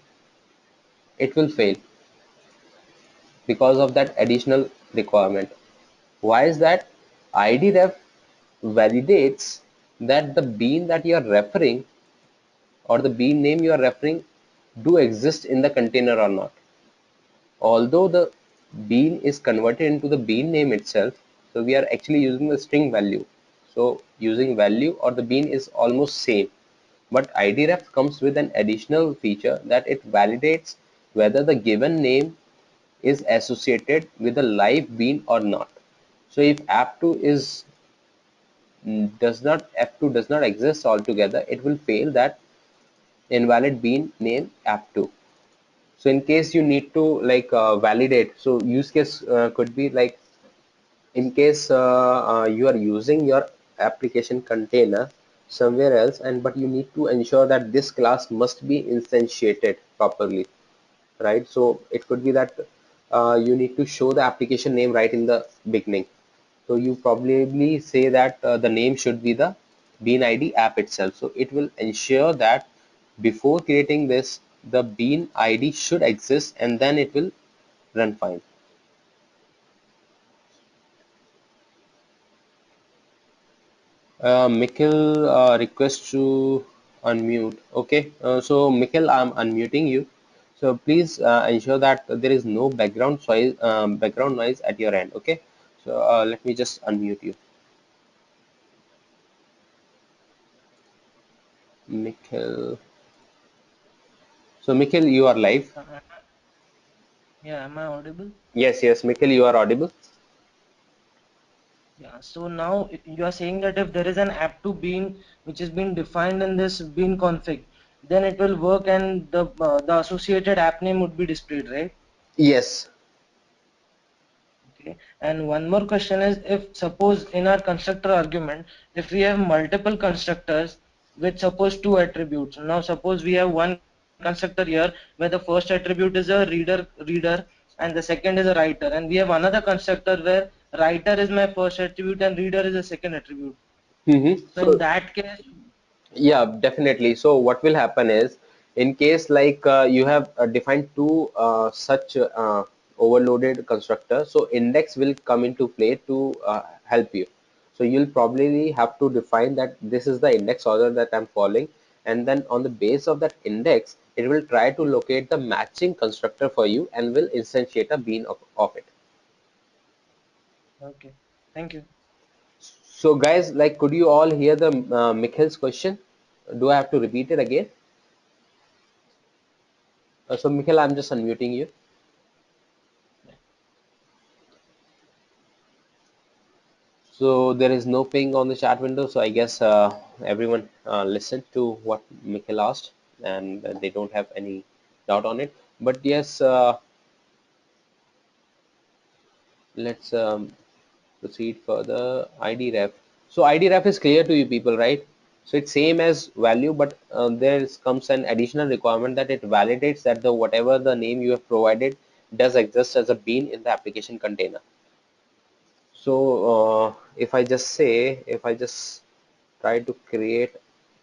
it will fail because of that additional requirement. Why is that? id ref validates that the bean that you are referring, or the bean name you are referring, do exist in the container or not. Although the bean is converted into the bean name itself, so we are actually using the string value. So using value or the bean is almost same, but id ref comes with an additional feature that it validates whether the given name is associated with a live bean or not. So if app2 is f2 does not exist altogether, it will fail that invalid bean name app2. So in case you need to validate, so use case could be like, in case you are using your application container somewhere else, and but you need to ensure that this class must be instantiated properly, right? So it could be that you need to show the application name right in the beginning. So you probably say that the name should be the bean id app itself. So it will ensure that before creating this, the bean id should exist, and then it will run fine. Mikkel request to unmute. Okay, so Mikkel, I'm unmuting you. So please ensure that there is no background noise at your end. Okay, so let me just unmute you, Mikkel. So Mikkel, you are live. Yeah, am I audible? Yes, yes, Mikkel, you are audible. Yeah, so now you are saying that if there is an app to bean which is being defined in this bean config, then it will work and the associated app name would be displayed, right? Yes. Okay. And one more question is, if suppose in our constructor argument, if we have multiple constructors with suppose two attributes. Now suppose we have one constructor here where the first attribute is a reader and the second is a writer, and we have another constructor where writer is my first attribute and reader is a second attribute. So in So that case, yeah, definitely. So what will happen is, in case like you have defined two such overloaded constructors, so index will come into play to help you. So you'll probably have to define that this is the index order that I'm following, and then on the base of that index, it will try to locate the matching constructor for you and will instantiate a bean of it. okay, thank you. So guys, like, could you all hear the Mikhail's question? Do I have to repeat it again? So Mikhail, I'm just unmuting you. So there is no ping on the chat window. So I guess everyone listened to what Mikhail asked, and they don't have any doubt on it. But yes, let's proceed further. ID ref. So ID ref is clear to you people, right? So it's same as value, but there comes an additional requirement that it validates that the whatever the name you have provided does exist as a bean in the application container. So if I just try to create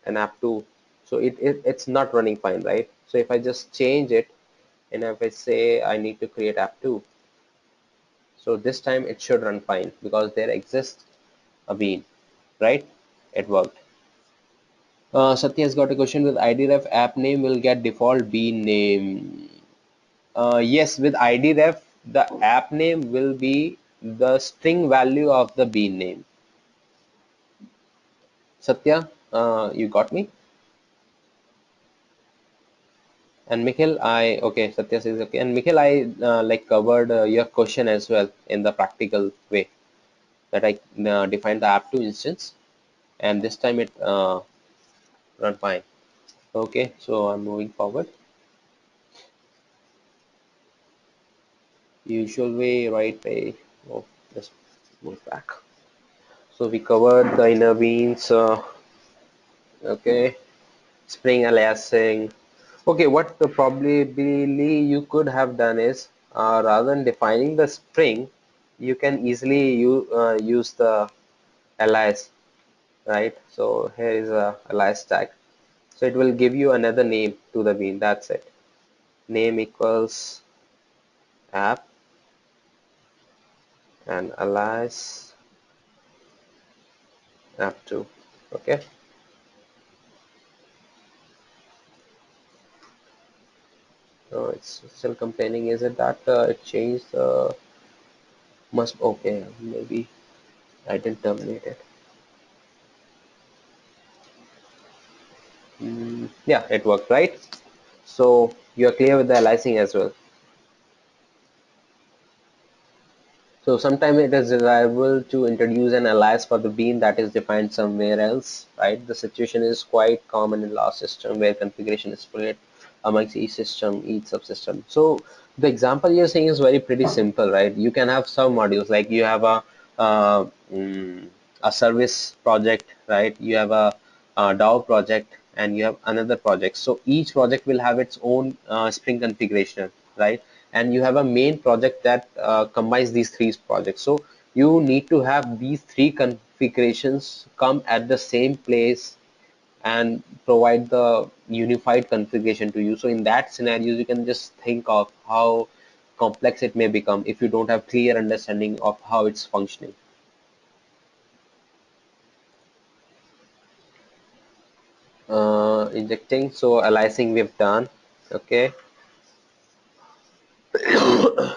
an app to, so it's not running fine, right? So if I just change it, and if I say I need to create app 2, so this time it should run fine because there exists a bean, right? It worked. Satya has got a question: with IDREF app name will get default bean name. Yes, with IDREF the app name will be the string value of the bean name. Satya, you got me? And Mikhil, okay, Satya says okay. And Mikhil, I like covered your question as well in the practical way that I defined the app2 instance, and this time it run fine. Okay, so I'm moving forward. Usual way, right way. Oh, let's move back. So we covered the inner beans. Okay, spring aliasing. Okay, what probably you could have done is rather than defining the string, you can easily use the alias, right? So here is a alias tag. So it will give you another name to the bean. That's it. Name equals app and alias app2. Okay. So it's still complaining. Is it that it changed the must? Okay, maybe I didn't terminate it. Yeah, it worked, right? So you're clear with the aliasing as well. So sometimes it is desirable to introduce an alias for the bean that is defined somewhere else, right? The situation is quite common in large system where configuration is split amongst each system, each subsystem. So the example you're saying is very pretty simple, right? You can have some modules like uh, mm, a service project, right? You have DAO project and you have another project. So each project will have its own Spring configuration, right? And you have a main project that combines these three projects. So you need to have these three configurations come at the same place and provide the unified configuration to you. So in that scenario, you can just think of how complex it may become if you don't have clear understanding of how it's functioning. Injecting, so aliasing we've done. Okay,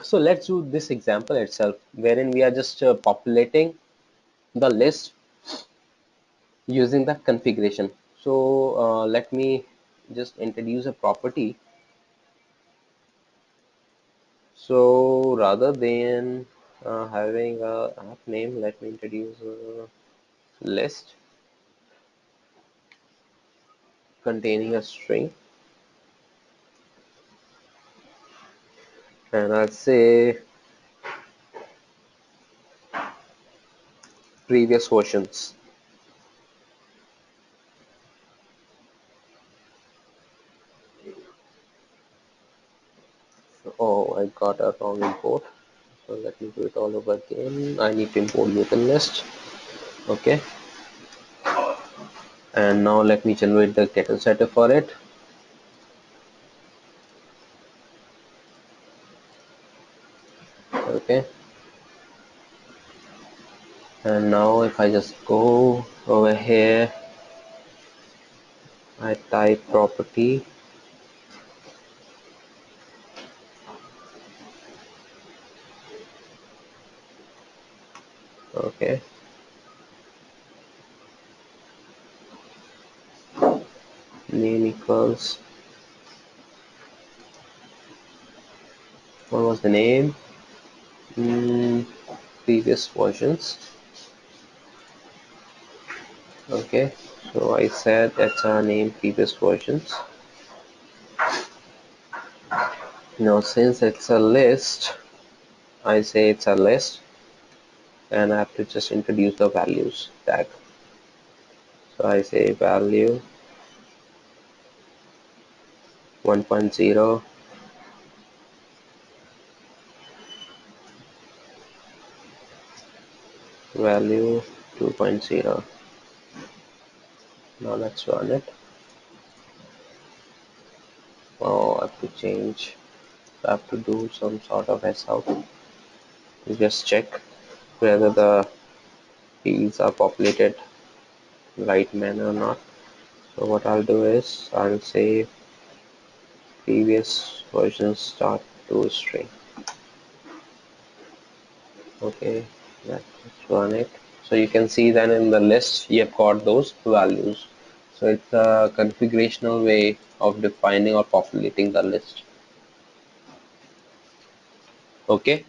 so let's do this example itself, wherein we are just populating the list using the configuration. So let me just introduce a property. So rather than having a app name, let me introduce a list containing a string, and I'll say previous versions. So, oh, I got a wrong import. So let me do it all over again. I need to import open list. Okay, and now let me generate the getter setter for it. Okay, and now if I just go over here, I type property. Okay, name equals, what was the name? Previous versions. Okay, so I said that's our name previous versions. Now since it's a list, I say it's a list, and I have to just introduce the values tag. So I say value 1.0, value 2.0. Now let's run it. Oh, I have to change. I have to do some sort of S out to just check whether the fields are populated right manner or not. So what I'll do is I'll say previous version start to string. Okay, let's run it. So you can see that in the list you have got those values. So it's a configurational way of defining or populating the list. Okay,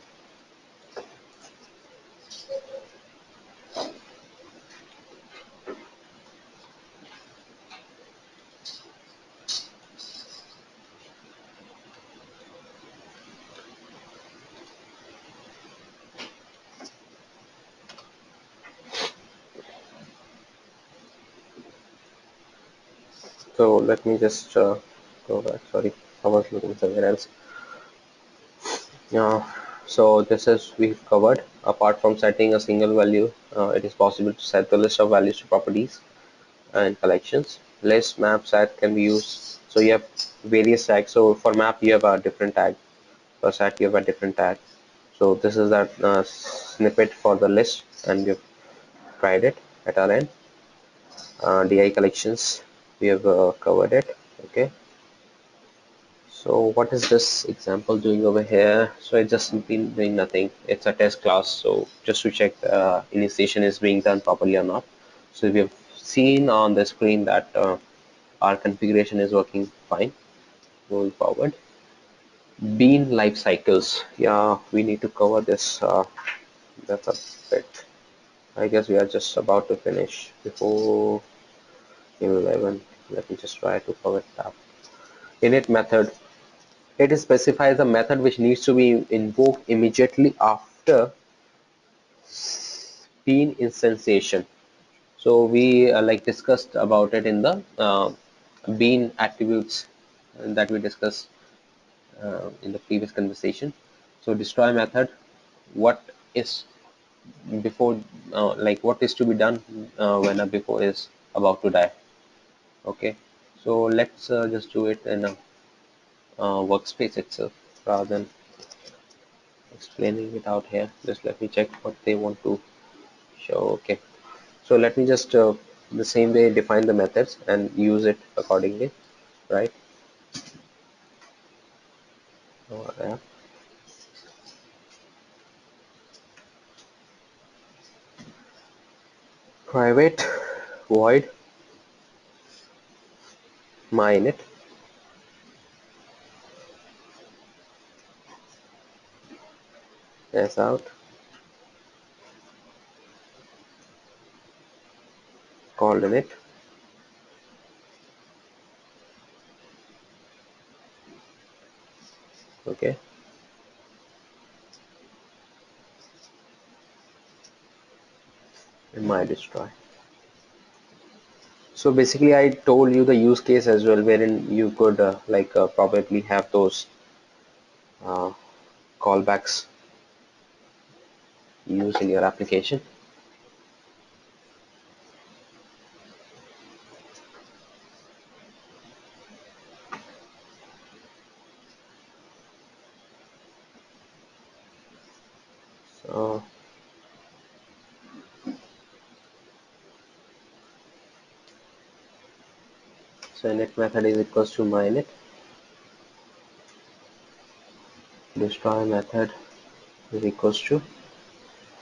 so let me just go back. Sorry, I was looking somewhere else. Yeah, so this is we've covered. Apart from setting a single value, it is possible to set the list of values to properties and collections. List, map, set can be used. So you have various tags. So for map you have a different tag. For set you have a different tag. So this is that snippet for the list, and we've tried it at our end. DI collections, we have covered it. Okay. So what is this example doing over here? So it's just simply doing nothing. It's a test class. So just to check initiation is being done properly or not. So we have seen on the screen that our configuration is working fine. Moving forward, bean life cycles. Yeah, we need to cover this. That's a bit. I guess we are just about to finish before 11. Let me just try to cover it up. Init method. It specifies a method which needs to be invoked immediately after bean instantiation. So we like discussed about it in the bean attributes that we discussed in the previous conversation. So destroy method, what is before, like what is to be done when a before is about to die. Okay, so let's just do it in a workspace itself rather than explaining it out here. Just let me check what they want to show. Okay, so let me just the same way define the methods and use it accordingly, right? Yeah. Private void my init as out called init. Okay, and my destroy. So basically I told you the use case as well, wherein you could probably have those uh, callbacks used in your application. So, init method is equals to my init, destroy method is equals to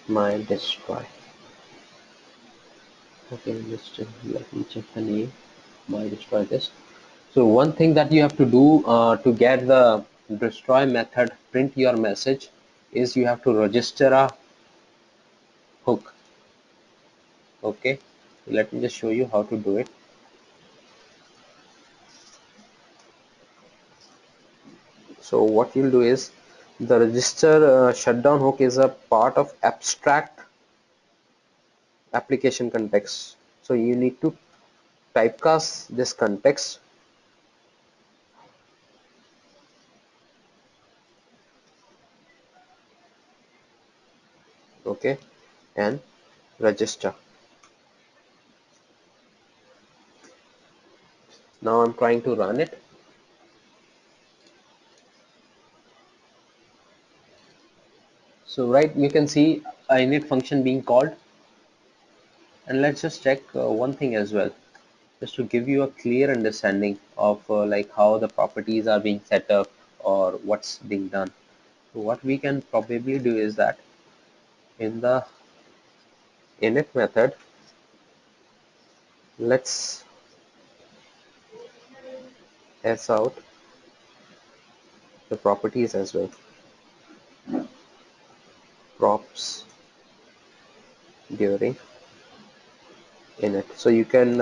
my destroy. Okay, just let me check the name. My destroy this. So one thing that you have to do to get the destroy method print your message is you have to register a hook. Okay, let me just show you how to do it. So what you'll do is the register shutdown hook is a part of abstract application context. So you need to typecast this context. Okay, and register. Now I'm trying to run it. So right, you can see a init function being called, and let's just check one thing as well, just to give you a clear understanding of like how the properties are being set up or what's being done. So what we can probably do is that in the init method, let's s out the properties as well, props during init, so you can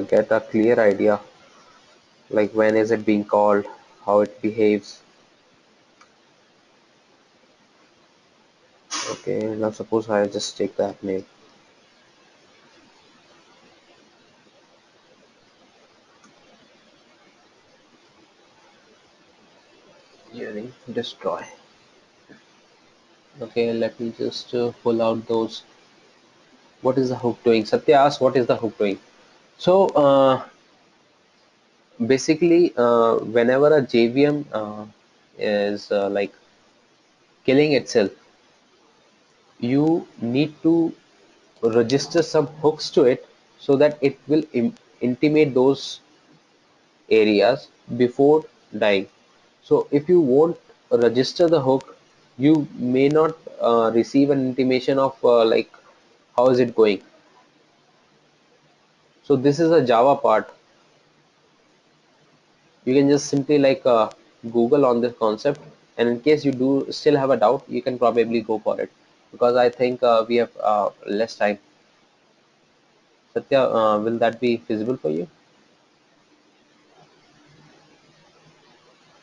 get a clear idea like when is it being called, how it behaves. Okay, now suppose I just take that name during destroy. Okay, let me just pull out those. What is the hook doing? Satya asked, what is the hook doing? So basically, whenever a JVM is killing itself, you need to register some hooks to it so that it will intimate those areas before dying. So if you won't register the hook, you may not receive an intimation of how is it going. So this is a Java part. You can just simply Google on this concept, and in case you do still have a doubt, you can probably go for it, because I think we have less time. Satya, will that be feasible for you?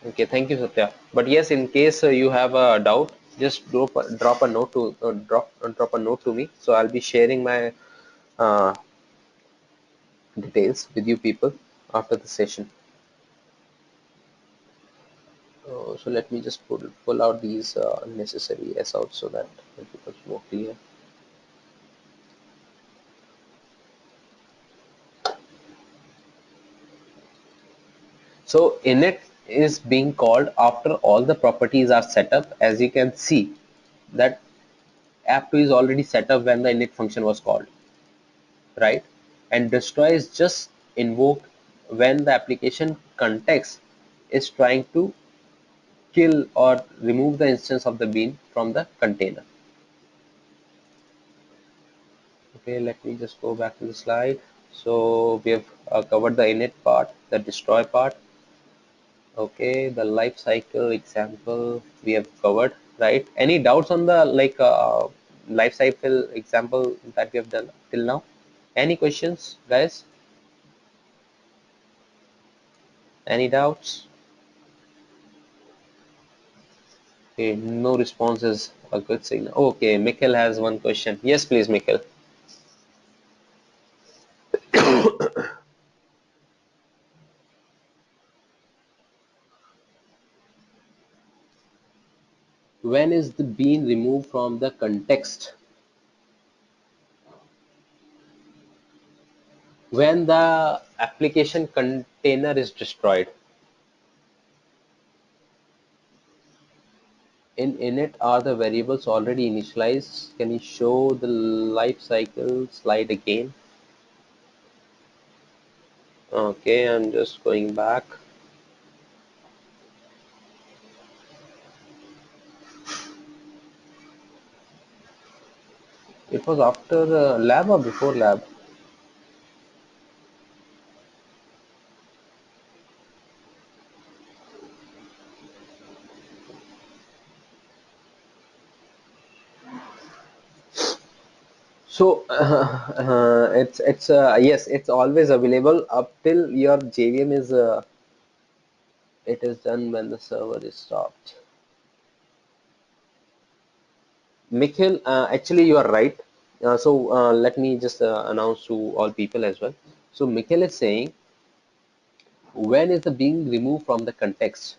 Okay, thank you, Satya. But yes, in case you have a doubt, just drop a note to drop a note to me. So I'll be sharing my details with you people after the session. So let me just pull out these unnecessary s out so that it becomes more clear. So init is being called after all the properties are set up. As you can see that app2 is already set up when the init function was called, right? And destroy is just invoked when the application context is trying to kill or remove the instance of the bean from the container. Okay, let me just go back to the slide. So we have covered the init part, the destroy part. Okay, the life cycle example we have covered, right? Any doubts on the life cycle example that we have done till now? Any questions, guys? Any doubts? Okay, no response is a good signal. Okay, Mikhail has one question. Yes, please, Mikhail. When is the bean removed from the context? When the application container is destroyed. In init are the variables already initialized? Can you show the life cycle slide again? Okay, I'm just going back. It was after lab or before lab? So it's yes, it's always available up till your JVM is it is done when the server is stopped. Nikhil, actually you are right. So let me just announce to all people as well. So Nikhil is saying when is the being removed from the context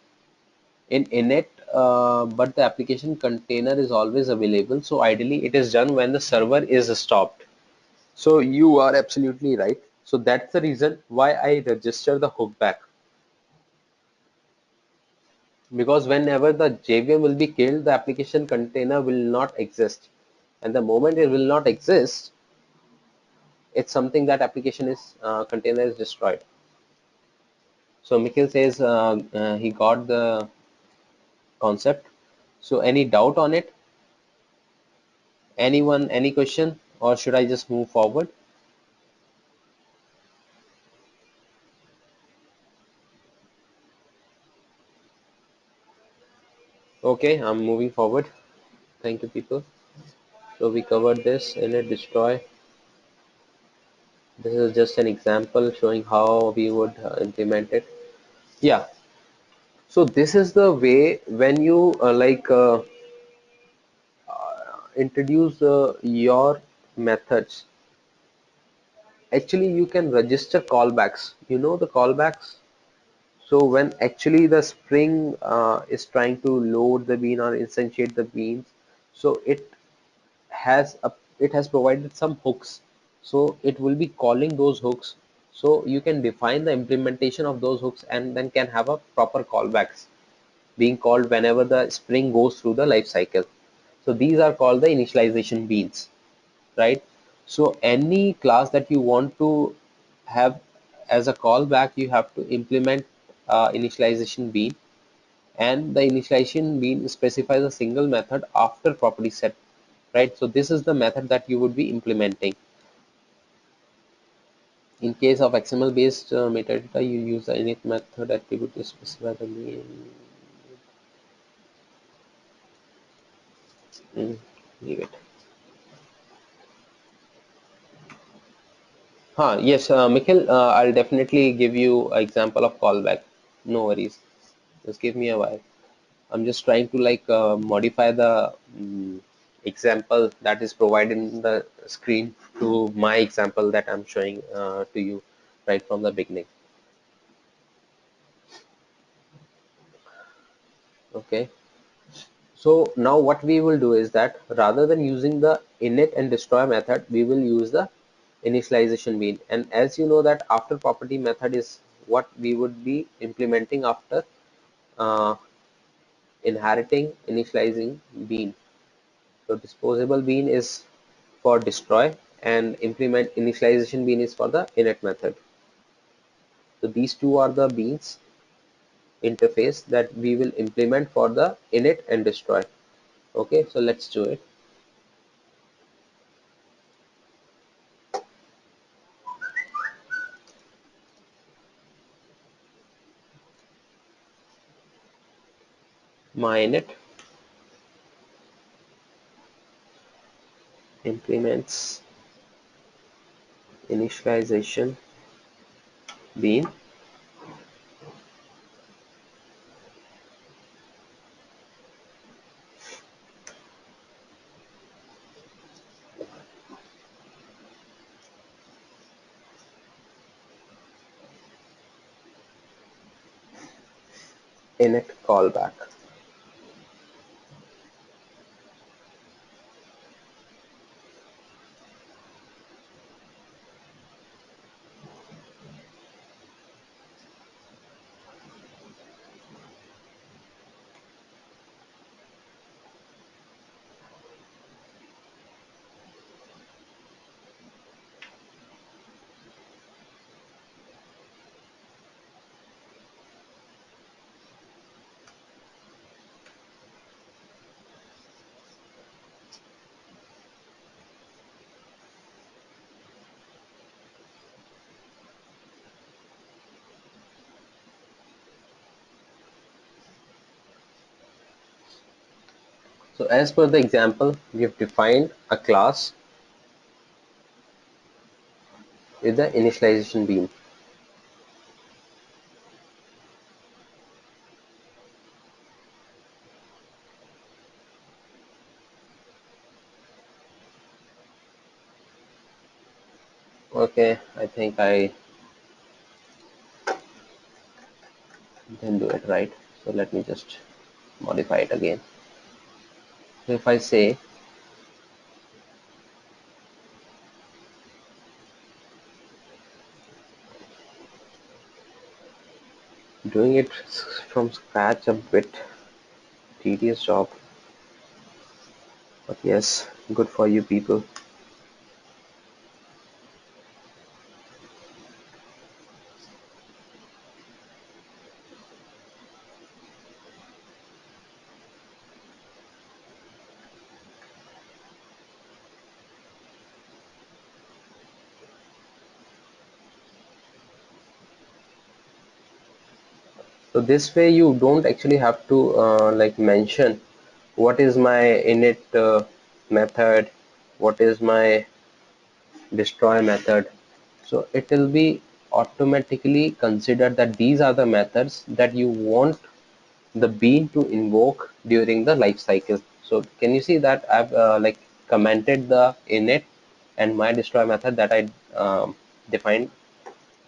in init, but the application container is always available. So ideally it is done when the server is stopped. So you are absolutely right. So that's the reason why I register the hook back. Because whenever the JVM will be killed, the application container will not exist. And the moment it will not exist, it's something that application is container is destroyed. So Mikhail says he got the concept. So any doubt on it? Anyone, any question? Or should I just move forward? Okay, I'm moving forward. Thank you, people. So we covered this init destroy. This is just an example showing how we would implement it. Yeah. So this is the way when you introduce your methods. Actually, you can register callbacks. You know the callbacks. So when actually the Spring is trying to load the bean or instantiate the beans, so it has provided some hooks. So it will be calling those hooks. So you can define the implementation of those hooks and then can have a proper callbacks being called whenever the Spring goes through the life cycle. So these are called the initialization beans, right? So any class that you want to have as a callback, you have to implement initialization bean, and the initialization bean specifies a single method after property set, right? So this is the method that you would be implementing. In case of XML based metadata, you use the init method attribute to specify the main. Leave it. Yes, Mikhil, I'll definitely give you an example of callback. No worries. Just give me a while. I'm just trying to modify the example that is provided in the screen to my example that I'm showing to you. right from the beginning. Okay, so now what we will do is that rather than using the init and destroy method, we will use the initialization bean. And as you know that after property method is what we would be implementing after uh, inheriting initializing bean. So disposable bean is for destroy and implement initialization bean is for the init method. So these two are the beans interface that we will implement for the init and destroy. Okay, so let's do it. My init implements initialization bean init callback. So as per the example, we have defined a class with the initialization bean. Okay, I think I didn't do it right. So let me just modify it again. So if I say doing it from scratch a bit tedious job, but yes, good for you people. So this way you don't actually have to like mention what is my init method, what is my destroy method. So it will be automatically considered that these are the methods that you want the bean to invoke during the life cycle. So can you see that I've like commented the init and my destroy method that I defined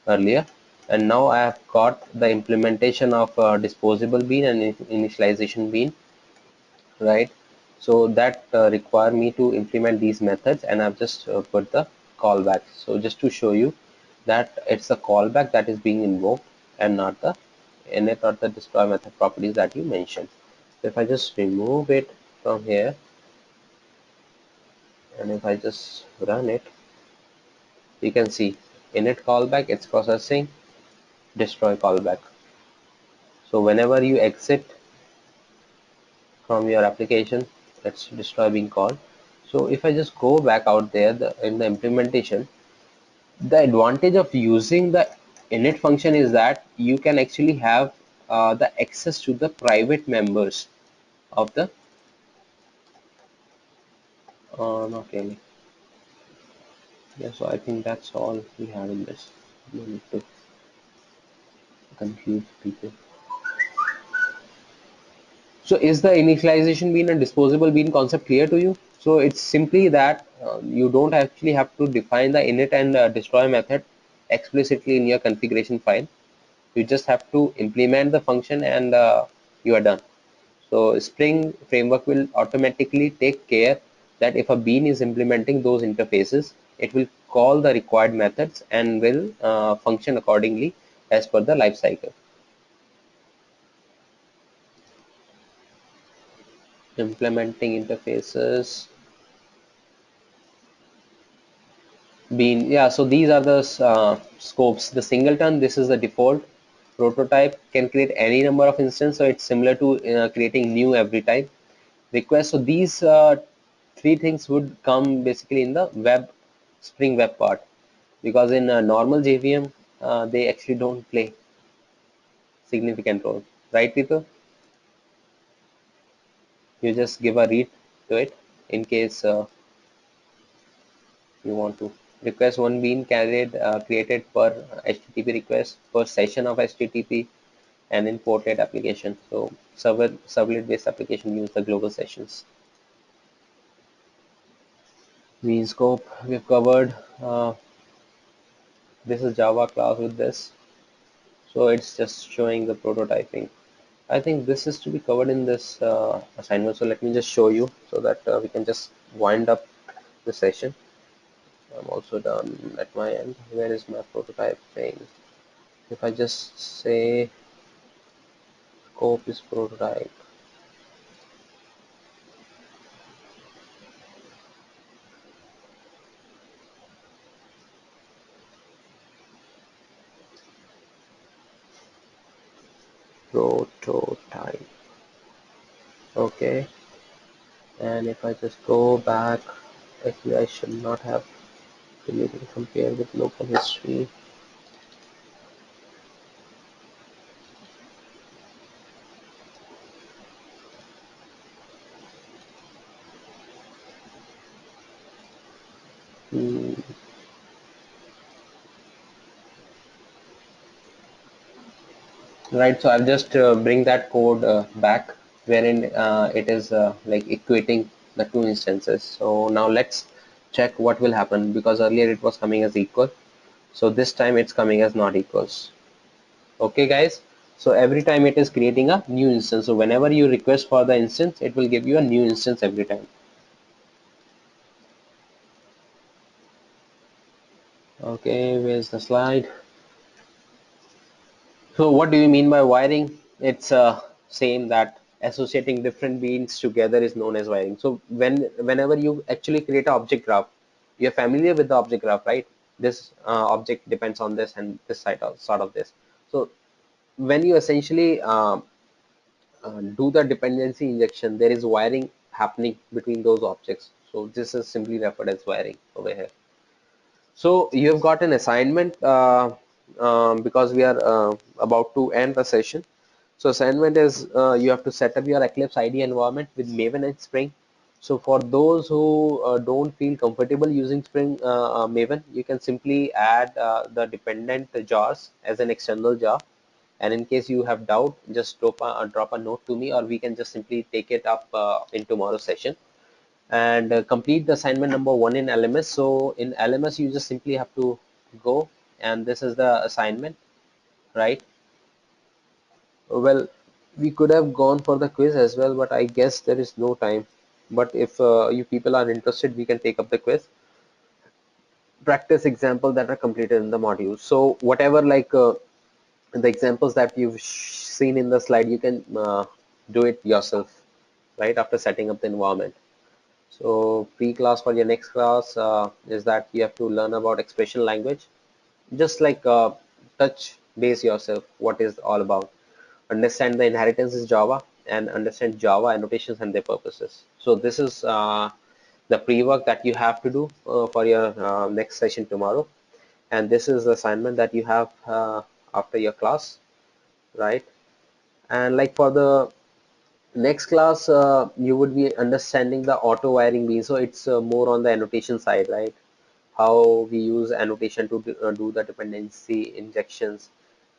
earlier, and now I have got the implementation of disposable bean and initialization bean, right? So that require me to implement these methods, and I've just put the callback. So just to show you that it's a callback that is being invoked and not the init or the destroy method properties that you mentioned. So if I just remove it from here and if I just run it, you can see init callback, it's processing, destroy callback. So whenever you exit from your application, let's destroy being called. So if I just go back out there in the implementation, the advantage of using the init function is that you can actually have the access to the private members of the not really. Yeah, so I think that's all we have in this. No need to confuse people. So is the initialization bean and disposable bean concept clear to you? So it's simply that you don't actually have to define the init and destroy method explicitly in your configuration file. You just have to implement the function and you are done. So Spring framework will automatically take care that if a bean is implementing those interfaces, it will call the required methods and will function accordingly as per the lifecycle. Implementing interfaces. Bean, yeah, so these are the scopes. The singleton, this is the default. Prototype can create any number of instances, so it's similar to creating new every time. Request, so these three things would come basically in the web, Spring Web part, because in normal JVM, they actually don't play significant role, right, people? You just give a read to it in case you want to. Request one being created per HTTP request per session of HTTP and in portlet application. So servlet based application use the global sessions. Bean scope we've covered. This is Java class with this. So it's just showing the prototyping. I think this is to be covered in this assignment. So let me just show you so that we can just wind up the session. I'm also done at my end. Where is my prototype thing? If I just say scope is prototype, prototype. Okay, and if I just go back, actually I should not have deleted compare with local history. Hmm. Right, so I'll just bring that code back wherein it is like equating the two instances. So now let's check what will happen, because earlier it was coming as equal. So this time it's coming as not equals. Okay, guys. So every time it is creating a new instance. So whenever you request for the instance, it will give you a new instance every time. Okay, where's the slide? So what do you mean by wiring? It's same that associating different beans together is known as wiring. So whenever you actually create an object graph, you're familiar with the object graph, right? This object depends on this and this sort of this. So when you essentially do the dependency injection, there is wiring happening between those objects. So this is simply referred as wiring over here. So you have got an assignment because we are about to end the session. So assignment is you have to set up your Eclipse IDE environment with Maven and Spring. So for those who don't feel comfortable using Spring Maven, you can simply add the dependent jars as an external jar. And in case you have doubt, just drop a note to me, or we can just simply take it up in tomorrow's session and complete the assignment number 1 in LMS. So in LMS, you just simply have to go, and this is the assignment, right? Well, we could have gone for the quiz as well, but I guess there is no time. But if you people are interested, we can take up the quiz. Practice example that are completed in the module. So whatever like the examples that you've seen in the slide, you can do it yourself, right? After setting up the environment. So pre-class for your next class is that you have to learn about expression language, just like touch base yourself what is all about. Understand the inheritance is Java and understand Java annotations and their purposes. So this is the pre-work that you have to do for your next session tomorrow. And this is the assignment that you have after your class, right? And like for the next class, you would be understanding the auto wiring bean. So it's more on the annotation side, right? How we use annotation to do the dependency injections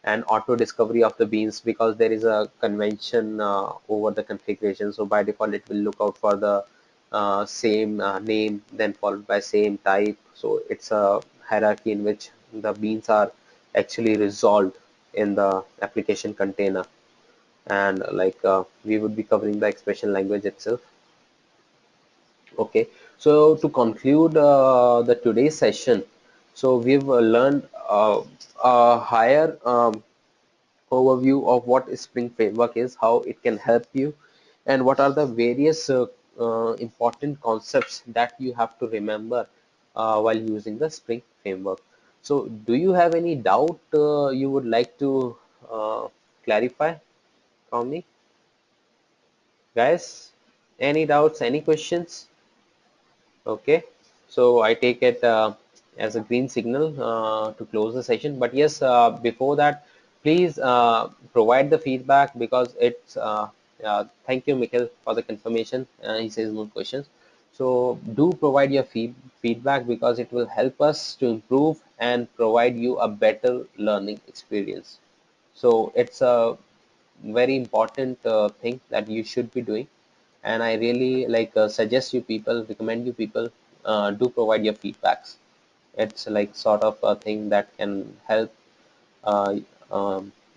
and auto discovery of the beans, because there is a convention over the configuration. So by default, it will look out for the same name, then followed by same type. So it's a hierarchy in which the beans are actually resolved in the application container, and we would be covering the expression language itself. Okay, so to conclude the today's session, so we've learned a higher overview of what Spring Framework is, how it can help you, and what are the various important concepts that you have to remember while using the Spring Framework. So, do you have any doubt you would like to clarify from me, guys? Any doubts, any questions? Okay, so I take it as a green signal to close the session. But yes, before that, please provide the feedback, because it's thank you, Mikhail, for the confirmation. He says more questions. So do provide your feedback, because it will help us to improve and provide you a better learning experience. So it's a very important thing that you should be doing, and I really suggest you people, recommend you people, do provide your feedbacks. It's like sort of a thing that can help uh,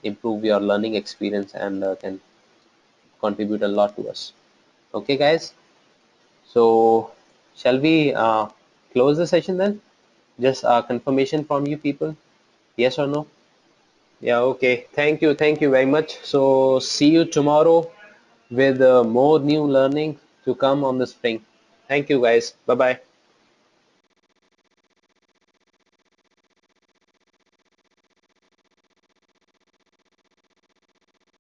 improve your learning experience, and can contribute a lot to us. Okay, guys. So shall we close the session then? Just confirmation from you people. Yes or no? Yeah. Okay. Thank you very much. So see you tomorrow with more new learning to come on the Spring. Thank you, guys. Bye bye.